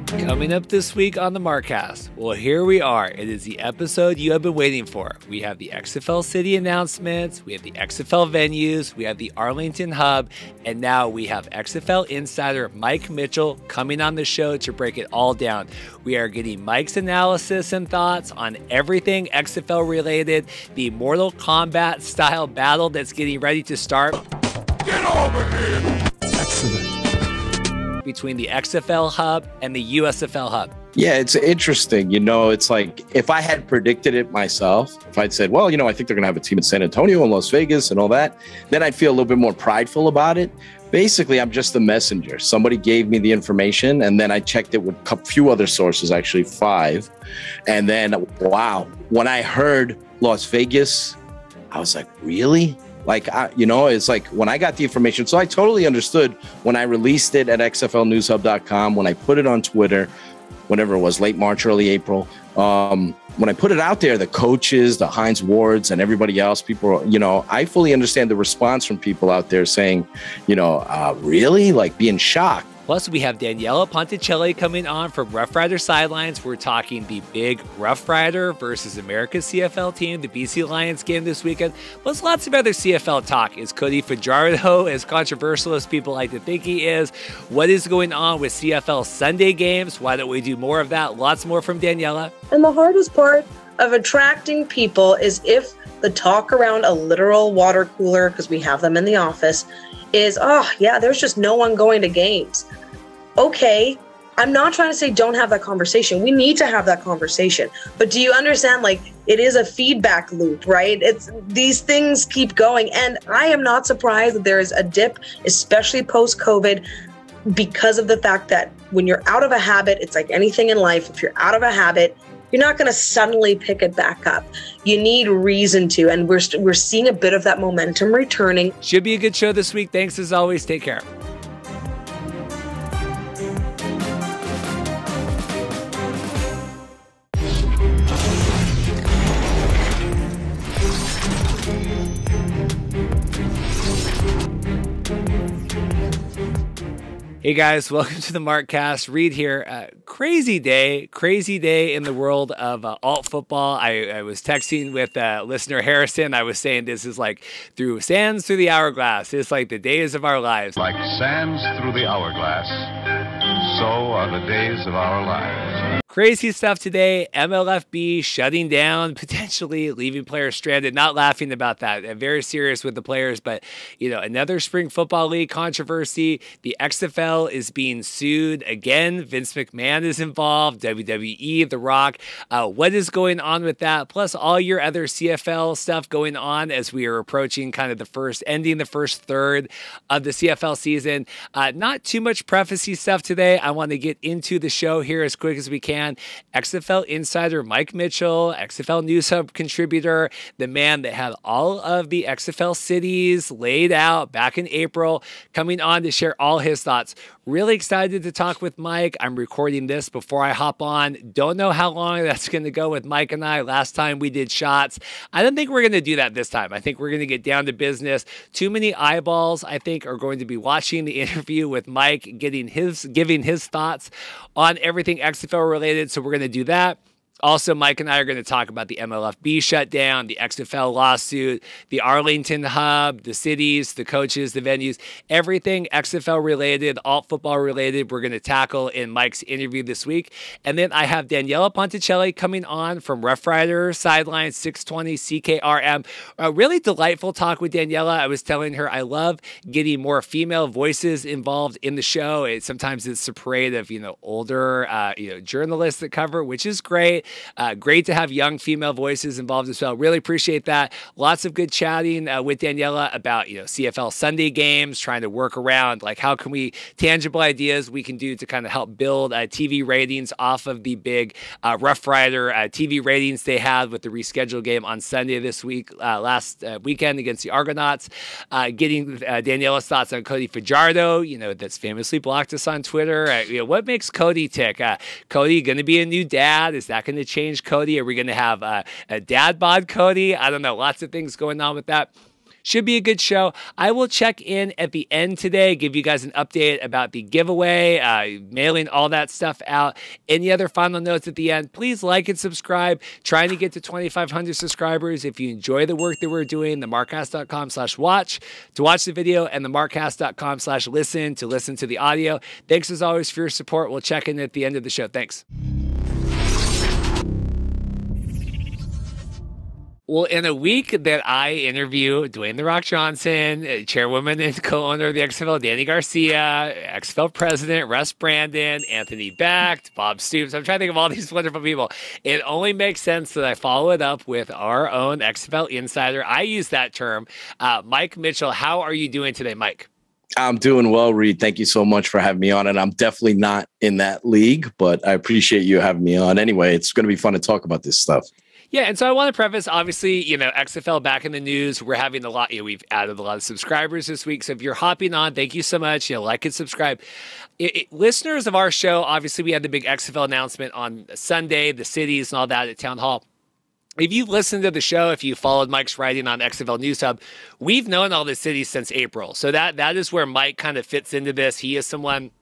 Coming up this week on the Markcast, well, here we are. It is the episode you have been waiting for. We have the XFL city announcements, we have the XFL venues, we have the Arlington hub, and now we have XFL insider Mike Mitchell coming on the show to break it all down. We are getting Mike's analysis and thoughts on everything XFL related, the Mortal Kombat style battle that's getting ready to start. Get over here! Excellent. Between the XFL hub and the USFL hub. Yeah, it's interesting. You know, it's like if I had predicted it myself, if I'd said, well, you know, I think they're going to have a team in San Antonio and Las Vegas and all that, then I'd feel a little bit more prideful about it. Basically, I'm just the messenger. Somebody gave me the information and then I checked it with a few other sources, actually 5. And then, wow, when I heard Las Vegas, I was like, really? Like, it's like when I got the information. So I totally understood when I released it at xflnewshub.com, when I put it on Twitter, whenever it was, late March, early April. When I put it out there, the coaches, the Heinz Wards and everybody else, people, I fully understand the response from people out there saying, really? Like being shocked. Plus, we have Daniella Ponticelli coming on from Rough Rider Sidelines. We're talking the big Rough Rider versus America CFL team, the BC Lions game this weekend. Plus, lots of other CFL talk. Is Cody Fajardo as controversial as people like to think he is? What is going on with CFL Sunday games? Why don't we do more of that? Lots more from Daniella. And the hardest part of attracting people is if the talk around a literal water cooler, because we have them in the office, is, there's just no one going to games. Okay, I'm not trying to say don't have that conversation. We need to have that conversation. But do you understand, like, it is a feedback loop, right? These things keep going. And I am not surprised that there is a dip, especially post-COVID, because of the fact that when you're out of a habit, it's like anything in life. If you're out of a habit, you're not going to suddenly pick it back up. You need reason to, and we're seeing a bit of that momentum returning. Should be a good show this week. Thanks as always. Take care. Hey guys, welcome to the Markcast. Reed here. Crazy day in the world of alt football. I was texting with listener Harrison. I was saying this is like through sands through the hourglass. It's like the days of our lives. Like sands through the hourglass, so are the days of our lives. Crazy stuff today. MLFB shutting down, potentially leaving players stranded. Not laughing about that. I'm very serious with the players, but another spring football league controversy. The XFL is being sued again. Vince McMahon is involved. WWE, The Rock. What is going on with that? Plus all your other CFL stuff going on as we are approaching kind of ending the first third of the CFL season. Not too much preface stuff today. I want to get into the show here as quick as we can. XFL insider Mike Mitchell, XFL News Hub contributor, the man that had all of the XFL cities laid out back in April, coming on to share all his thoughts. Really excited to talk with Mike. I'm recording this before I hop on. Don't know how long that's going to go with Mike and I. Last time we did shots. I don't think we're going to do that this time. I think we're going to get down to business. Too many eyeballs, I think, are going to be watching the interview with Mike, giving his thoughts on everything XFL related. So we're going to do that. Also, Mike and I are going to talk about the MLFB shutdown, the XFL lawsuit, the Arlington hub, the cities, the coaches, the venues, everything XFL related, alt football related, we're going to tackle in Mike's interview this week. And then I have Daniella Ponticelli coming on from Rough Rider Sidelines 620 CKRM. A really delightful talk with Daniella. I was telling her I love getting more female voices involved in the show. Sometimes it's a parade of, older, journalists that cover, which is great. Great to have young female voices involved as well. Really appreciate that. Lots of good chatting with Daniella about, CFL Sunday games, trying to work around, like how can we, tangible ideas we can do to kind of help build TV ratings off of the big Rough Rider TV ratings they had with the rescheduled game on Sunday this week, last weekend against the Argonauts. Getting Daniella's thoughts on Cody Fajardo, that's famously blocked us on Twitter. What makes Cody tick? Cody going to be a new dad? Is that going to change Cody? Are we going to have a dad bod Cody? I don't know. Lots of things going on with that. Should be a good show. I will check in at the end today, give you guys an update about the giveaway, mailing all that stuff out. Any other final notes at the end, please like and subscribe. Trying to get to 2,500 subscribers. If you enjoy the work that we're doing, themarkcast.com/watch to watch the video and themarkcast.com/listen to listen to the audio. Thanks as always for your support. We'll check in at the end of the show. Thanks. Well, in a week that I interview Dwayne "The Rock" Johnson, chairwoman and co-owner of the XFL, Danny Garcia, XFL president, Russ Brandon, Anthony Becht, Bob Stoops. I'm trying to think of all these wonderful people. It only makes sense that I follow it up with our own XFL insider. I use that term. Mike Mitchell, how are you doing today, Mike? I'm doing well, Reed. Thank you so much for having me on. And I'm definitely not in that league, but I appreciate you having me on. Anyway, it's going to be fun to talk about this stuff. Yeah, and so I want to preface, obviously, XFL back in the news. We're having a lot, we've added a lot of subscribers this week. So if you're hopping on, thank you so much. Like and subscribe. Listeners of our show, obviously, we had the big XFL announcement on Sunday, the cities and all that at Town Hall. If you've listened to the show, if you followed Mike's writing on XFL News Hub, we've known all the cities since April. So that is where Mike kind of fits into this. He is someone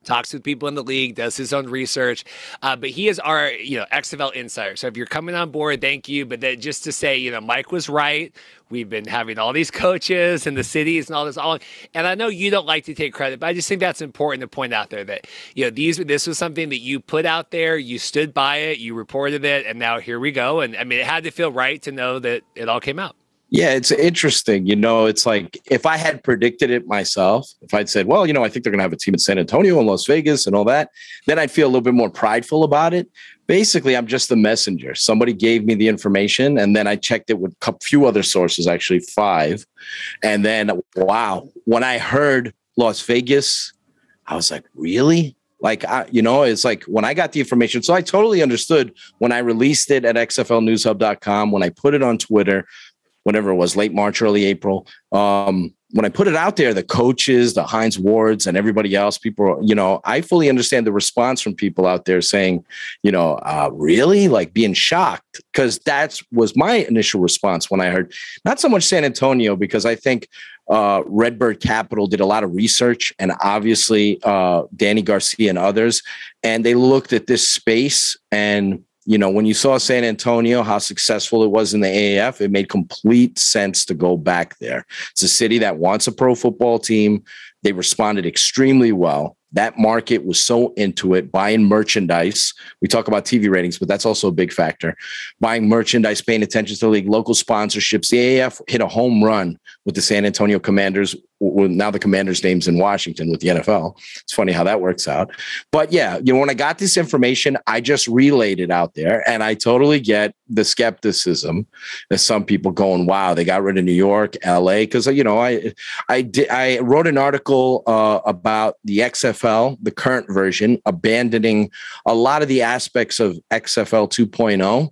talks with people in the league, does his own research, but he is our, XFL insider. So if you're coming on board, thank you. But then just to say, Mike was right. We've been having all these coaches and the cities and all this. And I know you don't like to take credit, but I just think that's important to point out there that, this was something that you put out there, you stood by it, you reported it, and now here we go. And I mean, it had to feel right to know that it all came out. Yeah, it's interesting. It's like if I had predicted it myself, if I'd said, well, I think they're going to have a team in San Antonio and Las Vegas and all that, then I'd feel a little bit more prideful about it. Basically, I'm just the messenger. Somebody gave me the information and then I checked it with a few other sources, actually 5. And then, wow, when I heard Las Vegas, I was like, really? Like, it's like when I got the information. So I totally understood when I released it at xflnewshub.com, when I put it on Twitter, whatever it was, late March, early April. When I put it out there, the coaches, the Hines Wards and everybody else, people, I fully understand the response from people out there saying, really, like being shocked, because that was my initial response when I heard not so much San Antonio, because I think Redbird Capital did a lot of research and obviously Danny Garcia and others, and they looked at this space and when you saw San Antonio, how successful it was in the AAF, it made complete sense to go back there. It's a city that wants a pro football team. They responded extremely well. That market was so into it, buying merchandise. We talk about TV ratings, but that's also a big factor. Buying merchandise, paying attention to the league, local sponsorships. The AAF hit a home run with the San Antonio Commanders. Well, now the Commanders' name's in Washington with the NFL. It's funny how that works out. But yeah, when I got this information, I just relayed it out there, and I totally get the skepticism that some people going, "Wow, they got rid of New York, LA." Because I wrote an article about the XFL, the current version, abandoning a lot of the aspects of XFL 2.0.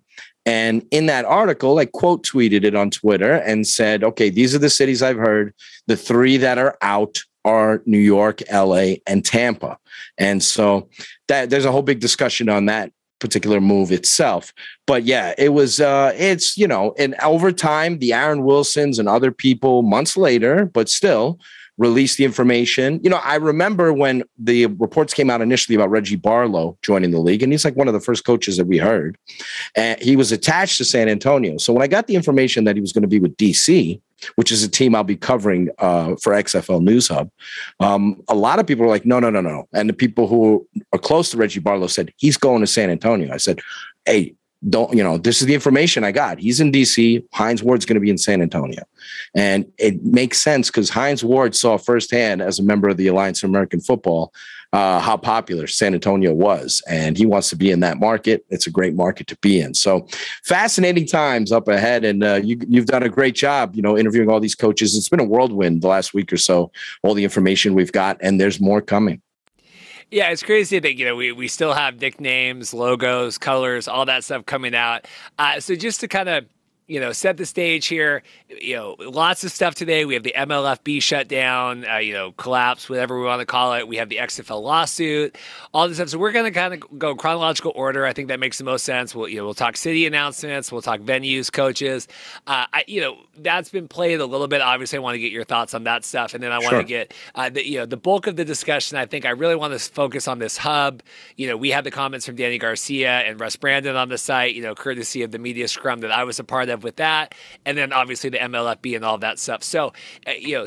And in that article, I quote tweeted it on Twitter and said, okay, these are the cities I've heard. The 3 that are out are New York, LA, and Tampa. And so there's a whole big discussion on that particular move itself. But yeah, it was, and over time, the Aaron Wilsons and other people months later, but still, released the information. I remember when the reports came out initially about Reggie Barlow joining the league, and he's like one of the first coaches that we heard. And he was attached to San Antonio. So when I got the information that he was going to be with DC, which is a team I'll be covering for XFL News Hub, a lot of people were like, no. And the people who are close to Reggie Barlow said, he's going to San Antonio. I said, hey, this is the information I got. He's in DC. Hines Ward's going to be in San Antonio. And it makes sense because Hines Ward saw firsthand as a member of the Alliance of American Football how popular San Antonio was. And he wants to be in that market. It's a great market to be in. So fascinating times up ahead. And you've done a great job, interviewing all these coaches. It's been a whirlwind the last week or so, all the information we've got, and there's more coming. Yeah, it's crazy that, we still have nicknames, logos, colors, all that stuff coming out. So just to kind of set the stage here. Lots of stuff today. We have the MLFB shutdown, collapse, whatever we want to call it. We have the XFL lawsuit, all this stuff. So we're going to kind of go chronological order. I think that makes the most sense. We'll talk city announcements. We'll talk venues, coaches. That's been played a little bit. Obviously, I want to get your thoughts on that stuff, and then I want to get the bulk of the discussion. I think I really want to focus on this hub. We had the comments from Danny Garcia and Russ Brandon on the site. Courtesy of the media scrum that I was a part of with that, and then obviously the MLFB and all that stuff. So,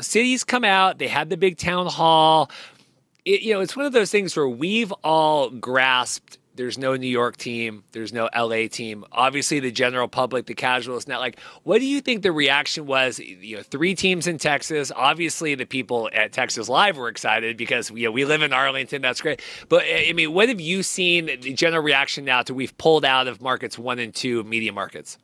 cities come out, they had the big town hall. It's one of those things where we've all grasped there's no New York team, there's no LA team. Obviously, the general public, the casuals, not like. What do you think the reaction was? 3 teams in Texas. Obviously, the people at Texas Live were excited because we live in Arlington. That's great. But I mean, what have you seen the general reaction now to we've pulled out of markets 1 and 2 media markets?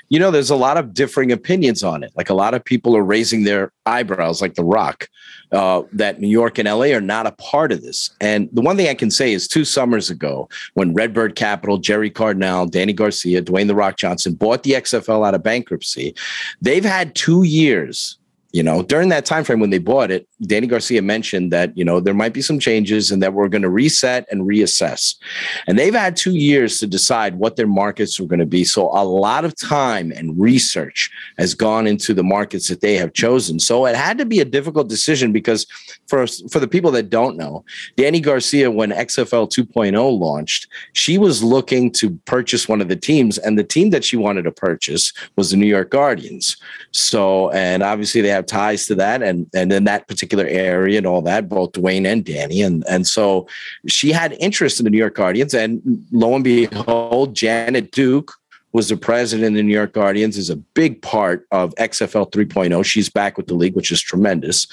There's a lot of differing opinions on it. Like a lot of people are raising their eyebrows, like The Rock, that New York and LA are not a part of this. And the one thing I can say is 2 summers ago, when Redbird Capital, Jerry Cardinal, Danny Garcia, Dwayne The Rock Johnson bought the XFL out of bankruptcy, they've had 2 years. During that time frame when they bought it, Danny Garcia mentioned that, there might be some changes and that we're going to reset and reassess. And they've had 2 years to decide what their markets were going to be. So a lot of time and research has gone into the markets that they have chosen. So it had to be a difficult decision because for the people that don't know, Danny Garcia, when XFL 2.0 launched, she was looking to purchase one of the teams, and the team that she wanted to purchase was the New York Guardians. So, and obviously they have ties to that and in that particular area and all that, both Dwayne and Danny. And so she had interest in the New York Guardians, and lo and behold, Janet Duke was the president of the New York Guardians, is a big part of XFL 3.0. She's back with the league, which is tremendous.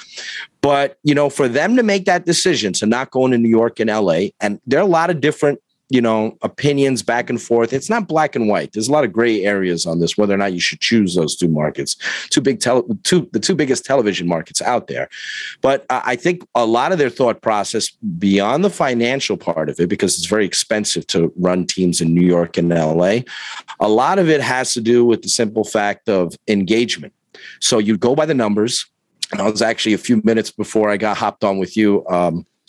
But, for them to make that decision to not go into New York and LA, and there are a lot of different opinions back and forth. It's not black and white. There's a lot of gray areas on this, whether or not you should choose those 2 markets, the 2 biggest television markets out there. But I think a lot of their thought process beyond the financial part of it, because it's very expensive to run teams in New York and LA, a lot of it has to do with the simple fact of engagement. So you go by the numbers. And I was actually a few minutes before I got hopped on with you,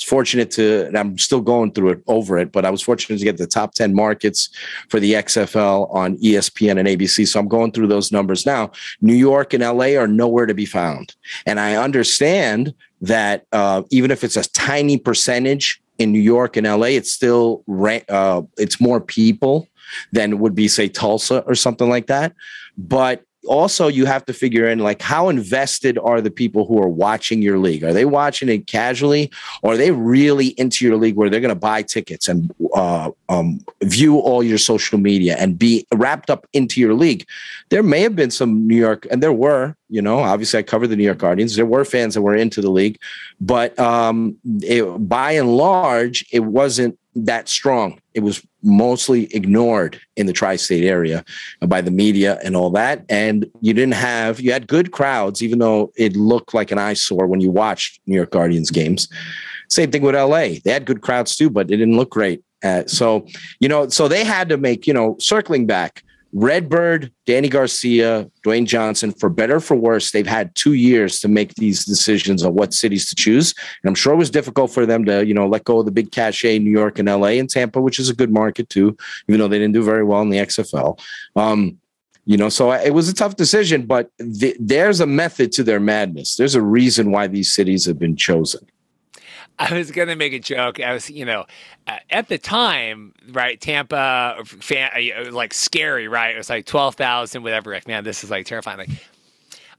fortunate and I'm still going through over it, but I was fortunate to get the top 10 markets for the XFL on ESPN and ABC. So I'm going through those numbers now. New York and LA are nowhere to be found. And I understand that even if it's a tiny percentage in New York and LA, it's still it's more people than would be, say, Tulsa or something like that. But also, you have to figure in, like, how invested are the people who are watching your league? Are they watching it casually, or are they really into your league where they're going to buy tickets and view all your social media and be wrapped up into your league? There may have been some New York, and there were, obviously I covered the New York Guardians. There were fans that were into the league, but by and large, it wasn't that strong. It was mostly ignored in the tri-state area by the media and all that. And you had good crowds, even though it looked like an eyesore when you watched New York Guardians games. Same thing with LA. They had good crowds too, but it didn't look great. So they had to make, circling back, Redbird, Danny Garcia, Dwayne Johnson, for better or for worse, they've had 2 years to make these decisions on what cities to choose. And I'm sure it was difficult for them to, let go of the big cachet in New York and LA and Tampa, which is a good market too, even though they didn't do very well in the XFL. So it was a tough decision, but there's a method to their madness. There's a reason why these cities have been chosen. I was going to make a joke. I was, at the time, right, Tampa, like scary, right? It was like 12,000, whatever. Like, man, this is like terrifying. Like,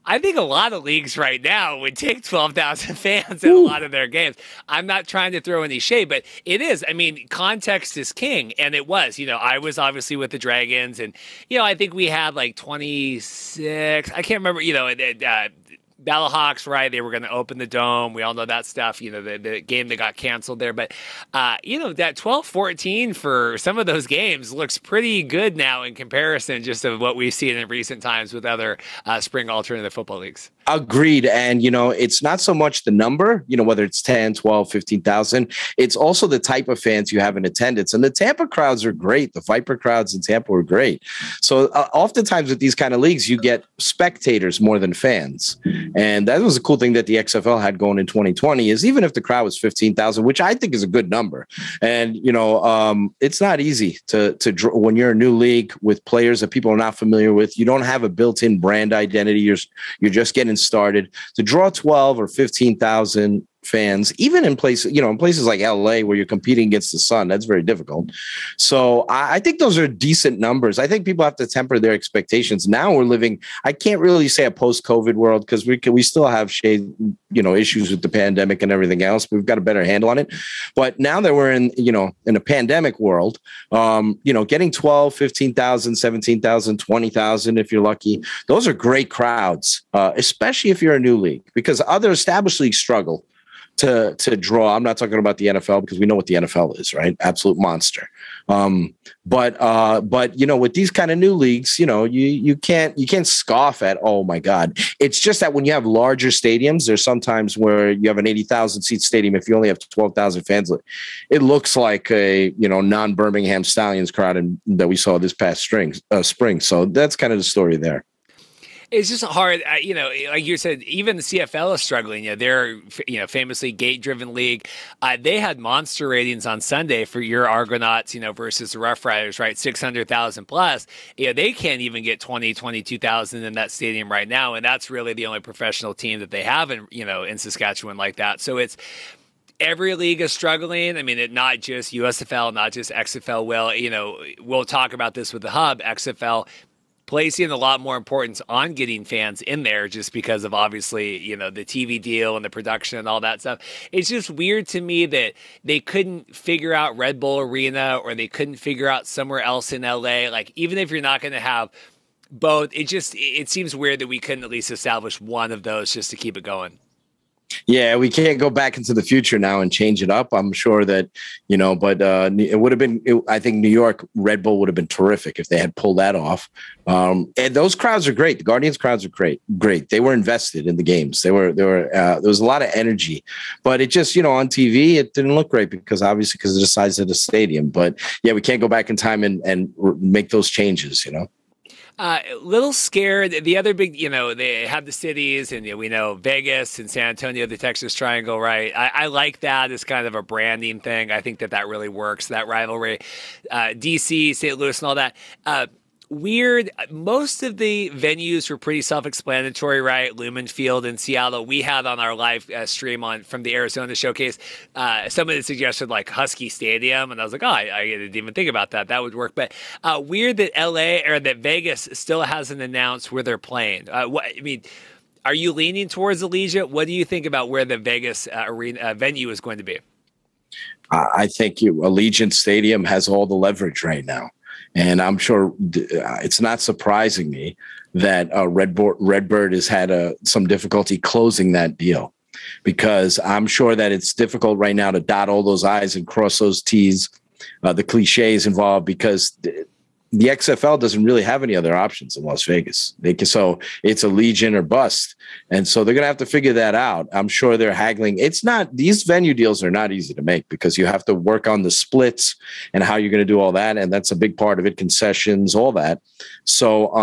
I think a lot of leagues right now would take 12,000 fans in a lot of their games. I'm not trying to throw any shade, but it is. I mean, context is king. And it was, I was obviously with the Dragons, and, I think we had like 26. I can't remember, Battlehawks, right? They were going to open the dome. We all know that stuff, the game that got canceled there. But, that 12-14 for some of those games looks pretty good now in comparison just of what we've seen in recent times with other spring alternative football leagues. Agreed. And, it's not so much the number, whether it's 10, 12, 15,000. It's also the type of fans you have in attendance. And the Tampa crowds are great. The Viper crowds in Tampa were great. So oftentimes with these kind of leagues, you get spectators more than fans. And that was a cool thing that the XFL had going in 2020 is even if the crowd was 15,000, which I think is a good number. And, it's not easy to draw when you're a new league with players that people are not familiar with. You don't have a built-in brand identity. You're just getting started. To draw 12 or 15,000 fans, even in places like LA where you're competing against the sun, that's very difficult. So I think those are decent numbers. I think people have to temper their expectations. Now we're living, I can't really say a post-COVID world because we still have issues with the pandemic and everything else. We've got a better handle on it. But now that we're in a pandemic world, getting 12, 15,000, 17,000, 20,000, if you're lucky, those are great crowds, especially if you're a new league, because other established leagues struggle to draw. I'm not talking about the NFL because we know what the NFL is, right? Absolute monster. But with these kind of new leagues, you can't scoff at, oh my God. It's just that when you have larger stadiums, there's sometimes where you have an 80,000 seat stadium. If you only have 12,000 fans, it looks like a, non-Birmingham Stallions crowd that we saw this past spring. So that's kind of the story there. It's just hard, like you said, even the CFL is struggling. They're, famously gate-driven league. They had monster ratings on Sunday for your Argonauts, versus the Roughriders, right? 600,000 plus. They can't even get 22,000 in that stadium right now, and that's really the only professional team that they have in Saskatchewan like that. So it's every league is struggling. I mean, not just USFL, not just XFL. Well, we'll talk about this with the Hub. XFL placing a lot more importance on getting fans in there just because of obviously, the TV deal and the production and all that stuff. It's just weird to me that they couldn't figure out Red Bull Arena or they couldn't figure out somewhere else in LA. Like, even if you're not going to have both, it seems weird that we couldn't at least establish one of those just to keep it going. Yeah, we can't go back into the future now and change it up. I'm sure that, but it would have been, I think New York Red Bull would have been terrific if they had pulled that off. And those crowds are great. The Guardians crowds are great. They were invested in the games. There was a lot of energy, but it just, on TV, it didn't look great because of the size of the stadium. But yeah, we can't go back in time and make those changes, Little scared. The other big, they have the cities, and we know Vegas and San Antonio, the Texas Triangle, right? I like that as kind of a branding thing. I think that really works, that rivalry. DC, St. Louis, and all that. Weird. Most of the venues were pretty self-explanatory, right? Lumen Field in Seattle. We had on our live stream from the Arizona showcase, somebody suggested like Husky Stadium, and I was like, oh, I didn't even think about that. That would work. But weird that LA or that Vegas still hasn't announced where they're playing. Are you leaning towards Allegiant? What do you think about where the Vegas arena venue is going to be? I think Allegiant Stadium has all the leverage right now. And I'm sure it's not surprising me that Redbird has had some difficulty closing that deal, because I'm sure that it's difficult right now to dot all those I's and cross those T's, the cliches involved, because the XFL doesn't really have any other options in Las Vegas. So it's Allegiant or bust. And so they're going to have to figure that out. I'm sure they're haggling. These venue deals are not easy to make because you have to work on the splits and how you're going to do all that. And that's a big part of it, concessions, all that. So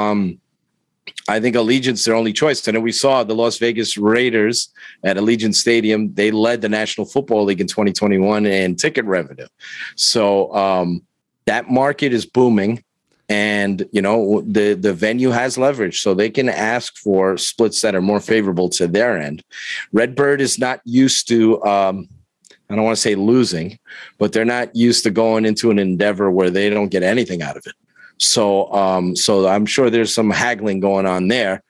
I think Allegiant's their only choice. And then we saw the Las Vegas Raiders at Allegiant Stadium. They led the National Football League in 2021 in ticket revenue. So that market is booming. And, the venue has leverage, so they can ask for splits that are more favorable to their end. Redbird is not used to, I don't want to say losing, but they're not used to going into an endeavor where they don't get anything out of it. So I'm sure there's some haggling going on there.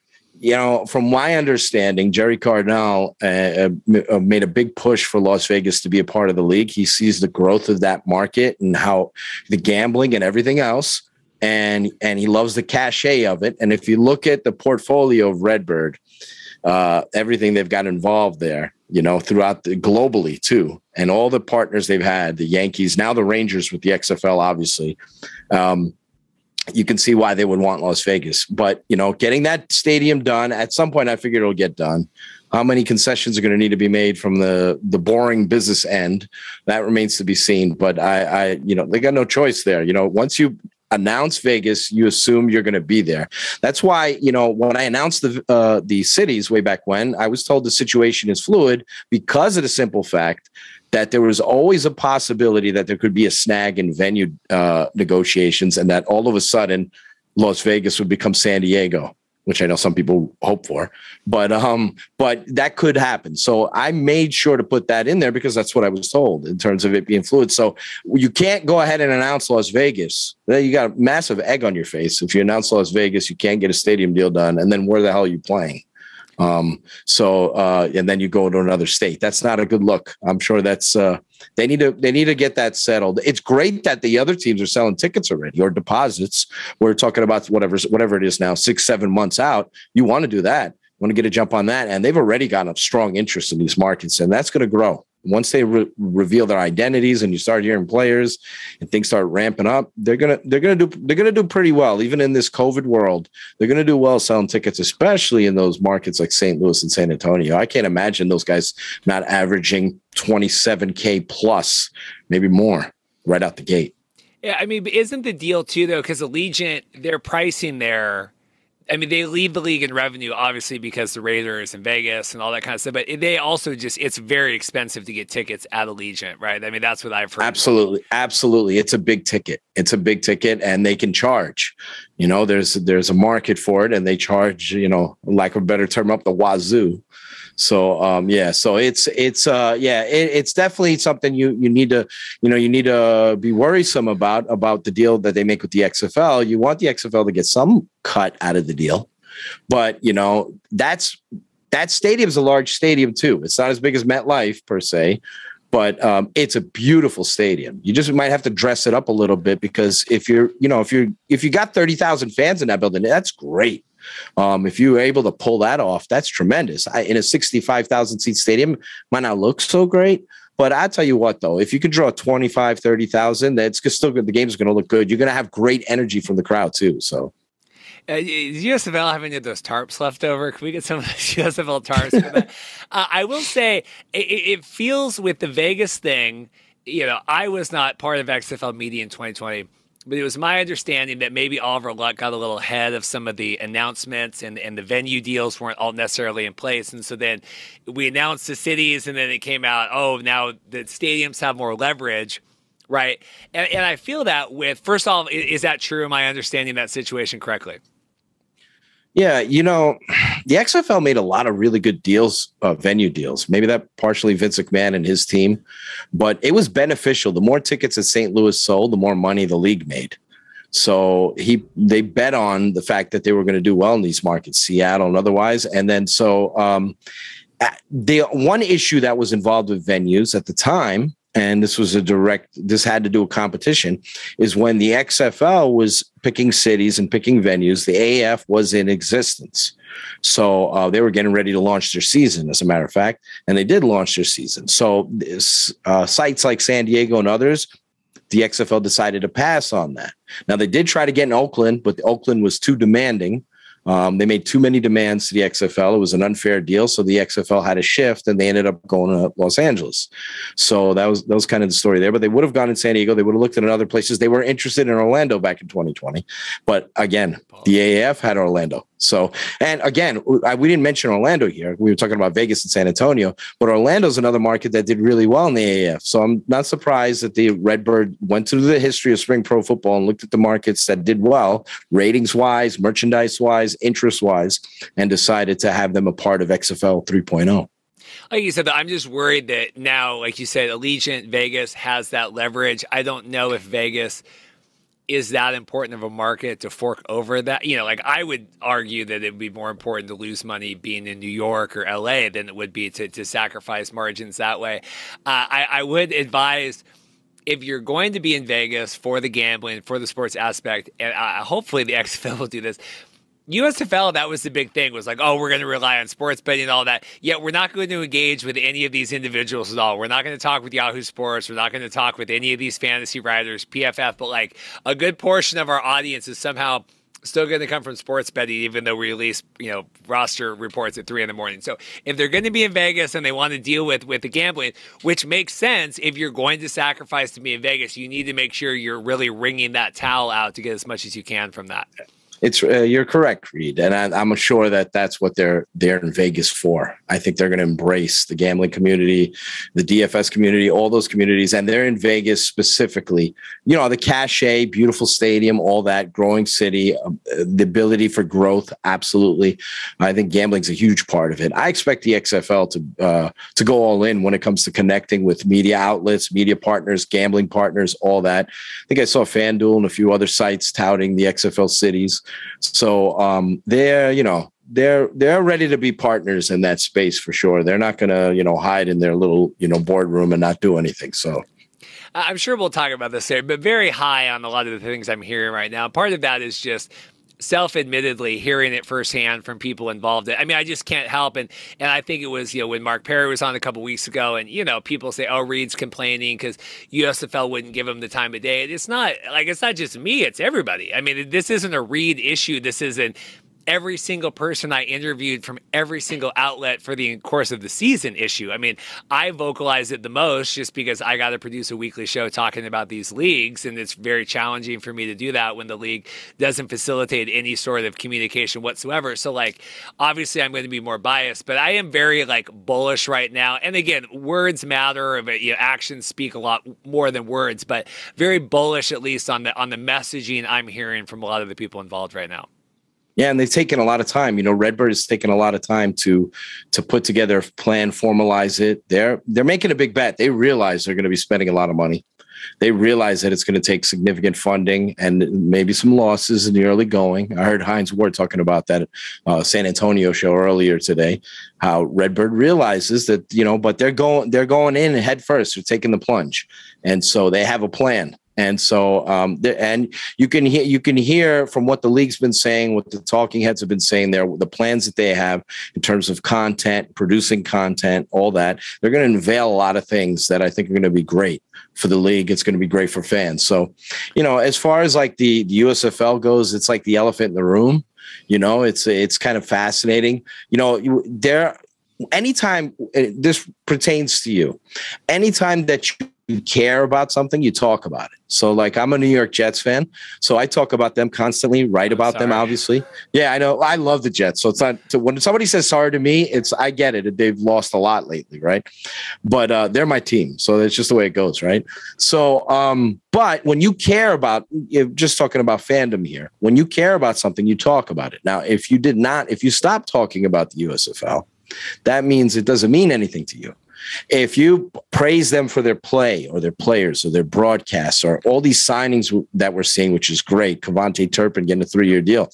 From my understanding, Jerry Cardinal made a big push for Las Vegas to be a part of the league. He sees the growth of that market and how the gambling and everything else. And he loves the cachet of it. And if you look at the portfolio of Redbird, everything they've got involved there, you know, throughout globally too, and all the partners they've had, the Yankees, now the Rangers with the XFL, obviously. You can see why they would want Las Vegas. But, you know, getting that stadium done, at some point I figured it'll get done. How many concessions are going to need to be made from the boring business end? That remains to be seen. But you know, they got no choice there. You know, once you announce Vegas, you assume you're going to be there. That's why, you know, when I announced the cities way back when, I was told the situation is fluid because of the simple fact that there was always a possibility that there could be a snag in venue negotiations, and that all of a sudden Las Vegas would become San Diego, which I know some people hope for, but that could happen. So I made sure to put that in there because that's what I was told in terms of it being fluid. So you can't go ahead and announce Las Vegas. Then you got a massive egg on your face. If you announce Las Vegas, you can't get a stadium deal done. And then where the hell are you playing? And then you go to another state. That's not a good look. I'm sure that's they need to get that settled. It's great that the other teams are selling tickets already or deposits. We're talking about whatever it is now, 6-7 months out. You want to do that. Want to get a jump on that, and they've already gotten a strong interest in these markets, and that's going to grow. Once they reveal their identities and you start hearing players and things start ramping up, they're gonna do pretty well. Even in this COVID world, they're gonna do well selling tickets, especially in those markets like St. Louis and San Antonio. I can't imagine those guys not averaging 27K plus, maybe more, right out the gate. Yeah, I mean, isn't the deal too though? Because Allegiant, their pricing there, I mean, they lead the league in revenue, obviously, because the Raiders and Vegas and all that kind of stuff. But they also it's very expensive to get tickets at Allegiant, right? I mean, that's what I've heard. Absolutely. Absolutely. It's a big ticket. And they can charge. You know, there's a market for it, and they charge, you know, like a better term, up the wazoo. So, so it's definitely something you need to be worrisome about the deal that they make with the XFL. You want the XFL to get some cut out of the deal, but you know, that stadium's a large stadium too. It's not as big as MetLife per se, but it's a beautiful stadium. You just might have to dress it up a little bit, because if you got 30,000 fans in that building, that's great. If you were able to pull that off, that's tremendous. In a 65,000 seat stadium, might not look so great, but I tell you what, though, if you could draw 25, 30,000, that's still good. The game's going to look good. You're going to have great energy from the crowd too. So, is USFL having those tarps left over? Can we get some of those USFL tarps for that? I will say it feels with the Vegas thing. You know, I was not part of XFL media in 2020. But it was my understanding that maybe Oliver Luck got a little ahead of some of the announcements, and the venue deals weren't all necessarily in place. And so then we announced the cities, and then it came out, oh, now the stadiums have more leverage, right? And I feel that first of all, is that true? Am I understanding that situation correctly? Yeah, you know, the XFL made a lot of really good deals, venue deals. Maybe that partially Vince McMahon and his team, but it was beneficial. The more tickets that St. Louis sold, the more money the league made. So they bet on the fact that they were going to do well in these markets, Seattle and otherwise. And then the one issue that was involved with venues at the time, and this had to do with competition, is when the XFL was picking cities and picking venues, the AAF was in existence. So they were getting ready to launch their season, as a matter of fact, and they did launch their season. So sites like San Diego and others, the XFL decided to pass on that. Now, they did try to get in Oakland, but Oakland was too demanding. They made too many demands to the XFL. It was an unfair deal, so the XFL had a shift, and they ended up going to Los Angeles. So that was kind of the story there. But they would have gone in San Diego. They would have looked at other places. They were interested in Orlando back in 2020. But again, the AAF had Orlando. So, and again, we didn't mention Orlando here. We were talking about Vegas and San Antonio, but Orlando's another market that did really well in the AAF. So I'm not surprised that the Redbird went through the history of spring pro football and looked at the markets that did well, ratings-wise, merchandise-wise, interest-wise, and decided to have them a part of XFL 3.0. Like you said, I'm just worried that now, like you said, Allegiant, Vegas has that leverage. I don't know if Vegas is that important of a market to fork over that. You know, like I would argue that it would be more important to lose money being in New York or LA than it would be to sacrifice margins that way. I would advise, if you're going to be in Vegas for the gambling, for the sports aspect, and hopefully the XFL will do this, USFL, that was the big thing, was like, oh, we're going to rely on sports betting and all that. Yet we're not going to engage with any of these individuals at all. We're not going to talk with Yahoo Sports. We're not going to talk with any of these fantasy writers, PFF, but like a good portion of our audience is somehow still going to come from sports betting, even though we release, roster reports at 3 a.m. So if they're going to be in Vegas and they want to deal with the gambling, which makes sense, if you're going to sacrifice to be in Vegas, you need to make sure you're really wringing that towel out to get as much as you can from that. It's you're correct, Reed, and I'm sure that that's what they're in Vegas for. I think they're going to embrace the gambling community, the DFS community, all those communities, and they're in Vegas specifically. The cachet, beautiful stadium, all that, growing city, the ability for growth. Absolutely, I think gambling's a huge part of it. I expect the XFL to go all in when it comes to connecting with media outlets, media partners, gambling partners, all that. I think I saw FanDuel and a few other sites touting the XFL cities. So they're ready to be partners in that space for sure. They're not going to, hide in their little, boardroom and not do anything. So I'm sure we'll talk about this there, but very high on a lot of the things I'm hearing right now. Part of that is just self-admittedly hearing it firsthand from people involved. I mean, I just can't help. And I think it was, when Mark Perry was on a couple weeks ago and, people say, oh, Reed's complaining because USFL wouldn't give him the time of day. It's not just me, it's everybody. I mean, this isn't a Reed issue. This isn't every single person I interviewed from every single outlet for the course of the season issue. I mean, I vocalize it the most just because I got to produce a weekly show talking about these leagues, and it's very challenging for me to do that when the league doesn't facilitate any sort of communication whatsoever. So, obviously I'm going to be more biased, but I am very, bullish right now. And again, words matter, but actions speak a lot more than words, but very bullish, at least on the messaging I'm hearing from a lot of the people involved right now. Yeah, and they've taken a lot of time. Redbird has taken a lot of time to put together a plan, formalize it. They're making a big bet. They realize they're going to be spending a lot of money. They realize that it's going to take significant funding and maybe some losses in the early going. I heard Heinz Ward talking about that San Antonio show earlier today, how Redbird realizes that, but they're going in head first. They're taking the plunge. And so they have a plan. And so, and you can hear from what the league's been saying, what the talking heads have been saying there, the plans that they have in terms of content, producing content, all that. They're going to unveil a lot of things that I think are going to be great for the league. It's going to be great for fans. So, as far as the USFL goes, it's like the elephant in the room. It's kind of fascinating. Anytime this pertains to you, anytime that you care about something, you talk about it. So I'm a New York Jets fan, so I talk about them constantly, write about them, obviously. Yeah, I know. I love the Jets. So it's not when somebody says sorry to me, I get it. They've lost a lot lately, right? But they're my team. So that's just the way it goes, right? So but when you care about, just talking about fandom here, when you care about something, you talk about it. Now, if you stop talking about the USFL, that means it doesn't mean anything to you. If you praise them for their play or their players or their broadcasts or all these signings that we're seeing, which is great, Kevontae Turpin getting a 3-year deal.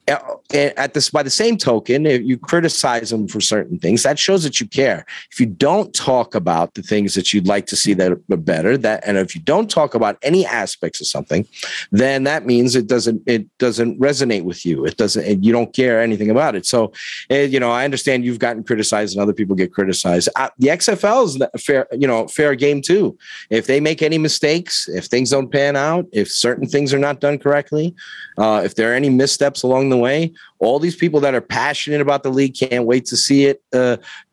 By the same token, if you criticize them for certain things, that shows that you care. If you don't talk about the things that you'd like to see that are better, and if you don't talk about any aspects of something, then that means it doesn't resonate with you. You don't care anything about it. So, I understand you've gotten criticized and other people get criticized. The XFL is a fair game too. If they make any mistakes, if things don't pan out, if certain things are not done correctly, if there are any missteps along the way, all these people that are passionate about the league can't wait to see it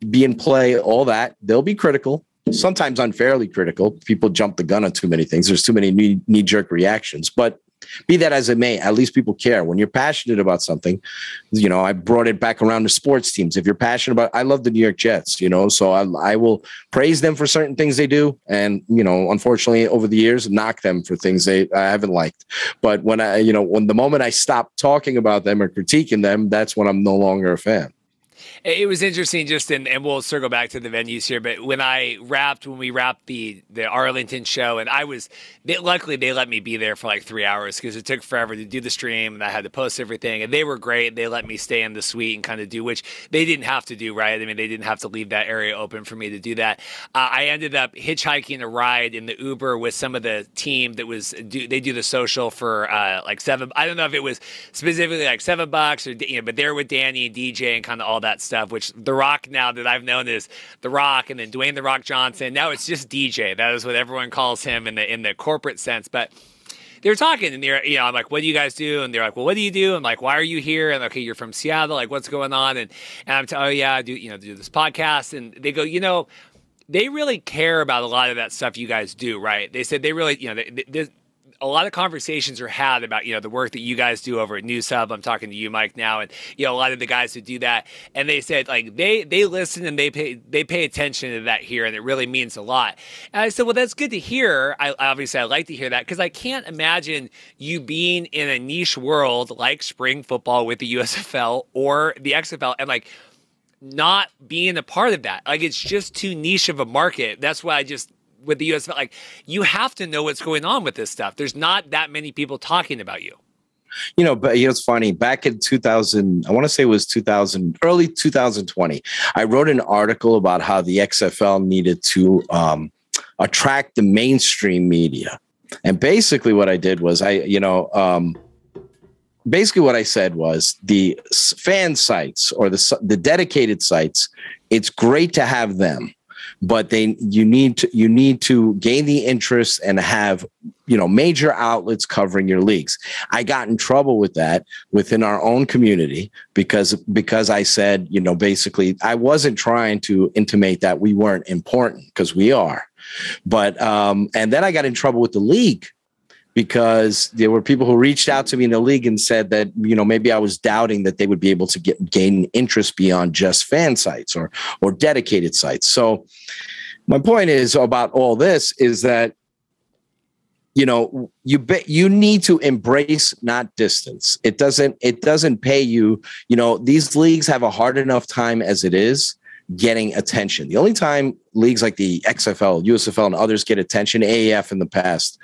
be in play, all that, they'll be critical, sometimes unfairly critical. People jump the gun on too many things. There's too many knee-jerk reactions. But be that as it may, at least people care. When you're passionate about something, I brought it back around to sports teams. If you're passionate about, I love the New York Jets, so I will praise them for certain things they do. And, unfortunately over the years, knock them for things I haven't liked. But when the moment I stop talking about them or critiquing them, that's when I'm no longer a fan. It was interesting and we'll circle back to the venues here, but when we wrapped the Arlington show, and luckily they let me be there for like 3 hours because it took forever to do the stream and I had to post everything, and they were great. They let me stay in the suite and kind of do, which they didn't have to do, right? I mean, they didn't have to leave that area open for me to do that. I ended up hitchhiking a ride in the Uber with some of the team that they do the social for like $7. I don't know if it was specifically like $7 or, but they're with Danny and DJ and kind of all that stuff, which The Rock now that I've known is The Rock, and then Dwayne The Rock Johnson. Now it's just DJ. That is what everyone calls him in the corporate sense. But they were talking, and I'm like, what do you guys do? And they're like, well, what do you do? I'm like, why are you here? And okay, you're from Seattle. Like, what's going on? And I'm oh yeah, I do this podcast. And they go, they really care about a lot of that stuff you guys do, right? They said they really, a lot of conversations are had about, the work that you guys do over at News Hub. I'm talking to you, Mike, now, and, a lot of the guys who do that. And they said, like, they listen and they pay attention to that here, and it really means a lot. And I said, well, that's good to hear. I like to hear that, because I can't imagine you being in a niche world like spring football with the USFL or the XFL and, like, not being a part of that. Like, it's just too niche of a market. That's why with the USFL, like, you have to know what's going on with this stuff. There's not that many people talking about you. But it's funny. Back in 2000, I want to say it was early 2020, I wrote an article about how the XFL needed to attract the mainstream media. And basically what I did was basically what I said was the fan sites or the dedicated sites, it's great to have them. But you need to gain the interest and have, major outlets covering your leagues. I got in trouble with that within our own community because I said, basically I wasn't trying to intimate that we weren't important, because we are. But and then I got in trouble with the league, because there were people who reached out to me in the league and said that, maybe I was doubting that they would be able to gain interest beyond just fan sites or dedicated sites. So my point is about all this is that, you need to embrace, not distance. It doesn't pay you. These leagues have a hard enough time as it is getting attention. The only time leagues like the XFL, USFL, and others get attention, AAF in the past,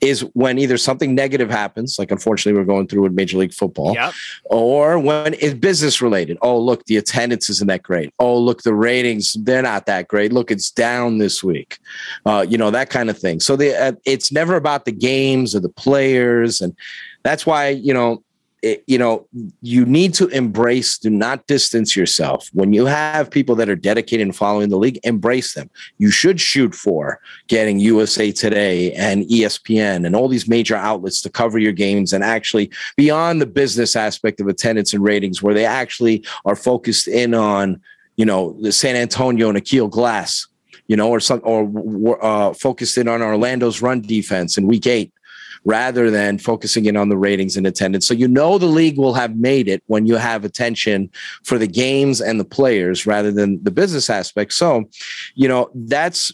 is when either something negative happens, like unfortunately we're going through with Major League Football, yep, or when it's business related. Oh, look, the attendance isn't that great. Oh, look, the ratings, they're not that great. Look, it's down this week. That kind of thing. So it's never about the games or the players. And that's why, you need to embrace, do not distance yourself. When you have people that are dedicated and following the league, embrace them. You should shoot for getting USA Today and ESPN and all these major outlets to cover your games, and actually beyond the business aspect of attendance and ratings, where they actually are focused in on, the San Antonio and Akil Glass, or focused in on Orlando's run defense in week 8. Rather than focusing in on the ratings and attendance. So the league will have made it when you have attention for the games and the players rather than the business aspect. So, that's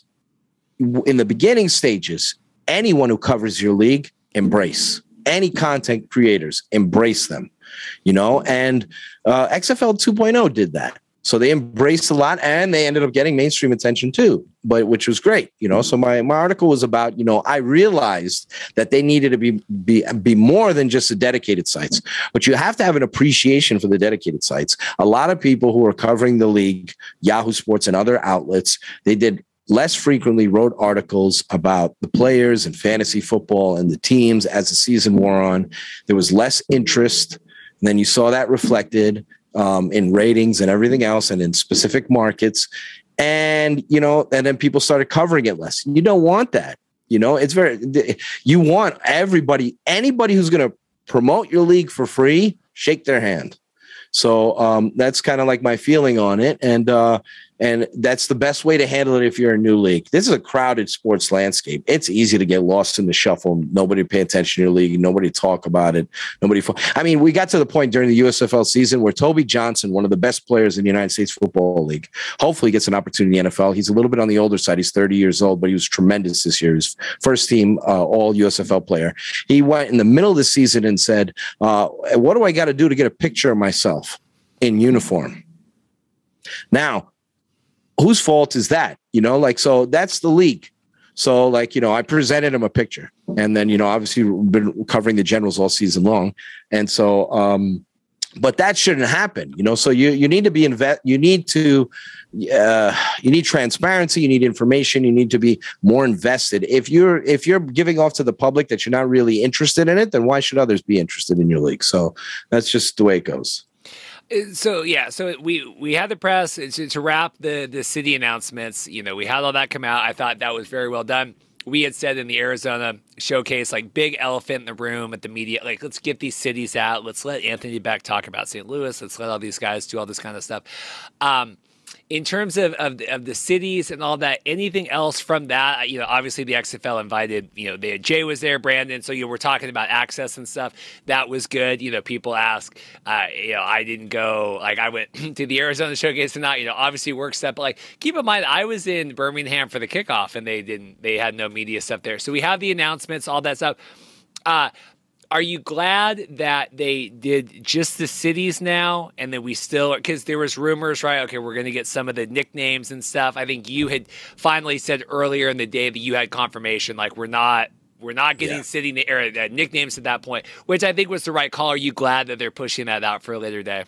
in the beginning stages. Anyone who covers your league, embrace. Any content creators, embrace them. And XFL 2.0 did that. So they embraced a lot, and they ended up getting mainstream attention too, which was great. So my article was about, I realized that they needed to be more than just the dedicated sites, but you have to have an appreciation for the dedicated sites. A lot of people who are covering the league, Yahoo Sports and other outlets, they did less frequently wrote articles about the players and fantasy football and the teams as the season wore on. There was less interest. And then you saw that reflected in ratings and everything else, and in specific markets. And, and then people started covering it less. You don't want that. You want anybody who's going to promote your league for free, shake their hand. So that's kind of like my feeling on it. And that's the best way to handle it if you're a new league. This is a crowded sports landscape. It's easy to get lost in the shuffle. Nobody pay attention to your league. Nobody talk about it. We got to the point during the USFL season where Toby Johnson, one of the best players in the United States Football League, hopefully gets an opportunity in the NFL. He's a little bit on the older side. He's 30 years old, but he was tremendous this year. He's first team all USFL player. He went in the middle of the season and said, what do I got to do to get a picture of myself in uniform? Now, whose fault is that? So that's the league. So I presented him a picture, and then, obviously we've been covering the Generals all season long. And so, but that shouldn't happen, so you need to be you need transparency, you need information, you need to be more invested. If you're giving off to the public that you're not really interested in it, then why should others be interested in your league? So that's just the way it goes. So we had the press to wrap the city announcements. We had all that come out. I thought that was very well done. We had said in the Arizona showcase, big elephant in the room at the media, let's get these cities out. Let's let Anthony Beck talk about St. Louis. Let's let all these guys do all this kind of stuff. In terms of the cities and all that, anything else from that? Obviously the XFL invited, Jay was there, Brandon. So, we're talking about access and stuff. That was good. People ask, I didn't go, I went to the Arizona showcase and not, obviously work stuff. But keep in mind, I was in Birmingham for the kickoff and they had no media stuff there. So we have the announcements, all that stuff. Are you glad that they did just the cities now, and then we still, because there was rumors, right? Okay, we're going to get some of the nicknames and stuff. I think you had finally said earlier in the day that you had confirmation, we're not getting city nicknames at that point, which I think was the right call. Are you glad that they're pushing that out for a later day?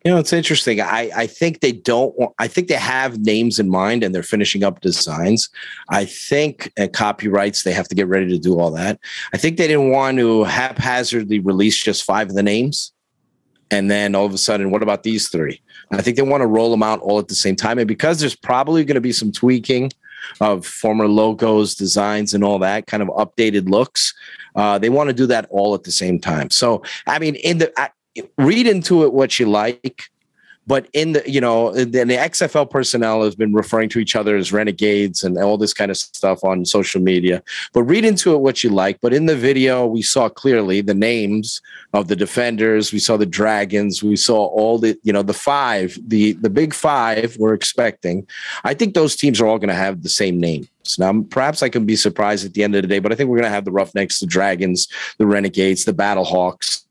It's interesting. I think they don't. I think they have names in mind and they're finishing up designs. I think copyrights, they have to get ready to do all that. I think they didn't want to haphazardly release just 5 of the names. And then all of a sudden, what about these 3? I think they want to roll them out all at the same time. And because there's probably going to be some tweaking of former logos, designs, and all that kind of updated looks, they want to do that all at the same time. So, read into it what you like, but in the XFL personnel has been referring to each other as renegades and all this kind of stuff on social media, but read into it what you like. But in the video, we saw clearly the names of the defenders. We saw the Dragons. We saw all the, the 5, the big 5 we're expecting. I think those teams are all going to have the same names. Now, perhaps I can be surprised at the end of the day, but I think we're going to have the Roughnecks, the Dragons, the Renegades, the Battlehawks.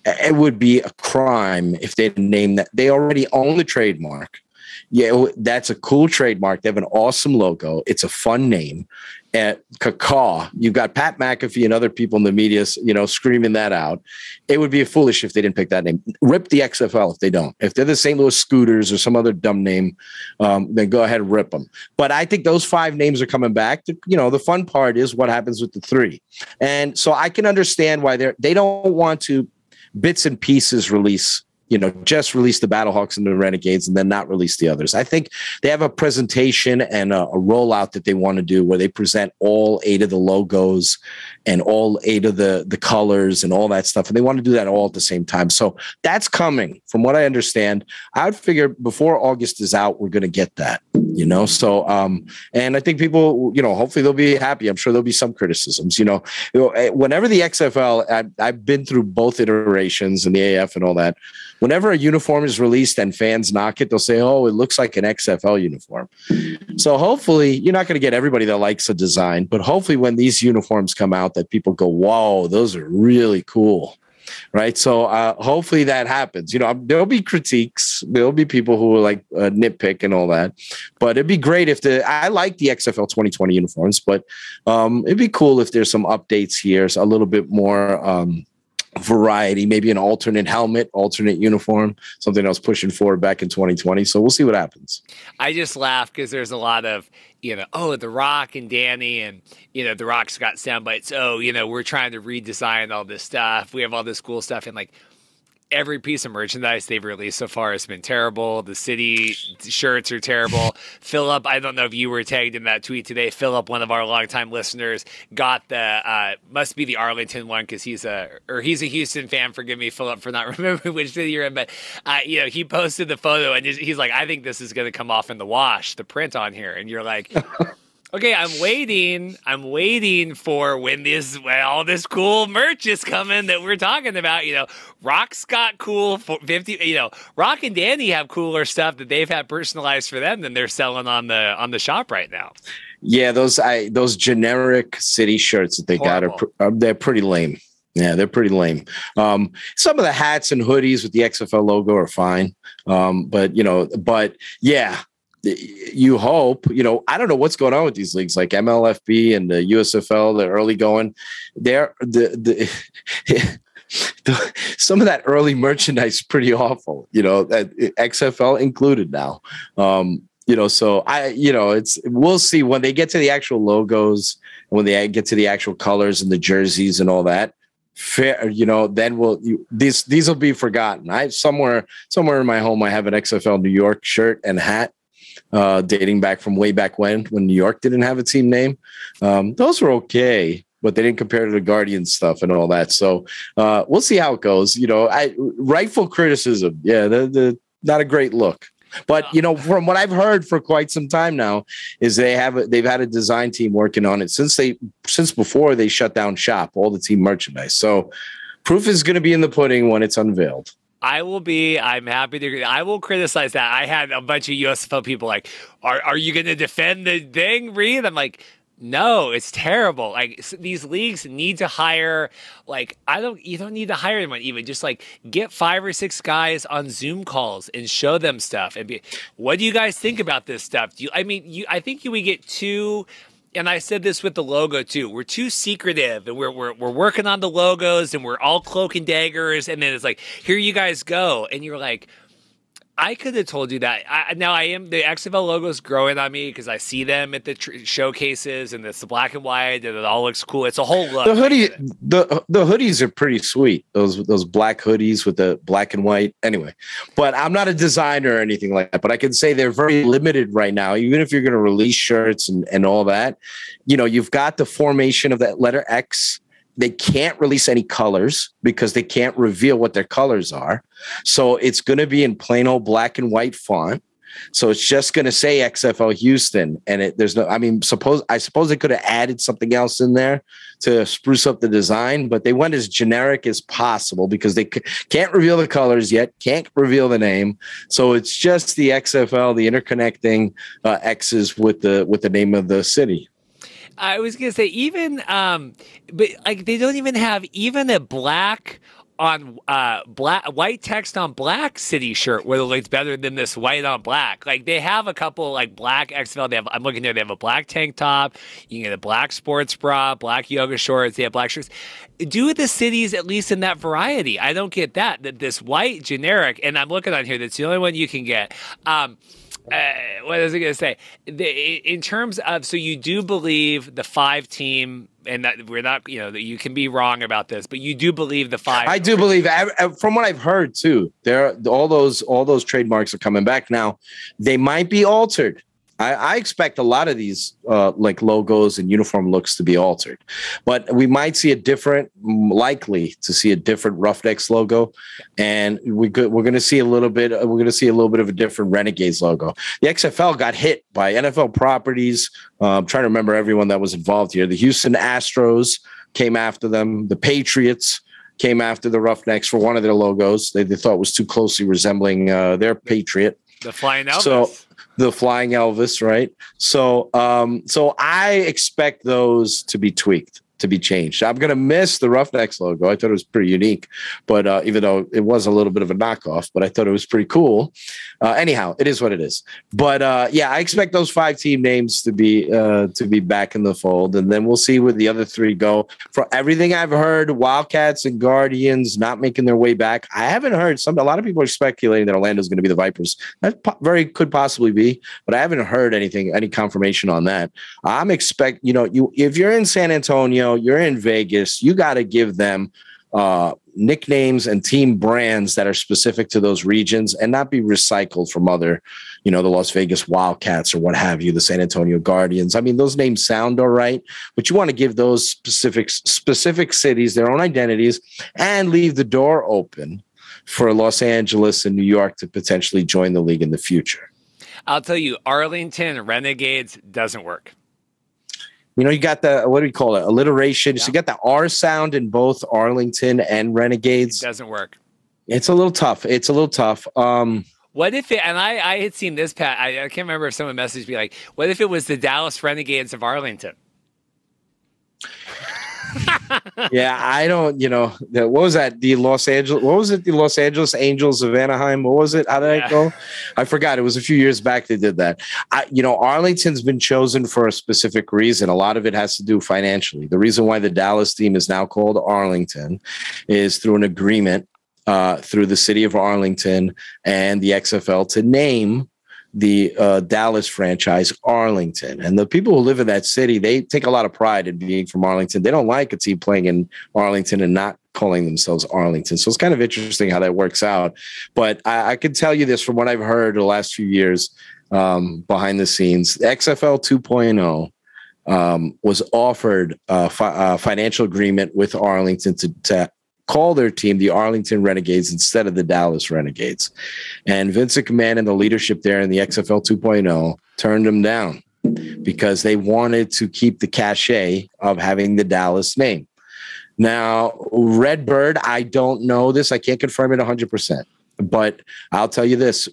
It would be a crime if they didn't name that. They already own the trademark. Yeah, that's a cool trademark. They have an awesome logo. It's a fun name. At Cacaw, you've got Pat McAfee and other people in the media, screaming that out. It would be foolish if they didn't pick that name. Rip the XFL if they don't. If they're the St. Louis Scooters or some other dumb name, then go ahead and rip them. But I think those 5 names are coming back. The fun part is what happens with the 3. And so I can understand why they don't want to bits and pieces release, just release the Battlehawks and the Renegades and then not release the others. I think they have a presentation and a rollout that they want to do where they present all 8 of the logos and all 8 of the colors and all that stuff. And they want to do that all at the same time. So that's coming from what I understand. I would figure before August is out, we're going to get that. So, and I think people, hopefully they'll be happy. I'm sure there'll be some criticisms, whenever the XFL, I've been through both iterations and the AF and all that. Whenever a uniform is released and fans knock it, they'll say, oh, it looks like an XFL uniform. So hopefully you're not going to get everybody that likes a design, but hopefully when these uniforms come out that people go, whoa, those are really cool. Right. So hopefully that happens. There'll be critiques. There'll be people who will nitpick and all that. But it'd be great if I like the XFL 2020 uniforms, but it'd be cool if there's some updates here. So a little bit more variety, maybe an alternate helmet, alternate uniform, something I was pushing for back in 2020. So we'll see what happens. I just laugh because there's a lot of, The Rock and Danny and, The Rock's got sound bites. Oh, we're trying to redesign all this stuff. We have all this cool stuff. And every piece of merchandise they've released so far has been terrible. The city shirts are terrible. Philip, I don't know if you were tagged in that tweet today. Philip, one of our longtime listeners, got the must be the Arlington one because he's a Houston fan. Forgive me, Philip, for not remembering which city you're in. But he posted the photo and he's like, I think this is going to come off in the wash, the print on here, and you're like. Okay, I'm waiting for when all this cool merch is coming that we're talking about. Rock's got cool 50. Rock and Danny have cooler stuff that they've had personalized for them than they're selling on the shop right now. Yeah, those generic city shirts that they got they're pretty lame. Yeah, they're pretty lame. Some of the hats and hoodies with the XFL logo are fine. But yeah, you hope, I don't know what's going on with these leagues like MLFB and the USFL, they're early going. They're some of that early merchandise is pretty awful, that XFL included now. So we'll see when they get to the actual logos and when they get to the actual colors and the jerseys and all that. Fair, then these will be forgotten. Somewhere in my home, I have an XFL New York shirt and hat, dating back from way back when New York didn't have a team name. Those were okay, but they didn't compare to the Guardian stuff and all that. So we'll see how it goes. Rightful criticism. Yeah, the not a great look. But from what I've heard for quite some time now, is they've had a design team working on it since before they shut down shop, all the team merchandise. So proof is going to be in the pudding when it's unveiled. I'm happy to. I will criticize that. I had a bunch of USFL people like, are you going to defend the thing, Reed? I'm like, no, it's terrible. Like these leagues need to hire, you don't need to hire anyone even. Just get 5 or 6 guys on Zoom calls and show them stuff and be, what do you guys think about this stuff? I think we get too, and I said this with the logo too, we're too secretive and we're working on the logos and we're all cloak and daggers. And then it's like, here you guys go. And you're like, I could have told you that. The XFL logo's growing on me because I see them at the showcases and it's the black and white and it all looks cool. It's a whole look. The hoodies are pretty sweet. Those black hoodies with the black and white. Anyway, but I'm not a designer or anything like that. But I can say they're very limited right now. Even if you're going to release shirts and all that, you've got the formation of that letter X. They can't release any colors because they can't reveal what their colors are. So it's going to be in plain old black and white font. So it's just going to say XFL Houston. And I suppose they could have added something else in there to spruce up the design, but they went as generic as possible because they can't reveal the colors yet, can't reveal the name. So it's just the XFL, the interconnecting X's with the name of the city. I was gonna say even, but they don't even have even a black on white text on black city shirt where it looks better than this white on black. They have a couple black XFL. I'm looking there. They have a black tank top. You can get a black sports bra, black yoga shorts. They have black shirts. Do the cities at least in that variety? I don't get that this white generic. And I'm looking on here. That's the only one you can get. What was I going to say? In terms of, so you do believe the 5-team, and that we're not, you can be wrong about this, but you do believe the 5. I do believe, from what I've heard too, all those trademarks are coming back now. They might be altered. I expect a lot of these logos and uniform looks to be altered, but we might see likely to see a different Roughnecks logo, and we're going to see a little bit. We're going to see a little bit of a different Renegades logo. The XFL got hit by NFL properties. I'm trying to remember everyone that was involved here. The Houston Astros came after them. The Patriots came after the Roughnecks for one of their logos. They thought it was too closely resembling their Patriot. The Flying Elvis. The Flying Elvis, right? So I expect those to be tweaked, to be changed. I'm going to miss the Roughnecks logo. I thought it was pretty unique, but even though it was a little bit of a knockoff, but I thought it was pretty cool. Anyhow, it is what it is. But I expect those 5 team names to be back in the fold, and then we'll see where the other 3 go. From everything I've heard, Wildcats and Guardians not making their way back. I haven't heard a lot of people are speculating that Orlando's going to be the Vipers. That could possibly be, but I haven't heard any confirmation on that. I'm if you're in San Antonio, you're in Vegas, you got to give them nicknames and team brands that are specific to those regions and not be recycled from other, the Las Vegas Wildcats or what have you, the San Antonio Guardians. I mean, those names sound all right, but you want to give those specific cities their own identities and leave the door open for Los Angeles and New York to potentially join the league in the future. I'll tell you, Arlington Renegades doesn't work. You got the, what do we call it? Alliteration. Yeah. So you got the R sound in both Arlington and Renegades. It doesn't work. It's a little tough. What if it, and I had seen this, Pat, I can't remember if someone messaged me what if it was the Dallas Renegades of Arlington? Yeah, I don't, what was that? The Los Angeles Angels of Anaheim? What was it? How did I go? I forgot. It was a few years back they did that. Arlington's been chosen for a specific reason. A lot of it has to do financially. The reason why the Dallas team is now called Arlington is through an agreement through the city of Arlington and the XFL to name the Dallas franchise Arlington. And the people who live in that city, they take a lot of pride in being from Arlington. They don't like a team playing in Arlington and not calling themselves Arlington. So it's kind of interesting how that works out. But I can tell you this from what I've heard the last few years behind the scenes. XFL 2.0 was offered a financial agreement with Arlington to call their team the Arlington Renegades instead of the Dallas Renegades. And Vince McMahon and the leadership there in the XFL 2.0 turned them down because they wanted to keep the cachet of having the Dallas name. Now, Redbird, I don't know this. I can't confirm it 100%. But I'll tell you this,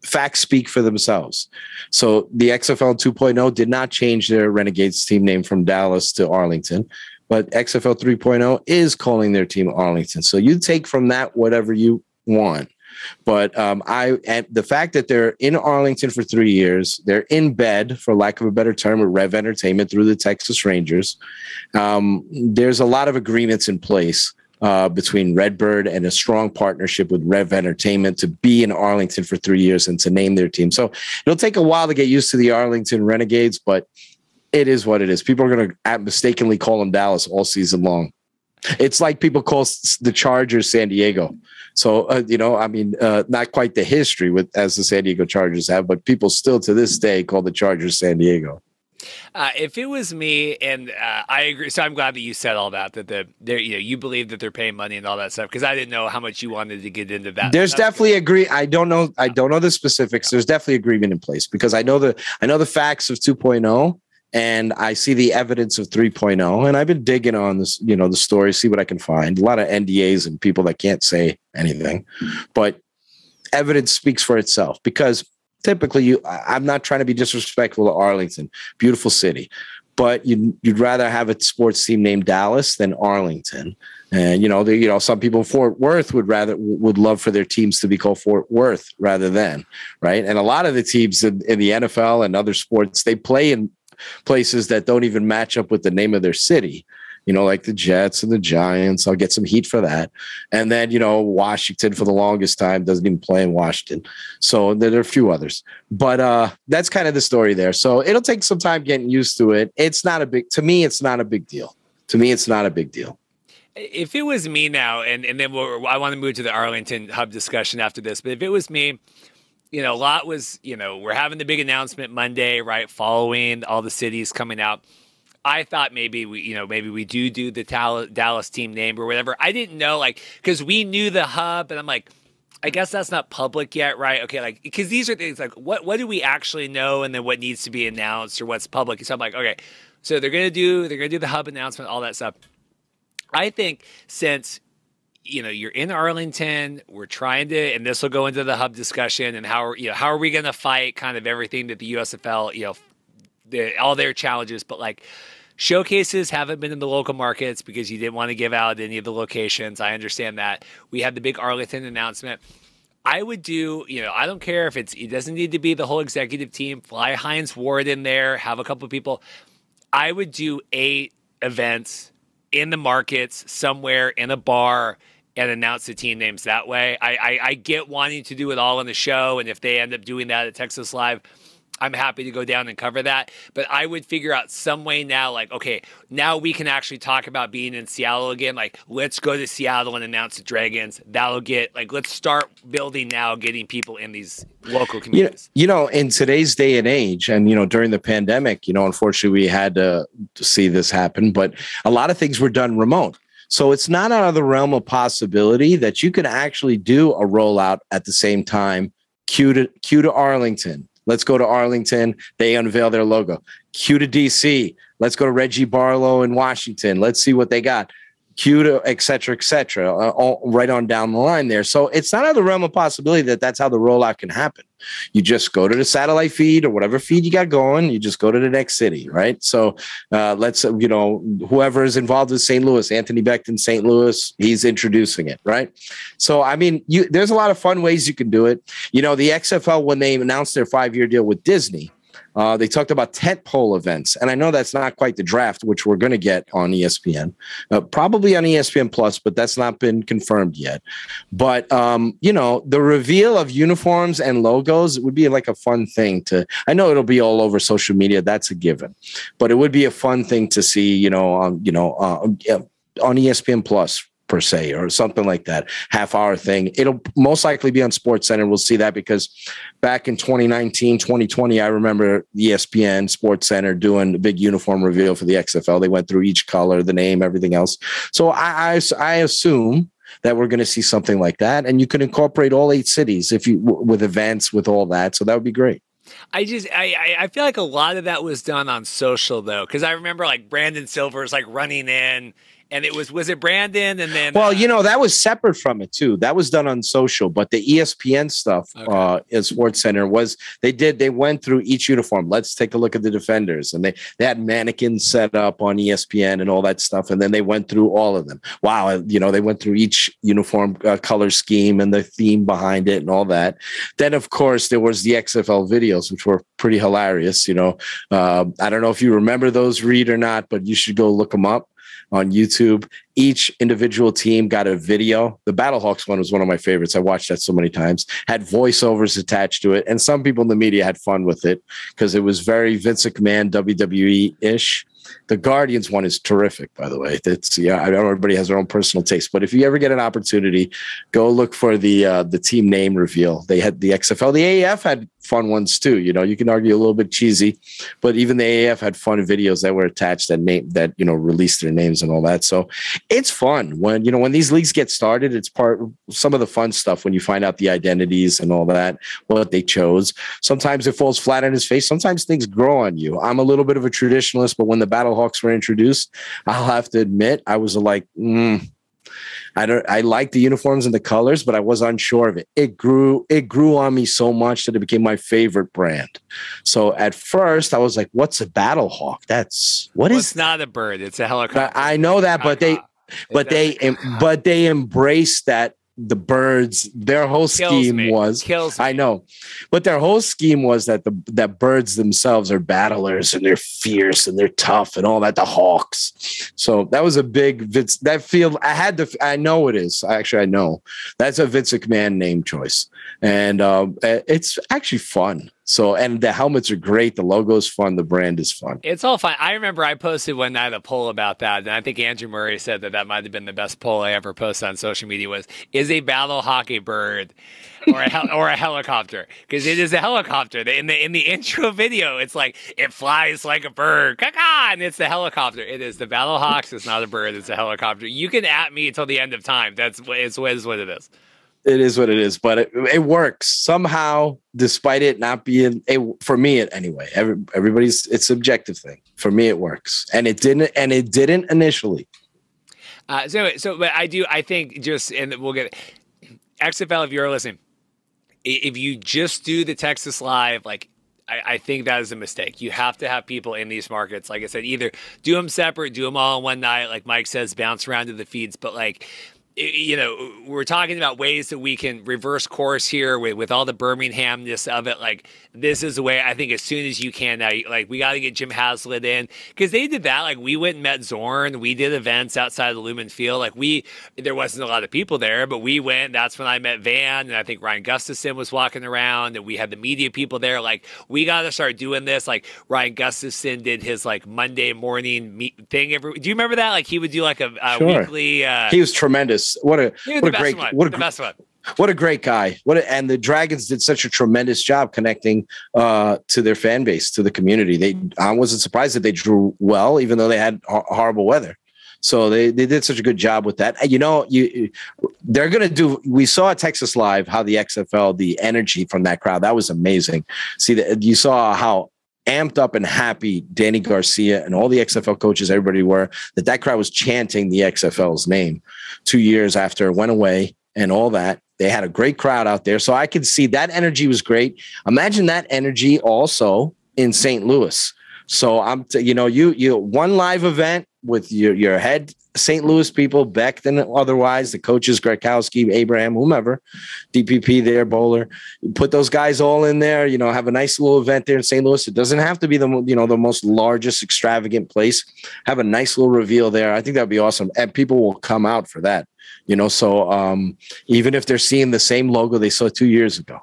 facts speak for themselves. So the XFL 2.0 did not change their Renegades team name from Dallas to Arlington. But XFL 3.0 is calling their team Arlington. So you take from that whatever you want. But the fact that they're in Arlington for 3 years, they're in bed, for lack of a better term, with Rev Entertainment through the Texas Rangers. There's a lot of agreements in place between Redbird and a strong partnership with Rev Entertainment to be in Arlington for 3 years and to name their team. So it'll take a while to get used to the Arlington Renegades, but it is what it is. People are going to mistakenly call them Dallas all season long. It's like people call the Chargers San Diego. So, not quite the history as the San Diego Chargers have, but people still to this day call the Chargers San Diego. If it was me, and I agree, so I'm glad that you said all that you believe that they're paying money and all that stuff, because I didn't know how much you wanted to get into that. There's definitely I don't know the specifics. There's definitely agreement in place because I know the facts of 2.0. And I see the evidence of 3.0, and I've been digging on this, the story, see what I can find. A lot of NDAs and people that can't say anything, but evidence speaks for itself because typically I'm not trying to be disrespectful to Arlington, beautiful city, but you'd rather have a sports team named Dallas than Arlington. And, some people in Fort Worth would love for their teams to be called Fort Worth rather than, right. And a lot of the teams in the NFL and other sports, they play in places that don't even match up with the name of their city, like the Jets and the Giants. I'll get some heat for that. And then, Washington for the longest time doesn't even play in Washington. So there are a few others, but that's kind of the story there. So it'll take some time getting used to it. To me, it's not a big deal. If it was me now, and then I want to move to the Arlington hub discussion after this, but if it was me, a lot was, we're having the big announcement Monday, right? Following all the cities coming out. I thought maybe we do the Dallas team name or whatever. I didn't know, because we knew the hub, and I'm like, I guess that's not public yet, right? Okay, because these are things like, what do we actually know, and then what needs to be announced or what's public? So I'm like, okay, so they're gonna do the hub announcement, all that stuff. I think since you're in Arlington, we're trying to, and this will go into the hub discussion and how are we going to fight kind of everything that the USFL, all their challenges, but showcases haven't been in the local markets because you didn't want to give out any of the locations. I understand that. We had the big Arlington announcement. I would do, I don't care if it doesn't need to be the whole executive team, fly Heinz Ward in there, have a couple of people. I would do 8 events in the markets somewhere in a bar and announce the team names that way. I get wanting to do it all on the show, and if they end up doing that at Texas Live, I'm happy to go down and cover that. But I would figure out some way now, okay, now we can actually talk about being in Seattle again. Let's go to Seattle and announce the Dragons. That'll get, let's start building now, getting people in these local communities. In today's day and age, and, during the pandemic, unfortunately we had to see this happen, but a lot of things were done remote. So it's not out of the realm of possibility that you can actually do a rollout at the same time. Cue to Arlington. Let's go to Arlington. They unveil their logo. Cue to DC. Let's go to Reggie Barlow in Washington. Let's see what they got. Cue to et cetera, right on down the line there. So it's not out of the realm of possibility that that's how the rollout can happen. You just go to the satellite feed or whatever feed you got going. You just go to the next city, right? So whoever is involved in St. Louis, Anthony Beckton, St. Louis, he's introducing it, right? So, I mean, there's a lot of fun ways you can do it. The XFL, when they announced their 5-year deal with Disney, they talked about tentpole events. And I know that's not quite the draft, which we're going to get on ESPN, probably on ESPN Plus, but that's not been confirmed yet. But, the reveal of uniforms and logos would be like a fun thing I know it'll be all over social media. That's a given, but it would be a fun thing to see, on ESPN Plus, per se, or something like that, half-hour thing. It'll most likely be on SportsCenter. We'll see that because back in 2019, 2020, I remember ESPN SportsCenter doing the big uniform reveal for the XFL. They went through each color, the name, everything else. So I assume that we're going to see something like that, and you can incorporate all 8 cities with events, with all that. So that would be great. I feel like a lot of that was done on social though, because I remember like Brandon Silver's like running in. And was it Brandon? And then that was separate from it too. That was done on social, but the ESPN stuff in SportsCenter was they went through each uniform. Let's take a look at the defenders, and they had mannequins set up on ESPN and all that stuff, and then they went through all of them. Wow, they went through each uniform color scheme and the theme behind it and all that. Then of course there was the XFL videos, which were pretty hilarious. I don't know if you remember those, Reed, or not, but you should go look them up on YouTube. Each individual team got a video. The Battlehawks one was one of my favorites. I watched that so many times. Had voiceovers attached to it. And some people in the media had fun with it because it was very Vince McMahon, WWE-ish. The Guardians one is terrific, by the way. I know everybody has their own personal taste, but if you ever get an opportunity, go look for the team name reveal. They had the XFL. The AAF had fun ones too. You can argue a little bit cheesy, but even the AAF had fun videos that were attached that released their names and all that. So it's fun when these leagues get started. It's some of the fun stuff when you find out the identities and all that, what they chose. Sometimes it falls flat on his face. Sometimes things grow on you. I'm a little bit of a traditionalist, but when the Battlehawks were introduced, I'll have to admit I was like, I like the uniforms and the colors, but I was unsure of it. It grew on me so much that it became my favorite brand. So at first I was like, what's a Battlehawk? It's not a bird. It's a helicopter. I know that, but they embraced that. The birds, their whole scheme was I know, but their whole scheme was that that birds themselves are battlers and they're fierce and they're tough and all that. The Hawks. So that was a big Vince. That field I know it is. Actually, I know that's a Vince McMahon name choice, and it's actually fun. So, and the helmets are great. The logo is fun. The brand is fun. It's all fun. I remember I posted one night a poll about that, and I think Andrew Murray said that might have been the best poll I ever posted on social media was, is a Battlehawk a bird or a helicopter? Because it is a helicopter. In the intro video, it's like, it flies like a bird. Caca! And it's the helicopter. It is the Battlehawks. It's not a bird. It's a helicopter. You can at me until the end of time. It's what it is. It is what it is, but it works somehow, despite it not being for me. Anyway, everybody's it's a subjective thing. For me, it works, and it didn't initially. But I think and we'll get XFL. If you're listening, if you just do the Texas Live, I think that is a mistake. You have to have people in these markets. Like I said, either do them separate, do them all in one night. Like Mike says, bounce around to the feeds, but we're talking about ways that we can reverse course here with all the Birminghamness of it. Like, this is the way I think as soon as you can now, we got to get Jim Haslett in because they did that. Like, we went and met Zorn. We did events outside of the Lumen Field. There wasn't a lot of people there, but we went. That's when I met Van, and I think Ryan Gustafson was walking around, and we had the media people there. We got to start doing this. Ryan Gustafson did his Monday morning thing. Do you remember that? He would do a Sure. weekly. He was tremendous. What a great guy. And the Dragons did such a tremendous job connecting to their fan base, to the community. I wasn't surprised that they drew well, even though they had horrible weather. So they did such a good job with that. They're going to do. We saw at Texas Live how the XFL, the energy from that crowd, that was amazing. You saw how amped up and happy Danny Garcia and all the XFL coaches, everybody were, that crowd was chanting the XFL's name 2 years after it went away and all that. They had a great crowd out there. So I could see that energy was great. Imagine that energy also in St. Louis. So you one live event with your head St. Louis people, Beckton, otherwise the coaches, Grekowski, Abraham, whomever, DPP there, Bowler, put those guys all in there, have a nice little event there in St. Louis. It doesn't have to be the most largest extravagant place. Have a nice little reveal there. I think that'd be awesome. And people will come out for that, so even if they're seeing the same logo they saw 2 years ago.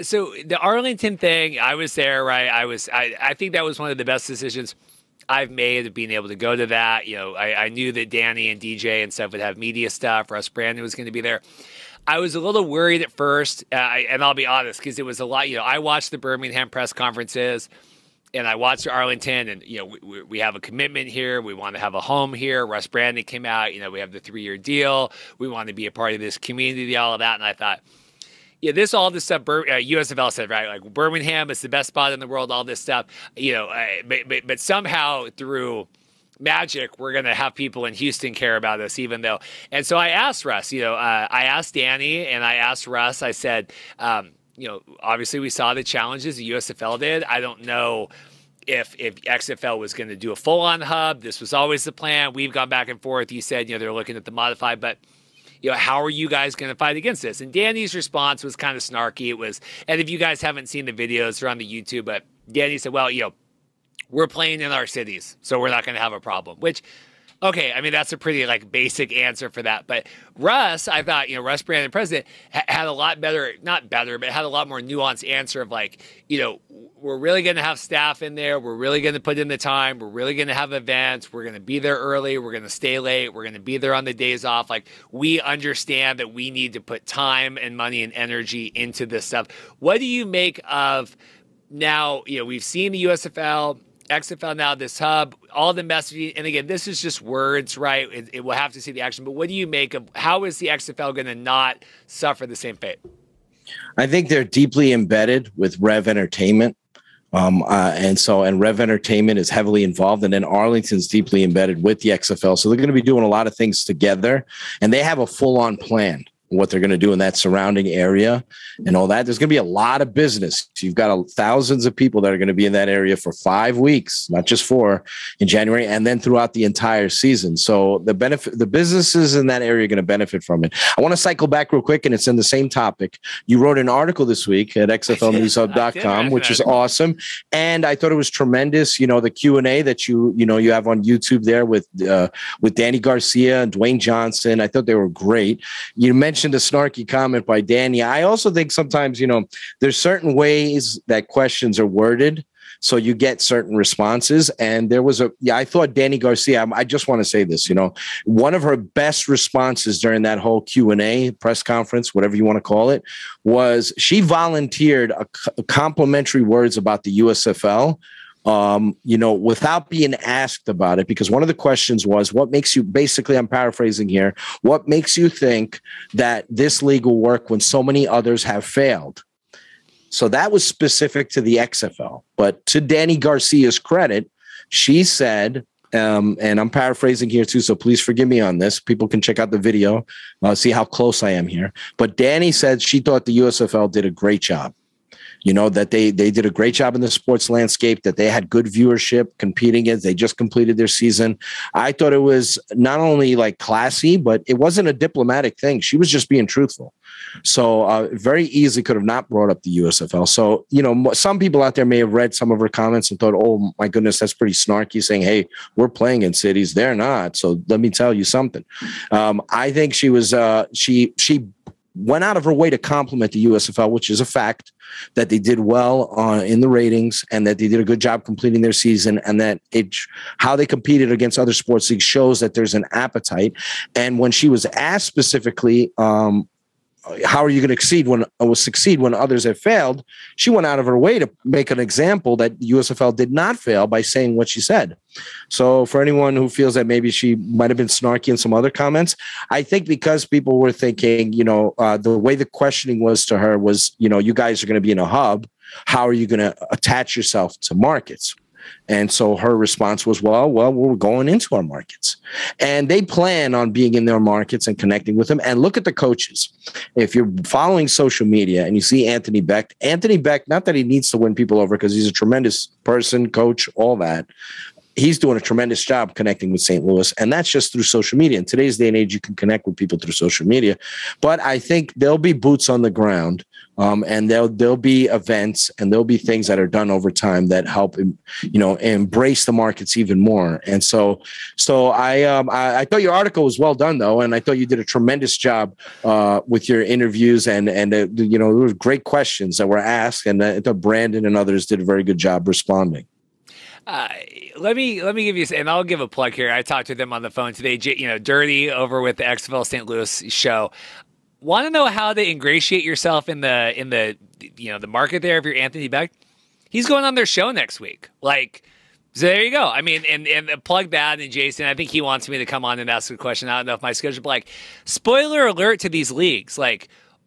So the Arlington thing, I was there, right? I think that was one of the best decisions I've made of being able to go to that. I knew that Danny and DJ and stuff would have media stuff. Russ Brandon was going to be there. I was a little worried at first, and I'll be honest, because it was a lot. I watched the Birmingham press conferences, and I watched Arlington, and we have a commitment here. We want to have a home here. Russ Brandon came out. We have the 3-year deal. We want to be a part of this community, all of that. And I thought, this stuff, USFL said, right? Like Birmingham is the best spot in the world, all this stuff, but somehow through magic, we're going to have people in Houston care about us, even though. And so I asked Russ, I asked Danny and I asked Russ, I said, obviously we saw the challenges the USFL did. I don't know if XFL was going to do a full-on hub. This was always the plan. We've gone back and forth. You said, they're looking at the modified, but how are you guys going to fight against this? And Danny's response was kind of snarky. It was, and if you guys haven't seen the videos, they're on the YouTube, but Danny said, well, we're playing in our cities, so we're not going to have a problem, which, okay, I mean, that's a pretty basic answer for that. But Russ, I thought, Russ Brandon, president, had a lot better, not better, but had a lot more nuanced answer of we're really going to have staff in there. We're really going to put in the time. We're really going to have events. We're going to be there early. We're going to stay late. We're going to be there on the days off. We understand that we need to put time and money and energy into this stuff. What do you make of now, we've seen the USFL, XFL now, this hub, all the messaging. And again, this is just words, right? It will have to see the action. But what do you make of how is the XFL going to not suffer the same fate? I think they're deeply embedded with Rev Entertainment. And Rev Entertainment is heavily involved, and then Arlington's deeply embedded with the XFL. So they're going to be doing a lot of things together, and they have a full-on plan what they're going to do in that surrounding area and all that. There's going to be a lot of business. You've got thousands of people that are going to be in that area for 5 weeks, not just 4 in January, and then throughout the entire season. So the businesses in that area are going to benefit from it. I want to cycle back real quick, and it's in the same topic. You wrote an article this week at xflnewshub.com, which is awesome. And I thought it was tremendous. The Q&A that you have on YouTube there with Danny Garcia and Dwayne Johnson. I thought they were great. You mentioned a snarky comment by Danny. I also think sometimes, there's certain ways that questions are worded, so you get certain responses. And there was I thought Danny Garcia, I just want to say this, one of her best responses during that whole Q&A press conference, whatever you want to call it, was she volunteered a complimentary words about the USFL, without being asked about it, because one of the questions was, what makes you, basically, I'm paraphrasing here, what makes you think that this league will work when so many others have failed? So that was specific to the XFL. But to Danny Garcia's credit, she said, and I'm paraphrasing here too, so please forgive me on this. People can check out the video, see how close I am here. But Danny said she thought the USFL did a great job. That they did a great job in the sports landscape, that they had good viewership competing as they just completed their season. I thought it was not only classy, but it wasn't a diplomatic thing. She was just being truthful. So very easily could have not brought up the USFL. So, some people out there may have read some of her comments and thought, oh my goodness, that's pretty snarky, saying, hey, we're playing in cities. They're not. So let me tell you something. I think she was, she went out of her way to compliment the USFL, which is a fact, that they did well in the ratings and that they did a good job completing their season, and that how they competed against other sports leagues shows that there's an appetite. And when she was asked specifically, how are you going to succeed when others have failed, she went out of her way to make an example that USFL did not fail by saying what she said. So for anyone who feels that maybe she might have been snarky in some other comments, I think because people were thinking, the way the questioning was to her was, you guys are going to be in a hub. How are you going to attach yourself to markets? And so her response was, well, we're going into our markets. And they plan on being in their markets and connecting with them. And look at the coaches. If you're following social media and you see Anthony Beck, not that he needs to win people over because he's a tremendous person, coach, all that. He's doing a tremendous job connecting with St. Louis, and that's just through social media. In today's day and age, you can connect with people through social media. But I think there'll be boots on the ground, and there'll be events and there'll be things that are done over time that help, embrace the markets even more. And so I thought your article was well done, though, and I thought you did a tremendous job with your interviews, and there were great questions that were asked, and I thought Brandon and others did a very good job responding. Let me give you, and I'll give a plug here. I talked to them on the phone today. Dirty over with the XFL St. Louis show. Want to know how to ingratiate yourself in the market there if you're Anthony Beck? He's going on their show next week. So there you go. I mean, and plug that. And Jason, I think he wants me to come on and ask a question. I don't know if my schedule, but spoiler alert to these leagues.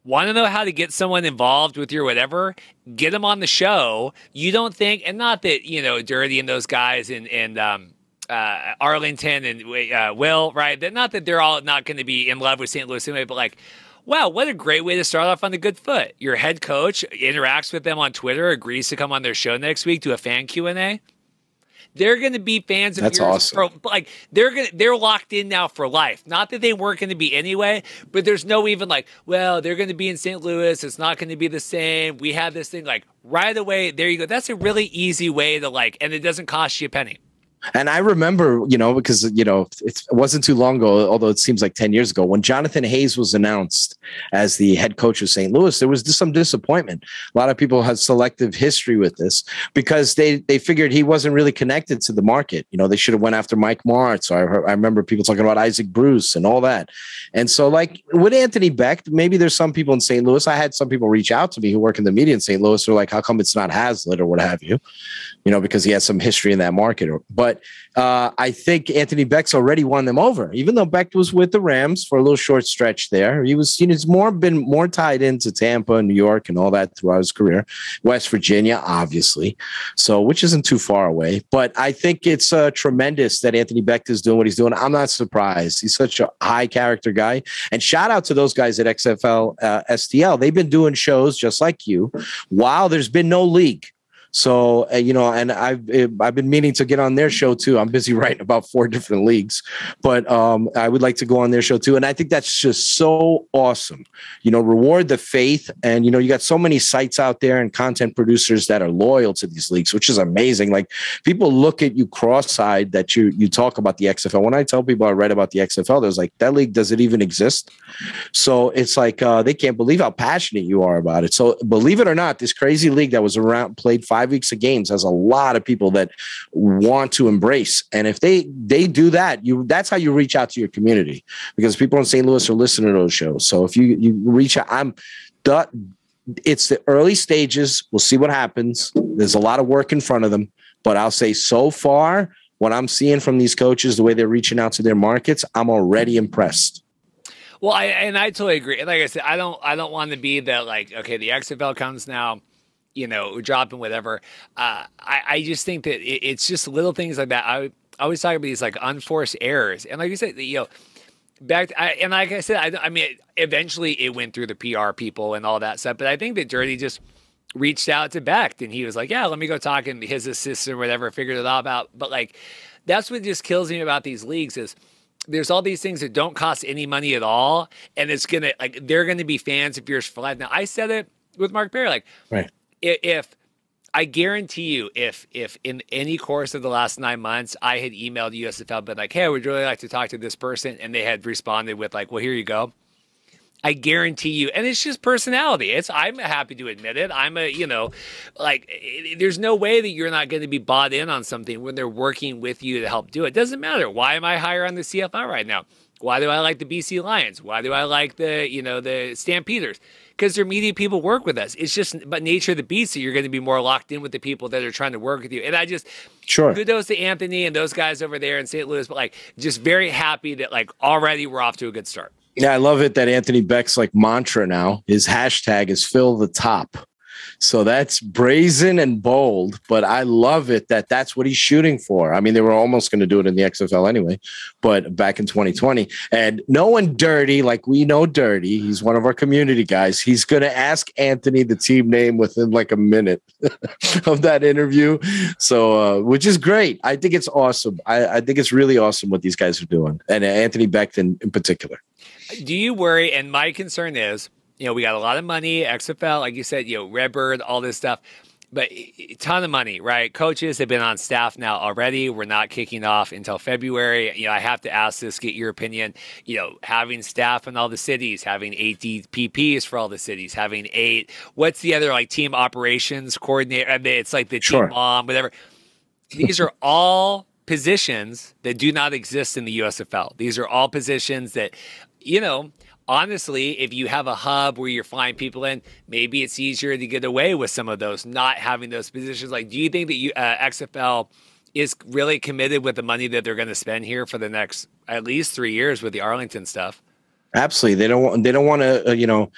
Want to know how to get someone involved with your whatever? Get them on the show. You don't think, and not that, Dirty and those guys and Arlington and Will, right? Not that they're all not going to be in love with St. Louis anyway, but wow, what a great way to start off on a good foot. Your head coach interacts with them on Twitter, agrees to come on their show next week, do a fan Q&A. They're going to be fans of yours. That's awesome. They're locked in now for life. Not that they weren't going to be anyway, but there's no even they're going to be in St. Louis. It's not going to be the same. We have this thing right away. There you go. That's a really easy way to and it doesn't cost you a penny. And I remember, because, it wasn't too long ago, although it seems like 10 years ago, when Jonathan Hayes was announced as the head coach of St. Louis, there was some disappointment. A lot of people had selective history with this because they figured he wasn't really connected to the market. They should have went after Mike Martz. I remember people talking about Isaac Bruce and all that. And so with Anthony Beck, maybe there's some people in St. Louis. I had some people reach out to me who work in the media in St. Louis who are how come it's not Hazlitt or what have you? Because he has some history in that market. But I think Anthony Beck's already won them over, even though Beck was with the Rams for a little short stretch there. He's been more tied into Tampa and New York and all that throughout his career. West Virginia, obviously, so which isn't too far away. But I think it's tremendous that Anthony Beck is doing what he's doing. I'm not surprised. He's such a high character guy. And shout out to those guys at XFL, STL. They've been doing shows just like you while there's been no league. So, and I've been meaning to get on their show too. I'm busy writing about 4 different leagues, but I would like to go on their show too. And I think that's just so awesome. Reward the faith. And, you got so many sites out there and content producers that are loyal to these leagues, which is amazing. People look at you cross-eyed that you talk about the XFL. When I tell people I read about the XFL, there's that league, does it even exist? So it's they can't believe how passionate you are about it. So believe it or not, this crazy league that was around, played 5 weeks of games, has a lot of people that want to embrace. And if they do that, that's how you reach out to your community, because people in St. Louis are listening to those shows. So if you reach out, it's the early stages. We'll see what happens. There's a lot of work in front of them, but I'll say so far, what I'm seeing from these coaches, the way they're reaching out to their markets, I'm already impressed. Well, I totally agree. Like I said, I don't want to be that okay, the XFL comes now, dropping whatever. I just think that it's just little things like that. I always talk about these unforced errors, and like you said, and like I said, I mean, eventually it went through the PR people and all that stuff. But I think that Dirty just reached out to Beck, and he was like, "Yeah, let me go talk," and his assistant or whatever figured it all out. But that's what just kills me about these leagues is there's all these things that don't cost any money at all, and it's gonna they're gonna be fans of yours for life. Now I said it with Mark Perry, right. If I guarantee you, if in any course of the last 9 months, I had emailed USFL, but hey, I would really like to talk to this person, and they had responded with well, here you go. I guarantee you, and it's just personality. I'm happy to admit it. I'm there's no way that you're not going to be bought in on something when they're working with you to help do it. Doesn't matter. Why am I higher on the CFL right now? Why do I like the BC Lions? Why do I like the Stampeders? Because their media people work with us. It's just but nature of the beast that you're going to be more locked in with the people that are trying to work with you. And I just kudos to Anthony and those guys over there in St. Louis, but just very happy that already we're off to a good start. Yeah, I love it that Anthony Beck's mantra now, his hashtag is fill the top. So that's brazen and bold, but I love it that that's what he's shooting for. I mean, they were almost going to do it in the XFL anyway, but back in 2020. And no one Dirty, like we know Dirty, he's one of our community guys. He's going to ask Anthony the team name within like a minute of that interview. So, which is great. I think it's awesome. I think it's really awesome what these guys are doing. And Anthony Beckton in particular. Do you worry? And my concern is, we got a lot of money, XFL, like you said, Redbird, all this stuff, but a ton of money, right? Coaches have been on staff now already. We're not kicking off until February. I have to ask this, get your opinion, having staff in all the cities, having 8 DPPs for all the cities, having 8, what's the other, like, team operations coordinator? I mean, it's like the team mom, whatever. These are all positions that do not exist in the USFL. These are all positions that, honestly, if you have a hub where you're flying people in, maybe it's easier to get away with some of those, not having those positions. Like, do you think that XFL is really committed with the money that they're going to spend here for the next at least 3 years with the Arlington stuff? Absolutely. They don't want to,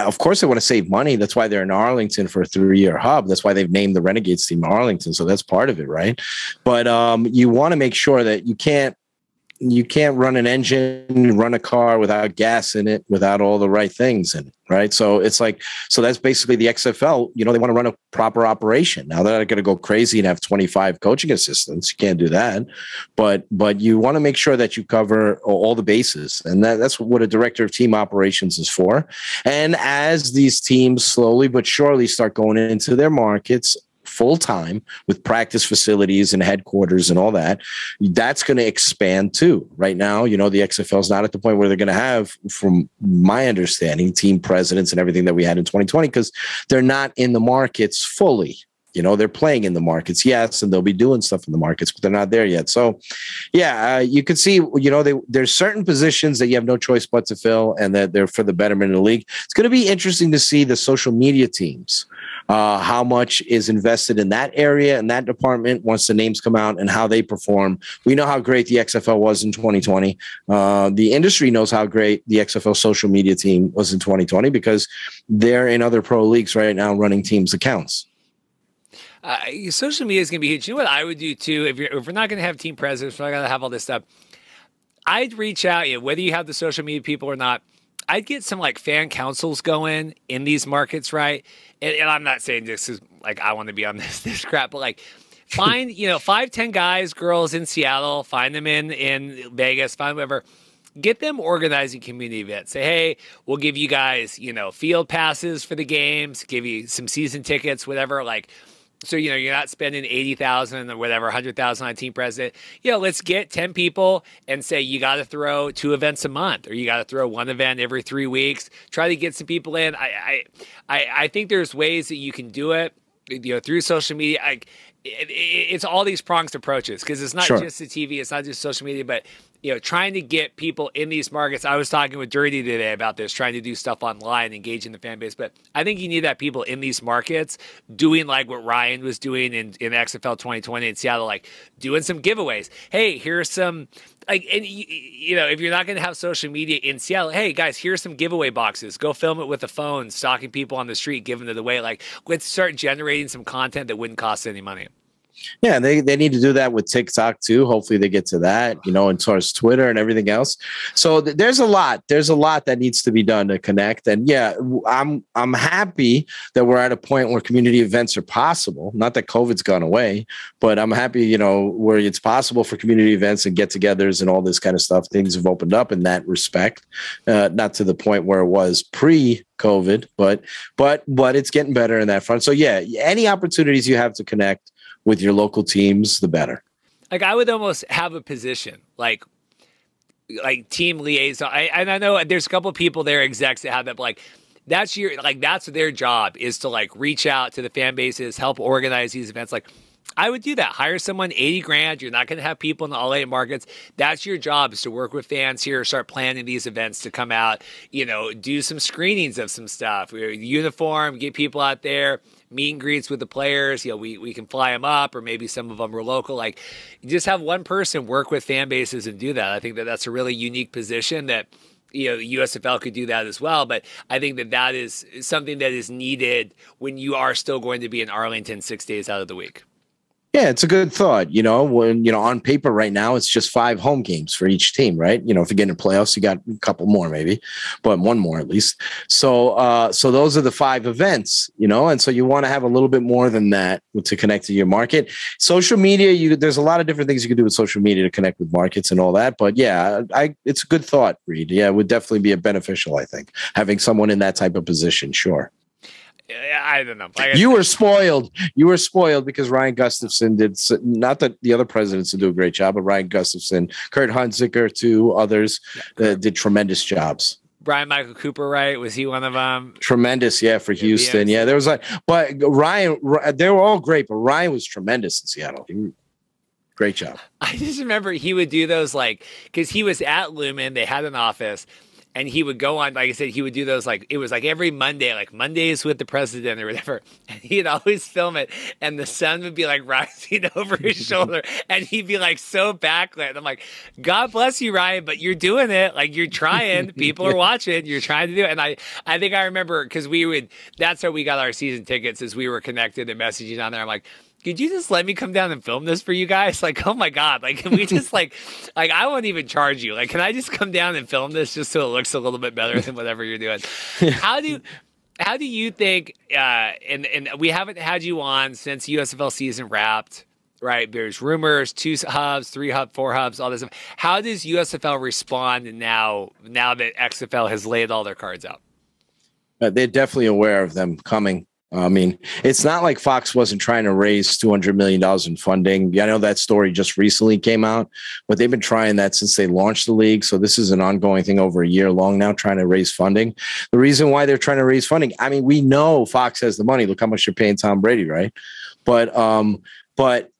of course they want to save money. That's why they're in Arlington for a 3-year hub. That's why they've named the Renegades team Arlington. So that's part of it, right? But you want to make sure that you can't run an engine, run a car without gas in it, without all the right things in it, right? So it's like, so that's basically the XFL. They want to run a proper operation. Now they're not going to go crazy and have 25 coaching assistants. You can't do that, but you want to make sure that you cover all the bases, and that's what a director of team operations is for. And as these teams slowly but surely start going into their markets full time with practice facilities and headquarters and all that, that's going to expand too. Right now, the XFL is not at the point where they're going to have, from my understanding, team presidents and everything that we had in 2020, because they're not in the markets fully. They're playing in the markets, yes, and they'll be doing stuff in the markets, but they're not there yet. So, you could see, there's certain positions that you have no choice but to fill, and that they're for the betterment of the league. It's going to be interesting to see the social media teams, how much is invested in that area and that department once the names come out, and how they perform. We know how great the XFL was in 2020. The industry knows how great the XFL social media team was in 2020 because they're in other pro leagues right now running teams' accounts. Social media is going to be huge. You know what I would do too, if we're not going to have team presidents, we're not going to have all this stuff, I'd reach out, whether you have the social media people or not, I'd get some like fan councils going in these markets, right? And I'm not saying this is like I want to be on this crap, but like find 5-10 guys, girls in Seattle, find them in Vegas, find whatever. Get them organizing community events. Say, hey, we'll give you guys field passes for the games, give you some season tickets, whatever. Like, so you're not spending $80,000 or whatever, $100,000 on a team president. Let's get 10 people and say you got to throw 2 events a month, or you got to throw 1 event every 3 weeks. Try to get some people in. I think there's ways that you can do it, through social media. It's all these pronged approaches, because it's not just the TV, it's not just social media, but trying to get people in these markets. I was talking with Dirty today about this, trying to do stuff online, engaging the fan base. But I think you need that people in these markets doing like what Ryan was doing in XFL 2020 in Seattle, like doing some giveaways. Hey, here's some, like, and if you're not going to have social media in Seattle, hey guys, here's some giveaway boxes. Go film it with a phone, stalking people on the street, giving it away. Like, let's start generating some content that wouldn't cost any money. Yeah, they need to do that with TikTok too. Hopefully they get to that, and towards Twitter and everything else. So there's a lot that needs to be done to connect. And I'm happy that we're at a point where community events are possible. Not that COVID's gone away, but I'm happy, where it's possible for community events and get-togethers and all this kind of stuff. Things have opened up in that respect, not to the point where it was pre-COVID, but it's getting better in that front. So any opportunities you have to connect with your local teams, the better. Like, I would almost have a position like team liaison. And I know there's a couple of people there, execs, that have that, but like that's their job, is to like reach out to the fan bases, help organize these events. Like, I would do that. Hire someone, $80,000. You're not going to have people in the all 8 markets. That's your job, is to work with fans here, start planning these events to come out, do some screenings of some stuff, uniform, get people out there, meet and greets with the players. We can fly them up, or maybe some of them are local. Like, you just have one person work with fan bases and do that. I think that's a really unique position that, USFL could do that as well. But I think that is something that is needed when you are still going to be in Arlington 6 days out of the week. Yeah, it's a good thought. When, on paper right now, it's just 5 home games for each team, right? If you get into playoffs, you got a couple more maybe, but one more at least. So those are the 5 events, and so you want to have a little bit more than that to connect to your market. Social media, there's a lot of different things you can do with social media to connect with markets and all that. But yeah, it's a good thought, Reed. Yeah, it would definitely be beneficial, I think, having someone in that type of position. Sure. I don't know. You were spoiled. You were spoiled because Ryan Gustafson did. Not that the other presidents did do a great job, but Ryan Gustafson, Kurt Hunziker, 2 others did tremendous jobs. Brian Michael Cooper, right? Was he one of them? Tremendous, yeah, for Houston. Yeah, there was but Ryan, they were all great, but Ryan was tremendous in Seattle. Great job. I just remember he would do those because he was at Lumen. They had an office. And he would go on, like I said, he would do those it was every Monday, Mondays with the president or whatever. And he'd always film it. And the sun would be rising over his shoulder. And he'd be so backlit. And I'm like, God bless you, Ryan, but you're doing it. You're trying. People are watching. You're trying to do it. And I think I remember because that's how we got our season tickets as we were connected and messaging on there. I'm like, could you just let me come down and film this for you guys? Oh my God. Can we just I won't even charge you. Can I just come down and film this just so it looks a little bit better than whatever you're doing? How do you think, and we haven't had you on since USFL season wrapped, right? There's rumors, 2 hubs, 3 hubs, 4 hubs, all this stuff. How does USFL respond now that XFL has laid all their cards out? They're definitely aware of them coming. I mean, it's not like Fox wasn't trying to raise $200 million in funding. I know that story just recently came out, but they've been trying that since they launched the league. So this is an ongoing thing over a year long now, trying to raise funding. The reason why they're trying to raise funding, I mean, we know Fox has the money. Look how much you're paying Tom Brady, right? But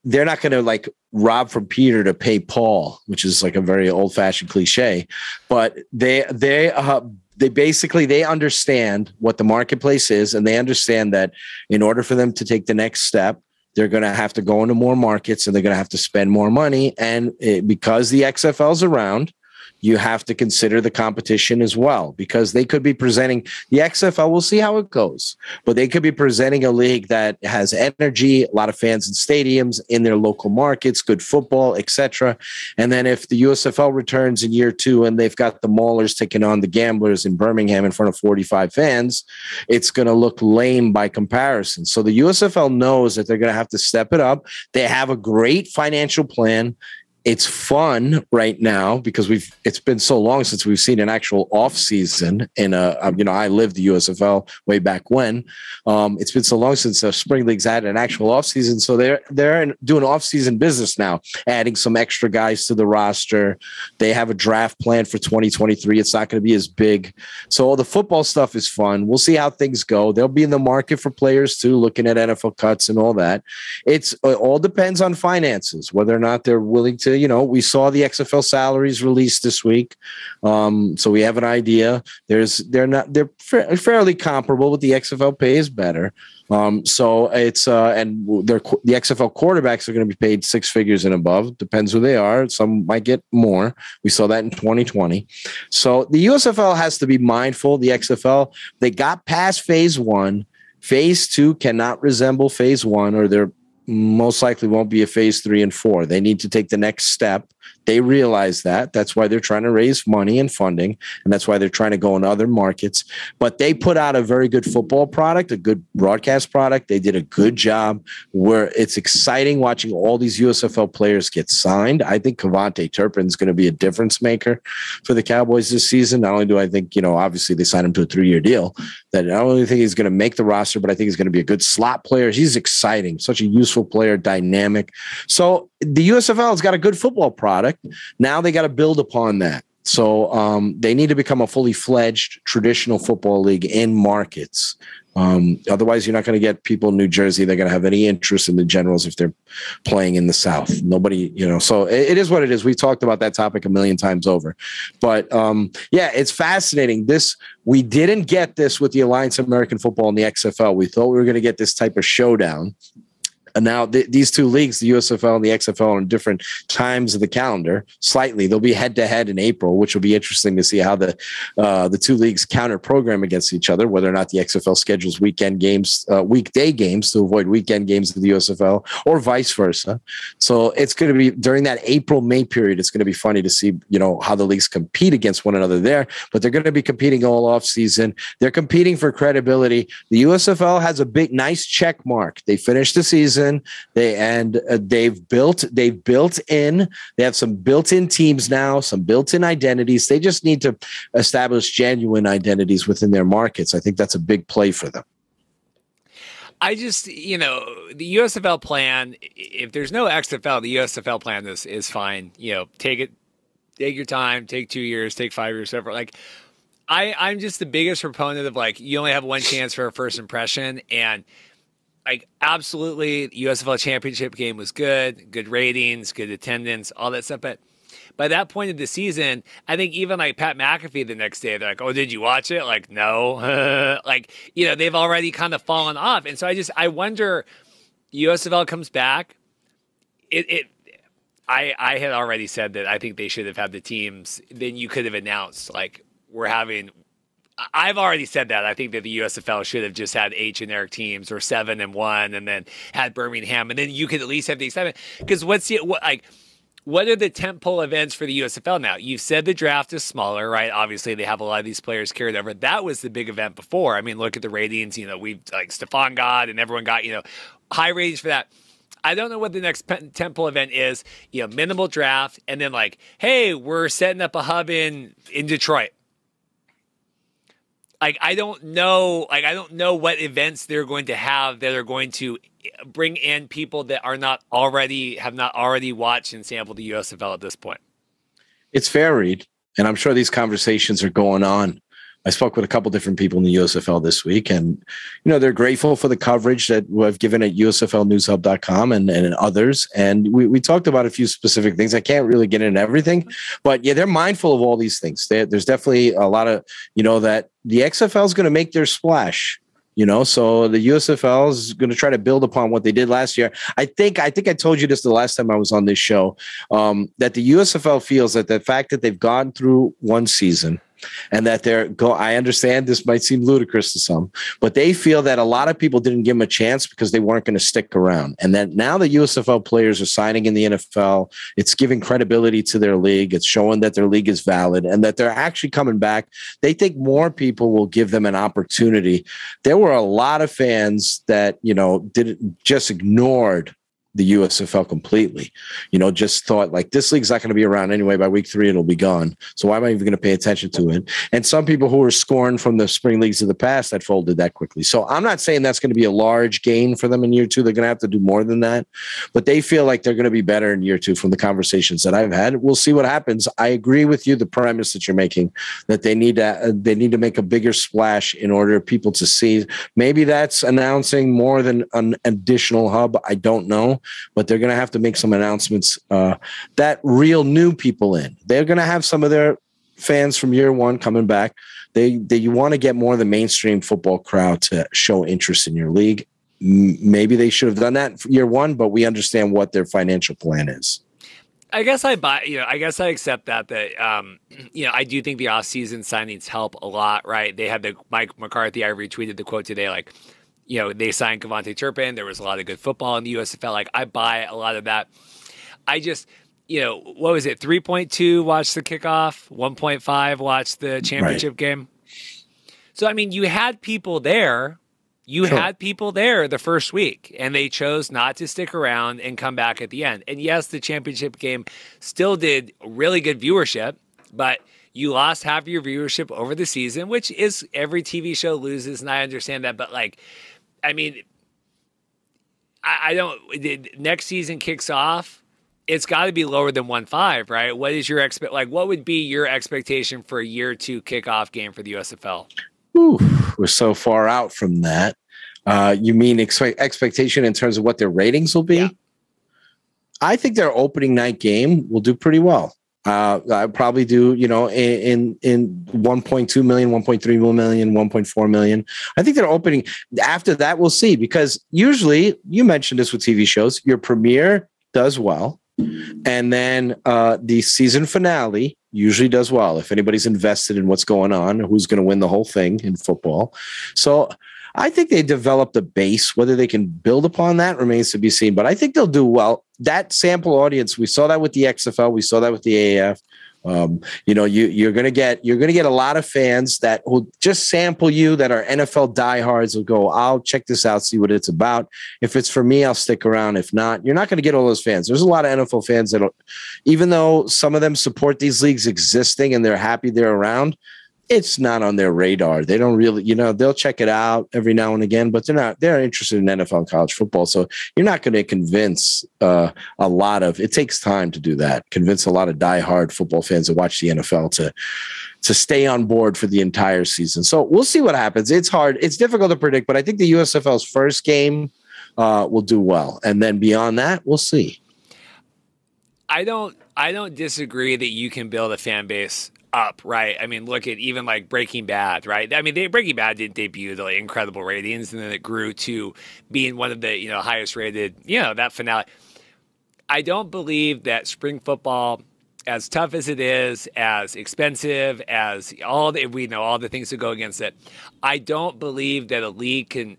they're not going to rob from Peter to pay Paul, which is a very old fashioned cliche. But they basically understand what the marketplace is, and they understand that in order for them to take the next step, they're going to have to go into more markets and they're going to have to spend more money. And because the XFL's around, you have to consider the competition as well, because they could be presenting the XFL. We'll see how it goes, but they could be presenting a league that has energy, a lot of fans in stadiums in their local markets, good football, etc. And then if the USFL returns in year 2 and they've got the Maulers taking on the Gamblers in Birmingham in front of 45 fans, it's going to look lame by comparison. So the USFL knows that they're going to have to step it up. They have a great financial plan. It's fun right now because it's been so long since we've seen an actual off season I lived the USFL way back when. It's been so long since the spring league's had an actual off season. So they're doing off season business now, adding some extra guys to the roster. They have a draft plan for 2023. It's not going to be as big. So all the football stuff is fun. We'll see how things go. They'll be in the market for players too, looking at NFL cuts and all that. It all depends on finances, whether or not they're willing to, we saw the XFL salaries released this week. So we have an idea. They're fairly comparable, but the XFL pay is better. So it's and the XFL quarterbacks are going to be paid 6 figures and above. Depends who they are. Some might get more. We saw that in 2020. So the USFL has to be mindful. The XFL, they got past phase 1. Phase 2 cannot resemble phase 1, or they're most likely won't be a phase 3 and 4. They need to take the next step. They realize that. That's why they're trying to raise money and funding, and that's why they're trying to go in other markets. But they put out a very good football product, a good broadcast product. They did a good job where it's exciting watching all these USFL players get signed. I think Cavante Turpin is going to be a difference maker for the Cowboys this season. Not only do I think, obviously they signed him to a 3-year deal, that I don't only think he's going to make the roster, but I think he's going to be a good slot player. He's exciting, such a useful player, dynamic. So the USFL has got a good football product. Now they got to build upon that. So they need to become a fully fledged traditional football league in markets. Otherwise, you're not going to get people in New Jersey. They're going to have any interest in the Generals if they're playing in the South. Nobody, so it is what it is. We've talked about that topic a million times over. But it's fascinating. We didn't get this with the Alliance of American Football and the XFL. We thought we were going to get this type of showdown. And now these two leagues, the USFL and the XFL, are on different times of the calendar. Slightly, they'll be head to head in April, which will be interesting to see how the two leagues counter program against each other. Whether or not the XFL schedules weekday games to avoid weekend games of the USFL, or vice versa. So it's going to be during that April-May period. It's going to be funny to see how the leagues compete against one another there. But they're going to be competing all off season. They're competing for credibility. The USFL has a nice check mark. They finished the season. They've built in. They have some built-in teams now, some built-in identities. They just need to establish genuine identities within their markets. I think that's a big play for them. I just, the USFL plan, if there's no XFL, the USFL plan is fine. Take your time, take 2 years, take 5 years, whatever. I'm just the biggest proponent of you only have one chance for a first impression. And absolutely, the USFL championship game was good ratings, good attendance, all that stuff. But by that point of the season, I think even Pat McAfee the next day, they're like, "Oh, did you watch it?" No. They've already kind of fallen off. And so I wonder, USFL comes back. I had already said that I think they should have had the teams. Then you could have announced we're having. I've already said that. I think that the USFL should have just had 8 generic teams or 7 and 1, and then had Birmingham, and then you could at least have the 7. Because what are the tentpole events for the USFL now? You've said the draft is smaller, right? Obviously, they have a lot of these players carried over. That was the big event before. I mean, look at the ratings. We've Stephon got, and everyone got high ratings for that. I don't know what the next tentpole event is. Minimal draft, and then hey, we're setting up a hub in Detroit. I don't know. I don't know what events they're going to have that are going to bring in people that have not already watched and sampled the USFL at this point. It's varied, and I'm sure these conversations are going on. I spoke with a couple different people in the USFL this week, and they're grateful for the coverage that we've given at USFLnewshub.com and others. And we talked about a few specific things. I can't really get into everything, but yeah, they're mindful of all these things. There's definitely a lot of that the XFL is going to make their splash. So the USFL is going to try to build upon what they did last year. I think I told you this the last time I was on this show, that the USFL feels that the fact that they've gone through one season, and that I understand this might seem ludicrous to some, but they feel that a lot of people didn't give them a chance because they weren't going to stick around. And that now the USFL players are signing in the NFL. It's giving credibility to their league. It's showing that their league is valid and that they're actually coming back. They think more people will give them an opportunity. There were a lot of fans that, just ignored the USFL completely, just thought this league's not going to be around anyway. By week 3, it'll be gone. So why am I even going to pay attention to it? And some people who were scorned from the spring leagues of the past that folded that quickly. So I'm not saying that's going to be a large gain for them in year 2. They're going to have to do more than that, but they feel like they're going to be better in year 2 from the conversations that I've had. We'll see what happens. I agree with you. The premise that you're making, that they need to make a bigger splash in order for people to see. Maybe that's announcing more than an additional hub. I don't know. But they're going to have to make some announcements that reel new people in. They're going to have some of their fans from year 1 coming back. You want to get more of the mainstream football crowd to show interest in your league. Maybe they should have done that for year 1, but we understand what their financial plan is. I guess I buy, I guess I accept that I do think the off-season signings help a lot, right? They had the Mike McCarthy. I retweeted the quote today, they signed Kevontae Turpin. There was a lot of good football in the USFL. I buy a lot of that. I just, what was it? 3.2 watched the kickoff, 1.5 watched the championship game. So, you had people there. Had people there the first week, and they chose not to stick around and come back at the end. And yes, the championship game still did really good viewership, but you lost half your viewership over the season, which is every TV show loses, and I understand that. But I don't. Next season kicks off. It's got to be lower than 1.5, right? What is your what would be your expectation for a year 2 kickoff game for the USFL? Ooh, we're so far out from that. You mean expectation in terms of what their ratings will be? Yeah. I think their opening night game will do pretty well. I probably do, in 1.2 million, 1.3 million, 1.4 million. I think they're opening. After that, we'll see, because usually, you mentioned this with TV shows, your premiere does well, and then the season finale usually does well if anybody's invested in what's going on, who's going to win the whole thing in football. So I think they developed a base. Whether they can build upon that remains to be seen, but I think they'll do well. That sample audience, we saw that with the XFL, we saw that with the AAF. You're gonna get a lot of fans that will just sample you, that are NFL diehards, will go, I'll check this out, see what it's about. If it's for me, I'll stick around. If not, you're not going to get all those fans. There's a lot of NFL fans that, even though some of them support these leagues existing and they're happy they're around, it's not on their radar. They don't really, they'll check it out every now and again, but they're interested in NFL and college football. So you're not going to convince it takes time to do that. Convince a lot of diehard football fans that watch the NFL to stay on board for the entire season. So we'll see what happens. It's hard. It's difficult to predict, but I think the USFL's first game will do well. And then beyond that, we'll see. I don't disagree that you can build a fan base up, right? I mean, look at even like Breaking Bad, right? I mean, Breaking Bad didn't debut the incredible ratings, and then it grew to being one of the highest rated, that finale. I don't believe that spring football, as tough as it is, as expensive as all the things that go against it, I don't believe that a league can.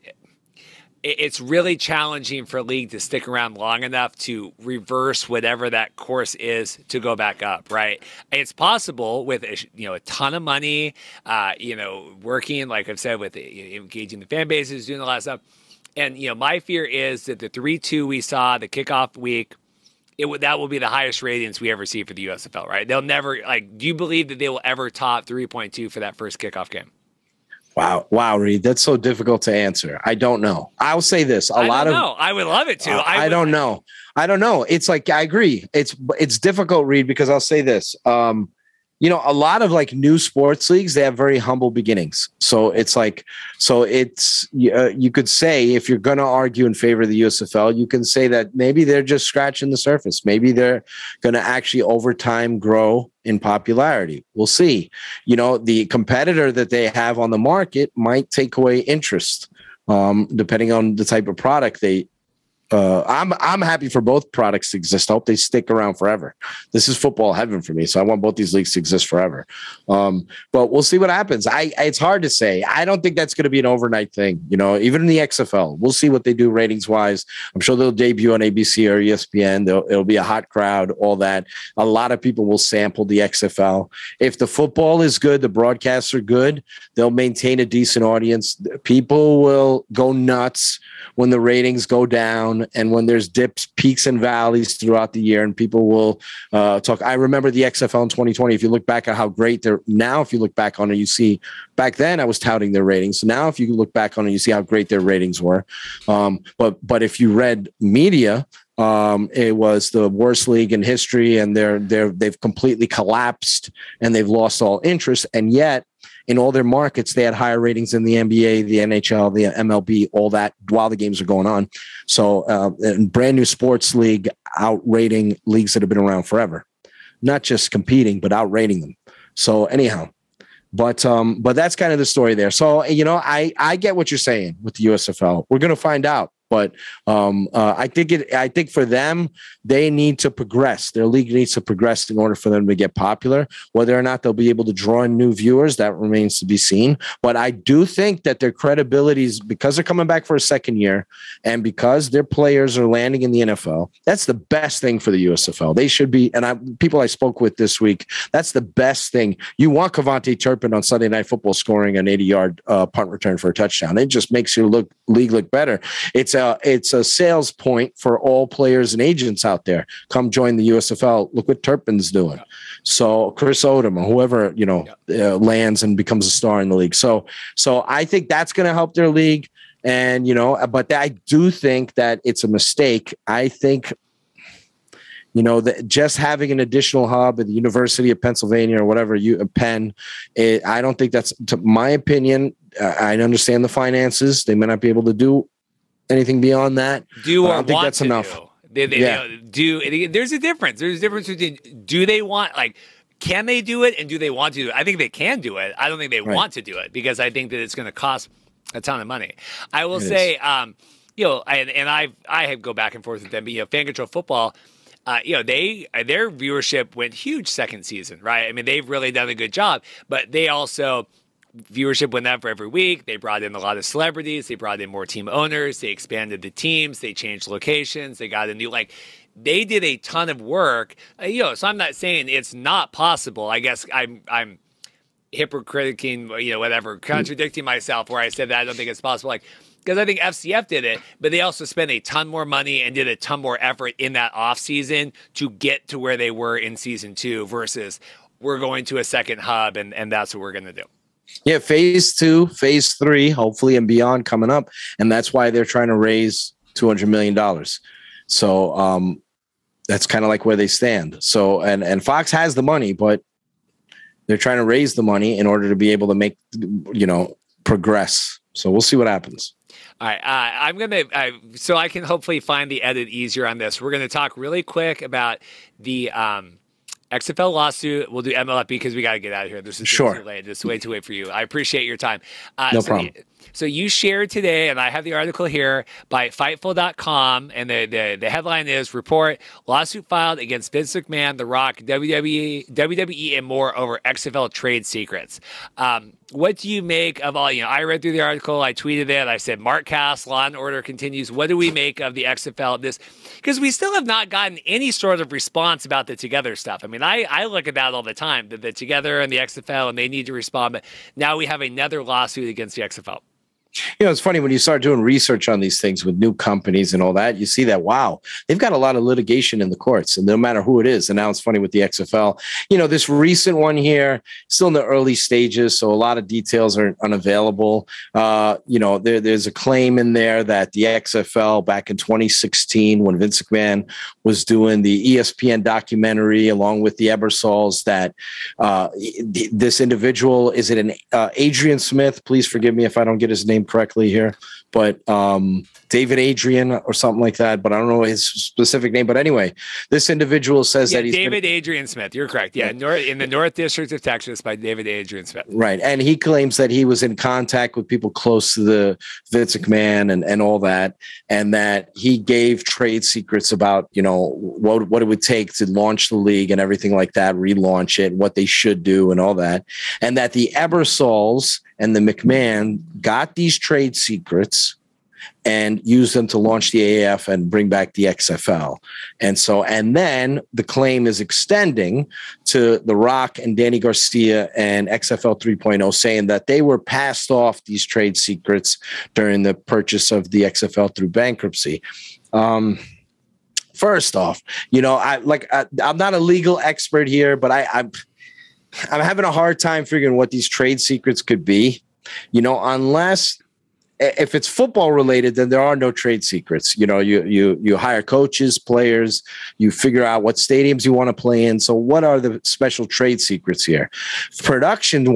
It's really challenging for a league to stick around long enough to reverse whatever that course is to go back up, right? It's possible with a ton of money, working, like I've said, with engaging the fan bases, doing a lot of stuff. And my fear is that the 3-2 we saw the kickoff week, that will be the highest ratings we ever see for the USFL, right? They'll never do you believe that they will ever top 3.2 for that first kickoff game? Wow, Reed, that's so difficult to answer. I don't know. I'll say this: I would love it to. I don't know. It's like, I agree. It's difficult, Reed, because I'll say this: a lot of new sports leagues, they have very humble beginnings. So you could say, if you're going to argue in favor of the USFL, you can say that maybe they're just scratching the surface. Maybe they're going to actually over time grow in popularity. We'll see. The competitor that they have on the market might take away interest, depending on the type of product they. I'm happy for both products to exist. I hope they stick around forever. This is football heaven for me, so I want both these leagues to exist forever. But we'll see what happens. It's hard to say. I don't think that's going to be an overnight thing. Even in the XFL, we'll see what they do ratings wise. I'm sure they'll debut on ABC or ESPN. It'll be a hot crowd. All that. A lot of people will sample the XFL. If the football is good, the broadcasts are good, they'll maintain a decent audience. People will go nuts when the ratings go down, and when there's dips, peaks, and valleys throughout the year, and people will talk. I remember the XFL in 2020. If you look back at how great they're now, if you look back on it, you see back then I was touting their ratings. So now, if you look back on it, you see how great their ratings were. But if you read media, it was the worst league in history, and they've completely collapsed, and they've lost all interest, and yet, in all their markets, they had higher ratings than the NBA, the NHL, the MLB, all that while the games are going on. So brand new sports league outrating leagues that have been around forever, not just competing, but outrating them. So anyhow, but that's kind of the story there. So, I get what you're saying with the USFL. We're going to find out. But I think for them, they need to progress. Their league needs to progress in order for them to get popular. Whether or not they'll be able to draw in new viewers, that remains to be seen. But I do think that their credibility is, because they're coming back for a second year, and because their players are landing in the NFL, that's the best thing for the USFL. They should be, and people I spoke with this week, that's the best thing. You want Kavontae Turpin on Sunday Night Football scoring an 80-yard punt return for a touchdown. It just makes your league look better. It's a sales point for all players and agents out there. Come join the USFL. Look what Turpin's doing. So Chris Odom or whoever, lands and becomes a star in the league. So I think that's going to help their league. And, but I do think that it's a mistake. I think, that just having an additional hub at the University of Pennsylvania or whatever, Penn, I don't think that's, to my opinion. I understand the finances. They may not be able to do anything beyond that. I don't think that's enough. There's a difference. There's a difference between do they want, like, can they do it and do they want to do it? I think they can do it. I don't think they want to do it because I think that it's going to cost a ton of money. I will say, I go back and forth with them, but Fan Control Football, their viewership went huge second season, right? I mean, they've really done a good job, but they also viewership went up for every week. They brought in a lot of celebrities. They brought in more team owners. They expanded the teams. They changed locations. They got a new, they did a ton of work. So I'm not saying it's not possible. I guess I'm hypocriticing, contradicting myself where I said that I don't think it's possible. Because I think FCF did it, but they also spent a ton more money and did a ton more effort in that offseason to get to where they were in season 2 versus we're going to a second hub and that's what we're going to do. Yeah, phase 2, phase 3, hopefully and beyond coming up. And that's why they're trying to raise $200 million. So that's kind of like where they stand. So, and Fox has the money, but they're trying to raise the money in order to be able to make, progress. So we'll see what happens. All right, I'm going to, so I can hopefully find the edit easier on this. We're going to talk really quick about the XFL lawsuit. We'll do MLFB because we got to get out of here. This is too late. This is way too late for you. I appreciate your time. No problem. So you shared today, and I have the article here by Fightful.com, and the headline is "Report Lawsuit Filed Against Vince McMahon, The Rock, WWE, and more over XFL trade secrets." What do you make of all? I read through the article. I tweeted it. I said, "Markcast, Law and Order continues." What do we make of the XFL of this? Because we still have not gotten any sort of response about the Together stuff. I mean, I look at that all the time, the Together and the XFL, and they need to respond. But now we have another lawsuit against the XFL. It's funny when you start doing research on these things with new companies and all that, you see that, wow, they've got a lot of litigation in the courts and no matter who it is. And now it's funny with the XFL, this recent one here, still in the early stages. So a lot of details are unavailable. There's a claim in there that the XFL back in 2016, when Vince McMahon was doing the ESPN documentary along with the Ebersols, that this individual, is it an Adrian Smith? Please forgive me if I don't get his name correctly here, but David Adrian or something like that, but I don't know his specific name. But anyway, this individual says that he's Adrian Smith. You're correct. Yeah, in the North District of Texas by David Adrian Smith. Right, and he claims that he was in contact with people close to the Vince McMahon and all that, and that he gave trade secrets about what it would take to launch the league and everything like that, relaunch it, what they should do, and all that, and that the Ebersols and the McMahon got these trade secrets and used them to launch the AAF and bring back the XFL. And then the claim is extending to The Rock and Danny Garcia and XFL 3.0, saying that they were passed off these trade secrets during the purchase of the XFL through bankruptcy. First off, I'm not a legal expert here, but I'm having a hard time figuring what these trade secrets could be, unless if it's football related, then there are no trade secrets. You hire coaches, players, you figure out what stadiums you want to play in. So what are the special trade secrets here? Production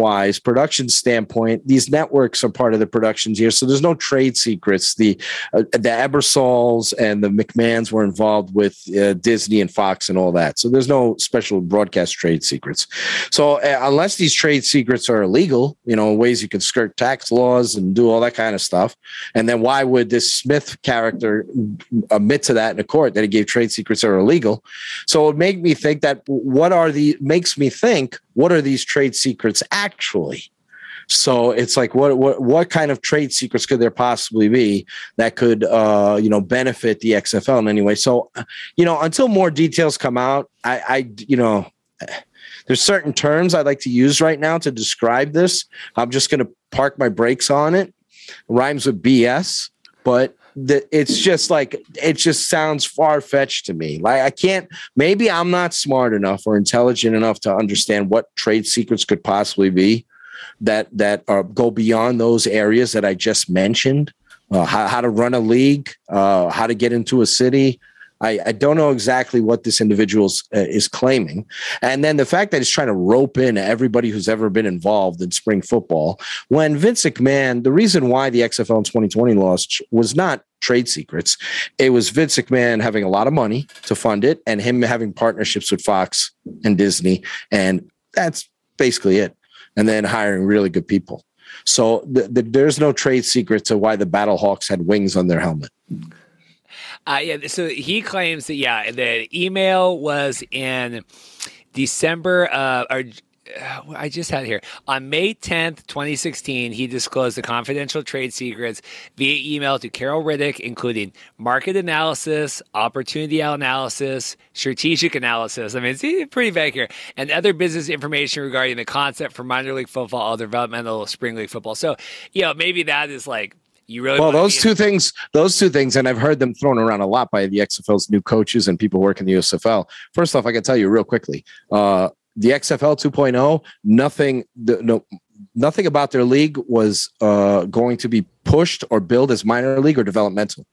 standpoint, these networks are part of the productions here. So there's no trade secrets. The Ebersols and the McMahons were involved with Disney and Fox and all that. So there's no special broadcast trade secrets. So unless these trade secrets are illegal, ways you can skirt tax laws and do all that kind of stuff. And then why would this Smith character admit to that in a court that he gave trade secrets that are illegal? So it made me think that what are these trade secrets actually? So it's like, what kind of trade secrets could there possibly be that could, benefit the XFL in any way? So, until more details come out, there's certain terms I'd like to use right now to describe this. I'm just going to park my brakes on it. Rhymes with BS, but it just sounds far-fetched to me. Maybe I'm not smart enough or intelligent enough to understand what trade secrets could possibly be that go beyond those areas that I just mentioned. How to run a league, how to get into a city, I don't know exactly what this individual is claiming. And then the fact that he's trying to rope in everybody who's ever been involved in spring football, when Vince McMahon, the reason why the XFL in 2020 lost was not trade secrets. It was Vince McMahon having a lot of money to fund it and him having partnerships with Fox and Disney. And that's basically it. And then hiring really good people. So there's no trade secret to why the Battlehawks had wings on their helmet. So he claims that, the email was in December, I just had it here. On May 10th, 2016, he disclosed the confidential trade secrets via email to Carol Riddick, including market analysis, opportunity analysis, strategic analysis. I mean, it's pretty vague here. And other business information regarding the concept for minor league football or developmental spring league football. So, maybe that is like, you really those two things, and I've heard them thrown around a lot by the XFL's new coaches and people working the USFL. First off, I can tell you real quickly, the XFL 2.0, nothing about their league was going to be pushed or billed as minor league or developmental.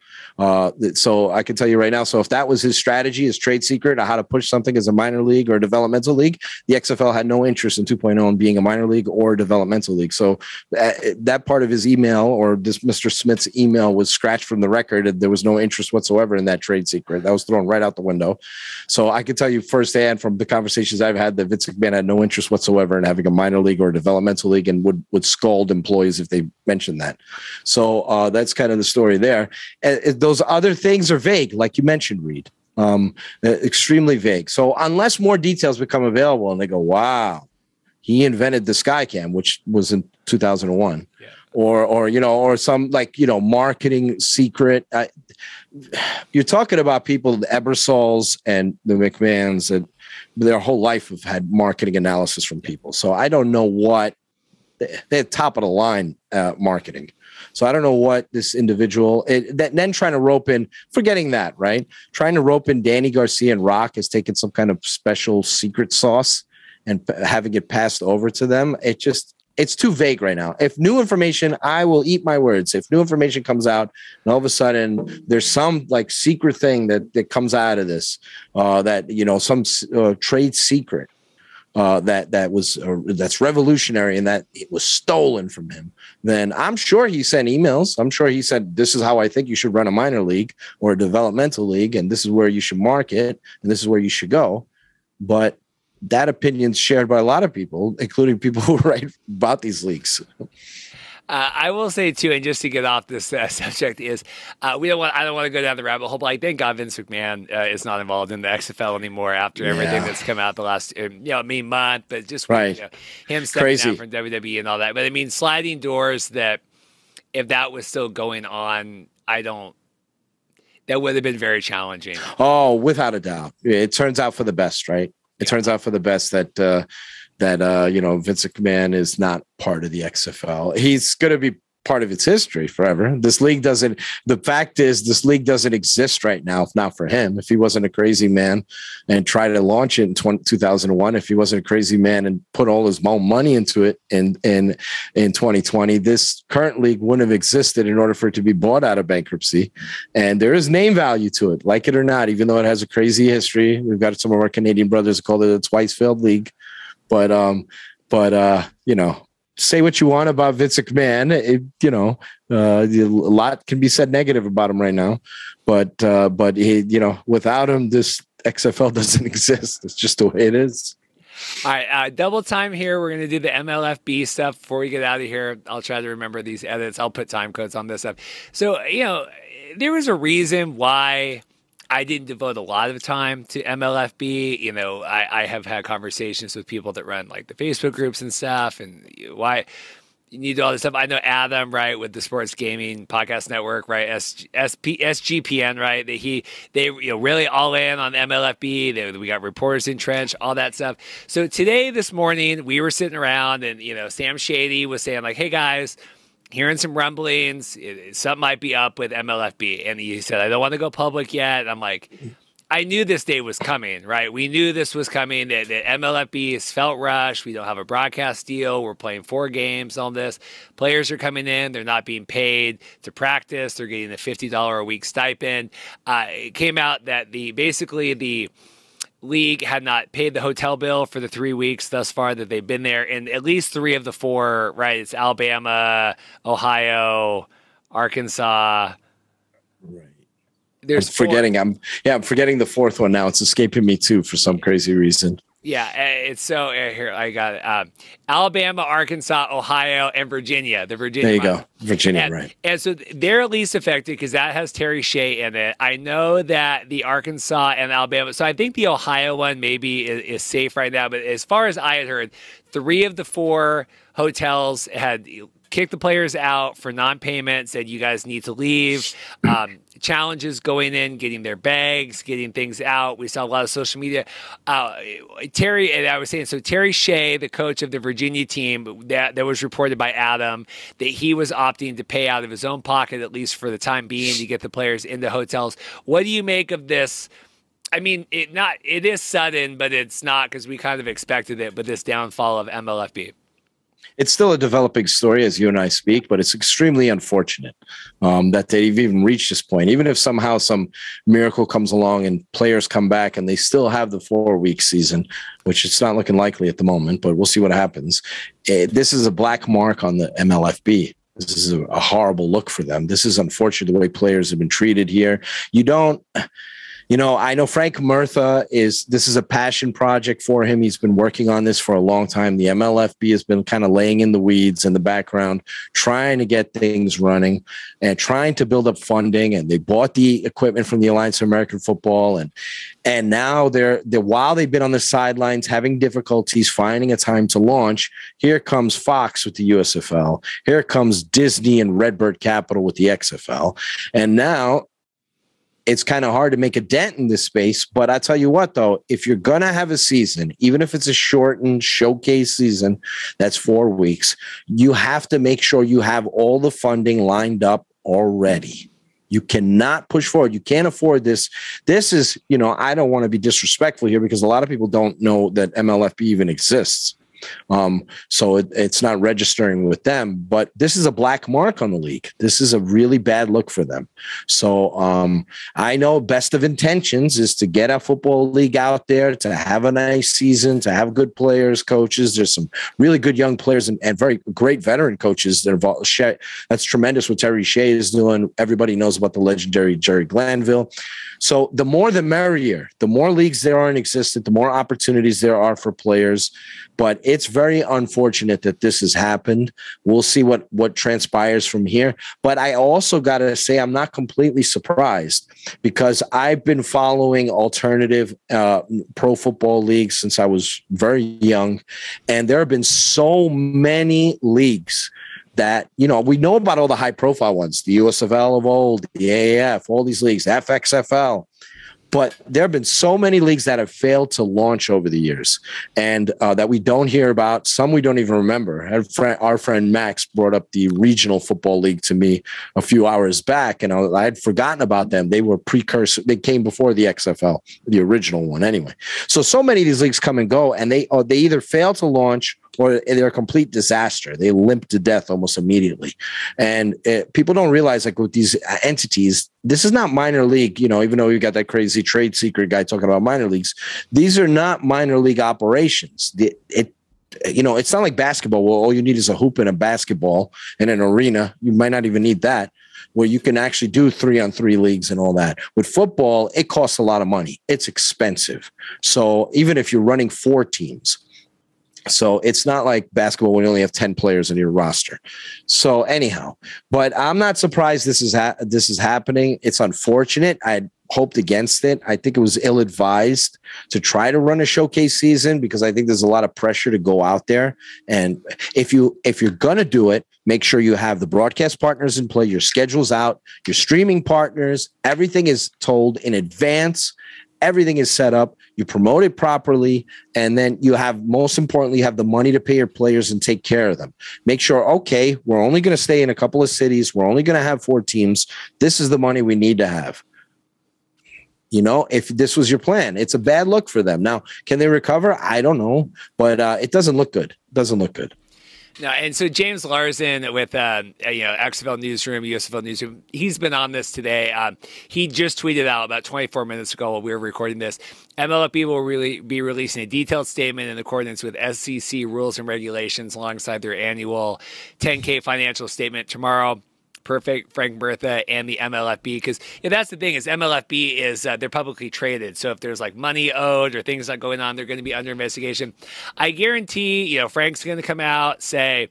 So I can tell you right now. So if that was his strategy, his trade secret on how to push something as a minor league or developmental league, the XFL had no interest in 2.0 and being a minor league or developmental league. So that part of his email, or this Mr. Smith's email, was scratched from the record. And there was no interest whatsoever in that trade secret. That was thrown right out the window. So I can tell you firsthand from the conversations I've had that Vince McMahon had no interest whatsoever in having a minor league or a developmental league and would scold employees if they mentioned that. So that's kind of the story there. Those other things are vague, like you mentioned, Reed, extremely vague. So unless more details become available and they go, wow, he invented the Skycam, which was in 2001, or some marketing secret. You're talking about people, the Ebersols and the McMahons, that their whole life have had marketing analysis from people. So I don't know what they had top of the line marketing. So I don't know what this individual then trying to rope in, forgetting that, right? Trying to rope in Danny Garcia and Rock has taken some kind of special secret sauce and having it passed over to them. It's too vague right now. If new information, I will eat my words. If new information comes out and all of a sudden there's some like secret thing that comes out of this, some trade secret, that's revolutionary and that it was stolen from him, then I'm sure he sent emails. I'm sure he said, this is how I think you should run a minor league or a developmental league, and this is where you should market, and this is where you should go. But that opinion's shared by a lot of people, including people who write about these leagues. I will say too, and just to get off this subject, is I don't want to go down the rabbit hole, but I thank God Vince McMahon is not involved in the XFL anymore after everything that's come out the last month, but just him stepping down from WWE and all that. But I mean, sliding doors, that if that was still going on, that would have been very challenging. Oh, without a doubt. It turns out for the best, right? It turns out for the best that Vince McMahon is not part of the XFL. He's going to be part of its history forever. The fact is, this league doesn't exist right now, if not for him. If he wasn't a crazy man and tried to launch it in 2001, if he wasn't a crazy man and put all his own money into it in 2020, this current league wouldn't have existed in order for it to be bought out of bankruptcy. And there is name value to it, like it or not, even though it has a crazy history. We've got some of our Canadian brothers who call it a twice failed league. But say what you want about Vince McMahon. A lot can be said negative about him right now, but he, without him, this XFL doesn't exist. It's just the way it is. All right, double time here. We're going to do the MLFB stuff before we get out of here. I'll try to remember these edits. I'll put time codes on this stuff. So, there was a reason why I didn't devote a lot of time to MLFB. I have had conversations with people that run like the Facebook groups and stuff, and why you need all this stuff. I know Adam, right, with the Sports Gaming Podcast Network, right, SGPN, right, they really all in on MLFB. We got reporters in trench, all that stuff. So this morning, we were sitting around, and Sam Shady was saying like, "Hey guys, hearing some rumblings, something might be up with MLFB." And he said, "I don't want to go public yet." And I'm like, I knew this day was coming, right? We knew this was coming. That MLFB is felt rushed. We don't have a broadcast deal. We're playing 4 games on this. Players are coming in. They're not being paid to practice. They're getting a $50 a week stipend. It came out that basically the league had not paid the hotel bill for the 3 weeks thus far that they've been there. And at least 3 of the 4, right? It's Alabama, Ohio, Arkansas. Right. There's I'm forgetting. I'm forgetting the 4th one now. It's escaping me too for some crazy reason. Yeah, it's so here I got it. Alabama, Arkansas, Ohio, and Virginia. The Virginia. There you go, Virginia, right? And so they're at least affected because that has Terry Shea in it. I know that the Arkansas and Alabama. So I think the Ohio one maybe is safe right now. But as far as I had heard, 3 of the 4 hotels had kicked the players out for non-payment, said you guys need to leave. Challenges going in, getting their bags, getting things out. We saw a lot of social media. Terry, and I was saying, so Terry Shea, the coach of the Virginia team, that was reported by Adam, that he was opting to pay out of his own pocket, at least for the time being, to get the players into hotels. What do you make of this? I mean, it is sudden, but it's not, because we kind of expected it, but this downfall of MLFB. It's still a developing story as you and I speak, but it's extremely unfortunate that they've even reached this point. Even if somehow some miracle comes along and players come back and they still have the 4-week season, which it's not looking likely at the moment, but we'll see what happens. This is a black mark on the MLFB. This is a horrible look for them. This is unfortunate the way players have been treated here. I know Frank Murtha this is a passion project for him. He's been working on this for a long time. The MLFB has been kind of laying in the weeds in the background, trying to get things running and trying to build up funding. And they bought the equipment from the Alliance of American Football. And now they're while they've been on the sidelines having difficulties finding a time to launch, here comes Fox with the USFL. Here comes Disney and Redbird Capital with the XFL. And now it's kind of hard to make a dent in this space. But I tell you what, though, if you're going to have a season, even if it's a shortened showcase season, that's 4 weeks, you have to make sure you have all the funding lined up already. You cannot push forward. You can't afford this. This is, I don't want to be disrespectful here because a lot of people don't know that MLFB even exists. So it's not registering with them, but this is a black mark on the league. This is a really bad look for them. So I know best of intentions is to get a football league out there, to have a nice season, to have good players, coaches. There's some really good young players and very great veteran coaches that are involved. That's tremendous what Terry Shea is doing. Everybody knows about the legendary Jerry Glanville. So the more the merrier. The more leagues there are in existence, the more opportunities there are for players. But it's very unfortunate that this has happened. We'll see what transpires from here. But I also got to say I'm not completely surprised because I've been following alternative pro football leagues since I was very young. And there have been so many leagues that, we know about all the high profile ones, the USFL of old, the AAF, all these leagues, FXFL. But there have been so many leagues that have failed to launch over the years and that we don't hear about. Some we don't even remember. Our friend Max brought up the Regional Football League to me a few hours back, and I had forgotten about them. They were precursor. They came before the XFL, the original one anyway. So many of these leagues come and go, and they either fail to launch or they're a complete disaster. They limp to death almost immediately. And people don't realize, like with these entities, this is not minor league, even though you got that crazy trade secret guy talking about minor leagues. These are not minor league operations. It's not like basketball. Well, all you need is a hoop and a basketball and an arena. You might not even need that, where you can actually do 3-on-3 leagues and all that. With football, it costs a lot of money. It's expensive. So even if you're running 4 teams, so it's not like basketball when you only have 10 players in your roster. So anyhow, but I'm not surprised this is happening. It's unfortunate. I hoped against it. I think it was ill-advised to try to run a showcase season because I think there's a lot of pressure to go out there. And if you're going to do it, make sure you have the broadcast partners in play, your schedule's out, your streaming partners, everything is told in advance. Everything is set up. You promote it properly. And then most importantly, you have the money to pay your players and take care of them. Make sure, okay, we're only going to stay in a couple of cities. We're only going to have 4 teams. This is the money we need to have. You know, if this was your plan, it's a bad look for them. Now, can they recover? I don't know, but it doesn't look good. Doesn't look good. No, and so James Larson with XFL Newsroom, USFL Newsroom, he's been on this today. He just tweeted out about 24 minutes ago while we were recording this. MLFB will really be releasing a detailed statement in accordance with SEC rules and regulations alongside their annual 10K financial statement tomorrow. Perfect, Frank Bertha and the MLFB, because that's the thing is MLFB is they're publicly traded. So if there's like money owed or things not going on, they're going to be under investigation. I guarantee, Frank's going to come out, say,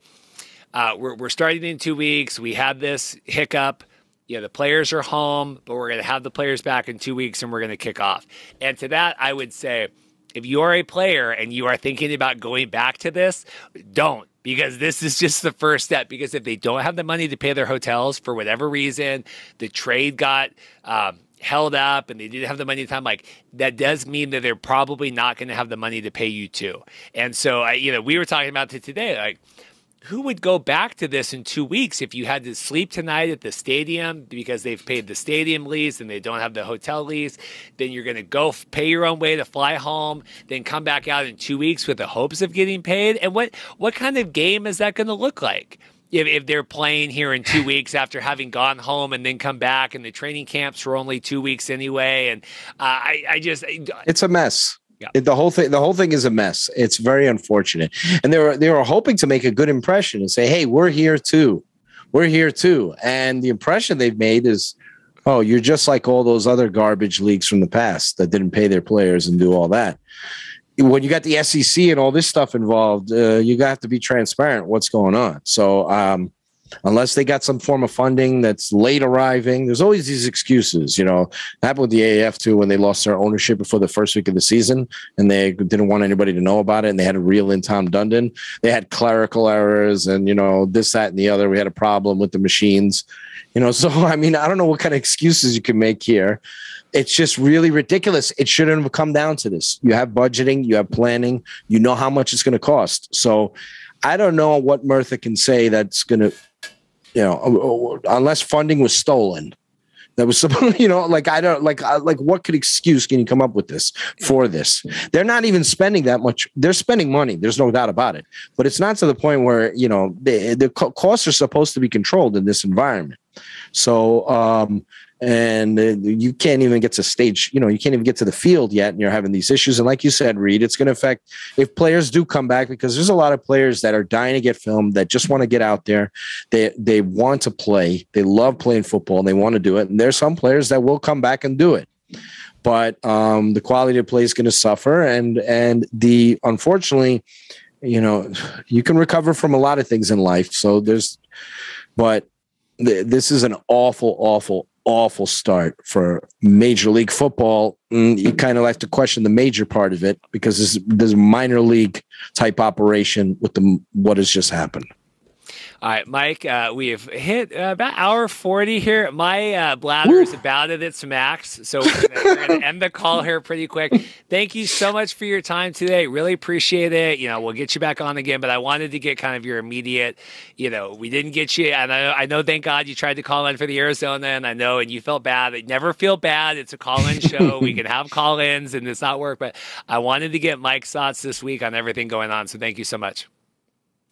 we're starting in 2 weeks. We had this hiccup. The players are home, but we're going to have the players back in 2 weeks and we're going to kick off. And to that, I would say, if you are a player and you are thinking about going back to this, don't. Because this is just the first step. Because if they don't have the money to pay their hotels for whatever reason, the trade got held up and they didn't have the money at the time, like that does mean that they're probably not going to have the money to pay you too. And so, we were talking about it today, like, who would go back to this in 2 weeks if you had to sleep tonight at the stadium because they've paid the stadium lease and they don't have the hotel lease? Then you're going to go pay your own way to fly home, then come back out in 2 weeks with the hopes of getting paid. And what kind of game is that going to look like? If they're playing here in 2 weeks after having gone home and then come back and the training camps were only 2 weeks anyway. And it's a mess. Yeah. The whole thing is a mess. It's very unfortunate. And they were hoping to make a good impression and say, hey, we're here too. We're here too. And the impression they've made is, oh, you're just like all those other garbage leagues from the past that didn't pay their players and do all that. When you got the SEC and all this stuff involved, you have to be transparent what's going on. So unless they got some form of funding that's late arriving, there's always these excuses. It happened with the AAF too when they lost their ownership before the first week of the season and they didn't want anybody to know about it. And they had to reel in Tom Dundon. They had clerical errors and, this, that, and the other. We had a problem with the machines, so, I don't know what kind of excuses you can make here. It's just really ridiculous. It shouldn't have come down to this. You have budgeting, you have planning, you know how much it's going to cost. So I don't know what Murtha can say that's going to, unless funding was stolen. That was supposed, what could excuse can you come up with this for this? They're not even spending that much. They're spending money. There's no doubt about it. But it's not to the point where, the costs are supposed to be controlled in this environment. So, and you can't even get to stage, you can't even get to the field yet, and you're having these issues. And like you said, Reed, it's going to affect if players do come back, because there's a lot of players that are dying to get filmed, that just want to get out there. They want to play. They love playing football and they want to do it. And there's some players that will come back and do it. But the quality of play is going to suffer. And unfortunately, you can recover from a lot of things in life. So this is an awful start for Major League Football. You kind of have to question the major part of it, because there's a minor league type operation with what has just happened. All right, Mike, we have hit about hour 40 here. My bladder is about at its max, so we're going to end the call here pretty quick. Thank you so much for your time today. Really appreciate it. We'll get you back on again, but I wanted to get kind of your immediate, we didn't get you. And I know, thank God, you tried to call in for the Arizona, and I know, and you felt bad. I never feel bad. It's a call-in show. We can have call-ins, and it's not work, but I wanted to get Mike's thoughts this week on everything going on, so thank you so much.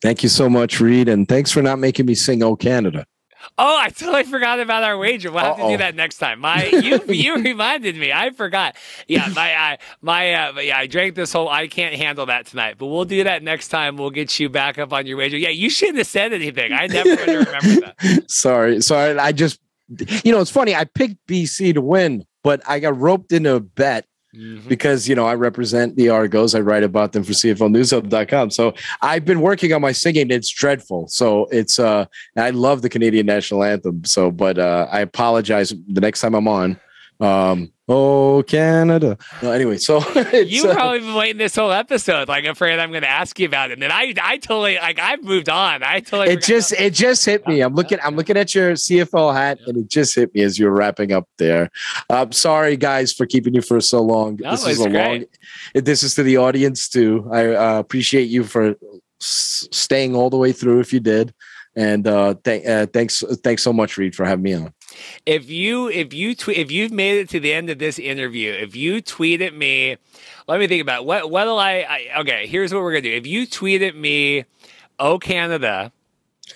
Thank you so much, Reed, and thanks for not making me sing "Oh Canada." Oh, I totally forgot about our wager. We'll have to do that next time. You reminded me. I forgot. Yeah, I drank this whole. I can't handle that tonight, but we'll do that next time. We'll get you back up on your wager. Yeah, you shouldn't have said anything. I never would have remembered that. Sorry. I just, it's funny. I picked BC to win, but I got roped into a bet. Mm-hmm. Because, I represent the Argos. I write about them for CFLnewshub.com. So I've been working on my singing. It's dreadful. So it's I love the Canadian national anthem. So, but I apologize the next time I'm on. Oh, Canada. No, anyway, so you've probably been waiting this whole episode, like afraid I'm going to ask you about it. And then I totally, I've moved on. It just hit me. I'm looking at your CFL hat, and it just hit me as you were wrapping up there. Sorry, guys, for keeping you for so long. No, this is a great. This is to the audience too. I appreciate you for staying all the way through if you did. And thanks so much, Reed, for having me on. If you've made it to the end of this interview, if you tweet at me, let me think about it. What'll okay, here's what we're gonna do. If you tweet at me, "Oh Canada,"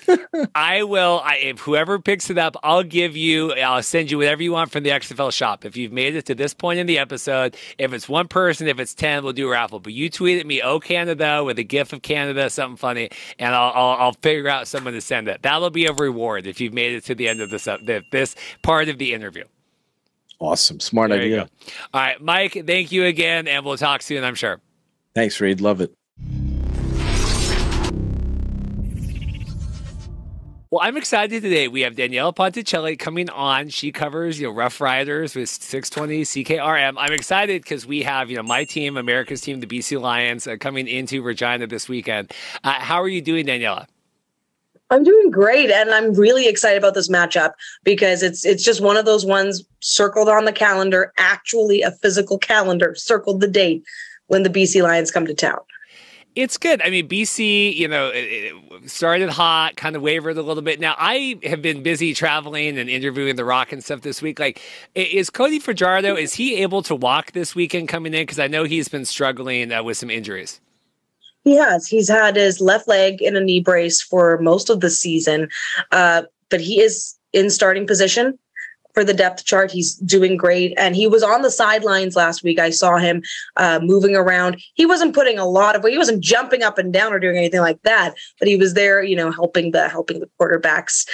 if whoever picks it up, I'll send you whatever you want from the XFL shop. If you've made it to this point in the episode, if it's one person, if it's 10, we'll do a raffle. But you tweet at me, "Oh Canada," with a gif of Canada, something funny, and I'll figure out someone to send it. That'll be a reward if you've made it to the end of this part of the interview. Awesome. Smart idea. All right, Mike, thank you again, and we'll talk soon, I'm sure. Thanks, Reed. Love it. Well, I'm excited today. We have Daniella Ponticelli coming on. She covers, Rough Riders with 620 CKRM. I'm excited because we have, my team, America's team, the BC Lions, coming into Regina this weekend. How are you doing, Daniella? I'm doing great, and I'm really excited about this matchup because it's just one of those ones circled on the calendar, actually a physical calendar, circled the date when the BC Lions come to town. It's good. I mean, BC, it started hot, kind of wavered a little bit. Now, I have been busy traveling and interviewing The Rock and stuff this week. Like, is Cody Fajardo, is he able to walk this weekend coming in? Because I know he's been struggling with some injuries. He has. He's had his left leg in a knee brace for most of the season, but he is in starting position for the depth chart. He's doing great. And he was on the sidelines last week. I saw him moving around. He wasn't putting a lot of weight. He wasn't jumping up and down or doing anything like that, but he was there, helping the quarterbacks.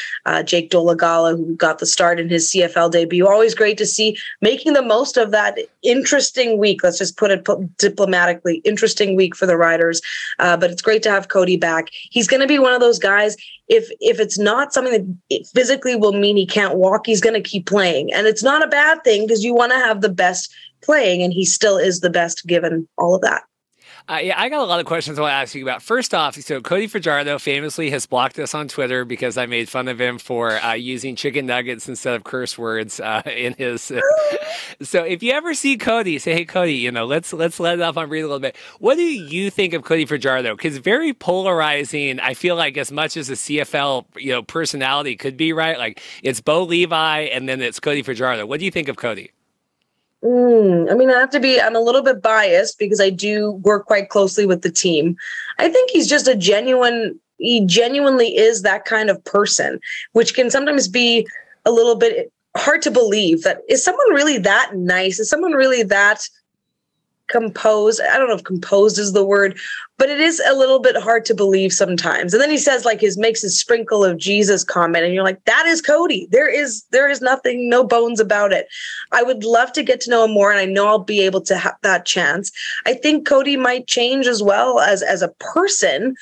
Jake Dolagala, who got the start in his CFL debut. Always great to see, making the most of that interesting week. Let's just put it diplomatically, interesting week for the Riders. But it's great to have Cody back. He's going to be one of those guys. If it's not something that it physically will mean he can't walk, he's going to keep playing. And it's not a bad thing because you want to have the best playing, and he still is the best given all of that. Yeah, I got a lot of questions I want to ask you about. First off, so Cody Fajardo famously has blocked us on Twitter because I made fun of him for using chicken nuggets instead of curse words in his. So if you ever see Cody, say, "Hey, Cody, let's let it off on Reed a little bit." What do you think of Cody Fajardo? Because very polarizing. I feel like as much as a CFL personality could be, right? Like it's Bo Levi and then it's Cody Fajardo. What do you think of Cody? I'm a little bit biased because I do work quite closely with the team. I think he's just he genuinely is that kind of person, which can sometimes be a little bit hard to believe. That is someone really that nice? Is someone really that composed? I don't know if composed is the word, but it is a little bit hard to believe sometimes. And then he says makes his sprinkle of Jesus comment, and you're like, that is Cody. There is nothing, no bones about it. I would love to get to know him more, and I know I'll be able to have that chance. I think Cody might change as well as a person,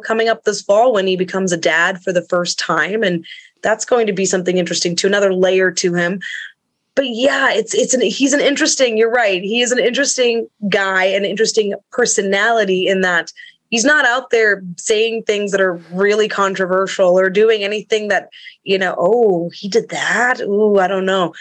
coming up this fall when he becomes a dad for the first time, and that's going to be something interesting too, another layer to him. But yeah, he's an interesting, you're right. He is an interesting guy, an interesting personality in that he's not out there saying things that are really controversial or doing anything that, oh, he did that. Ooh, I don't know.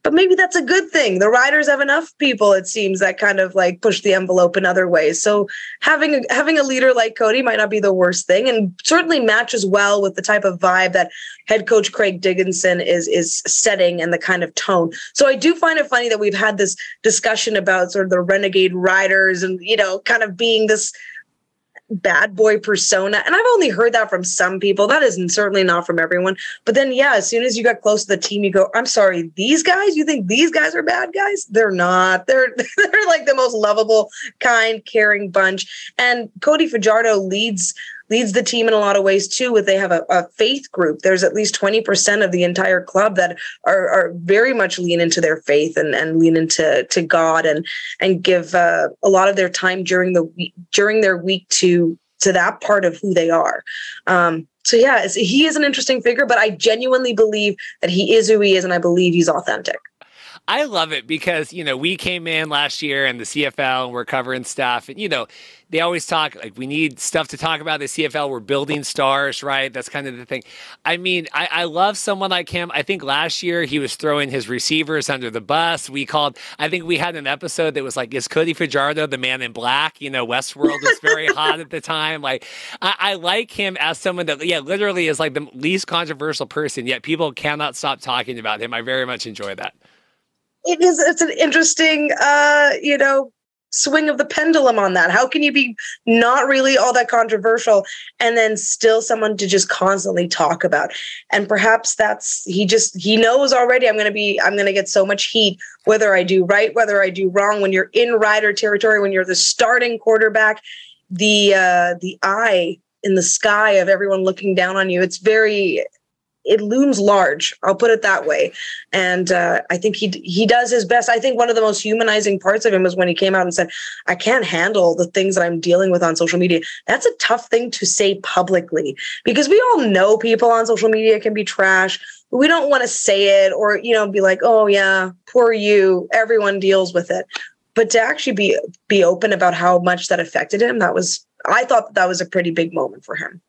But maybe that's a good thing. The Riders have enough people, it seems, that kind of push the envelope in other ways. So having a leader like Cody might not be the worst thing, and certainly matches well with the type of vibe that head coach Craig Dickinson is setting and the kind of tone. So I do find it funny that we've had this discussion about sort of the renegade Riders and, kind of being this bad boy persona. And I've only heard that from some people. That is certainly not from everyone. But then, yeah, as soon as you got close to the team, you go, I'm sorry, these guys, you think these guys are bad guys? They're not. They're like the most lovable, kind, caring bunch. And Cody Fajardo leads the team in a lot of ways too. They have a faith group. There's at least 20% of the entire club that are very much lean into their faith and lean into God and give a lot of their time during their week to that part of who they are. So yeah, he is an interesting figure, but I genuinely believe that he is who he is, and I believe he's authentic. I love it because, we came in last year in the CFL and we're covering stuff. And, they always talk like we need stuff to talk about the CFL. We're building stars, right? That's kind of the thing. I mean, I love someone like him. I think last year he was throwing his receivers under the bus. I think we had an episode that was like, is Cody Fajardo the man in black? Westworld was very hot at the time. Like, I like him as someone that, literally is like the least controversial person, yet people cannot stop talking about him. I very much enjoy that. It's an interesting, swing of the pendulum on that. How can you be not really all that controversial and then still someone to just constantly talk about? And perhaps he knows already I'm going to get so much heat, whether I do right, whether I do wrong. When you're in Rider territory, when you're the starting quarterback, the eye in the sky of everyone looking down on you, it looms large. I'll put it that way. And I think he does his best. I think one of the most humanizing parts of him was when he came out and said, I can't handle the things that I'm dealing with on social media. That's a tough thing to say publicly because we all know people on social media can be trash, but we don't want to say it or, be like, oh yeah, poor you. Everyone deals with it. But to actually be open about how much that affected him, I thought that was a pretty big moment for him.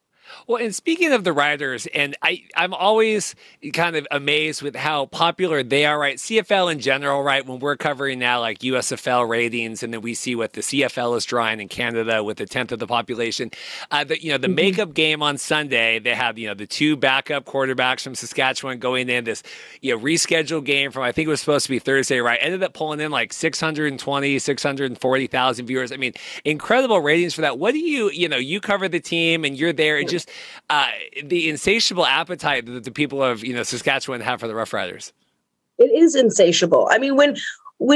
Well, and speaking of the Riders, and I'm always kind of amazed with how popular they are, right? CFL in general, right? When we're covering now like USFL ratings, and then we see what the CFL is drawing in Canada with a tenth of the population. The makeup game on Sunday, they have, the two backup quarterbacks from Saskatchewan going in this, rescheduled game from, I think it was supposed to be Thursday, right? Ended up pulling in like 640,000 viewers. I mean, incredible ratings for that. What do you cover the team and you're there and just the insatiable appetite that the people of Saskatchewan have for the Rough Riders. It is insatiable. I mean, when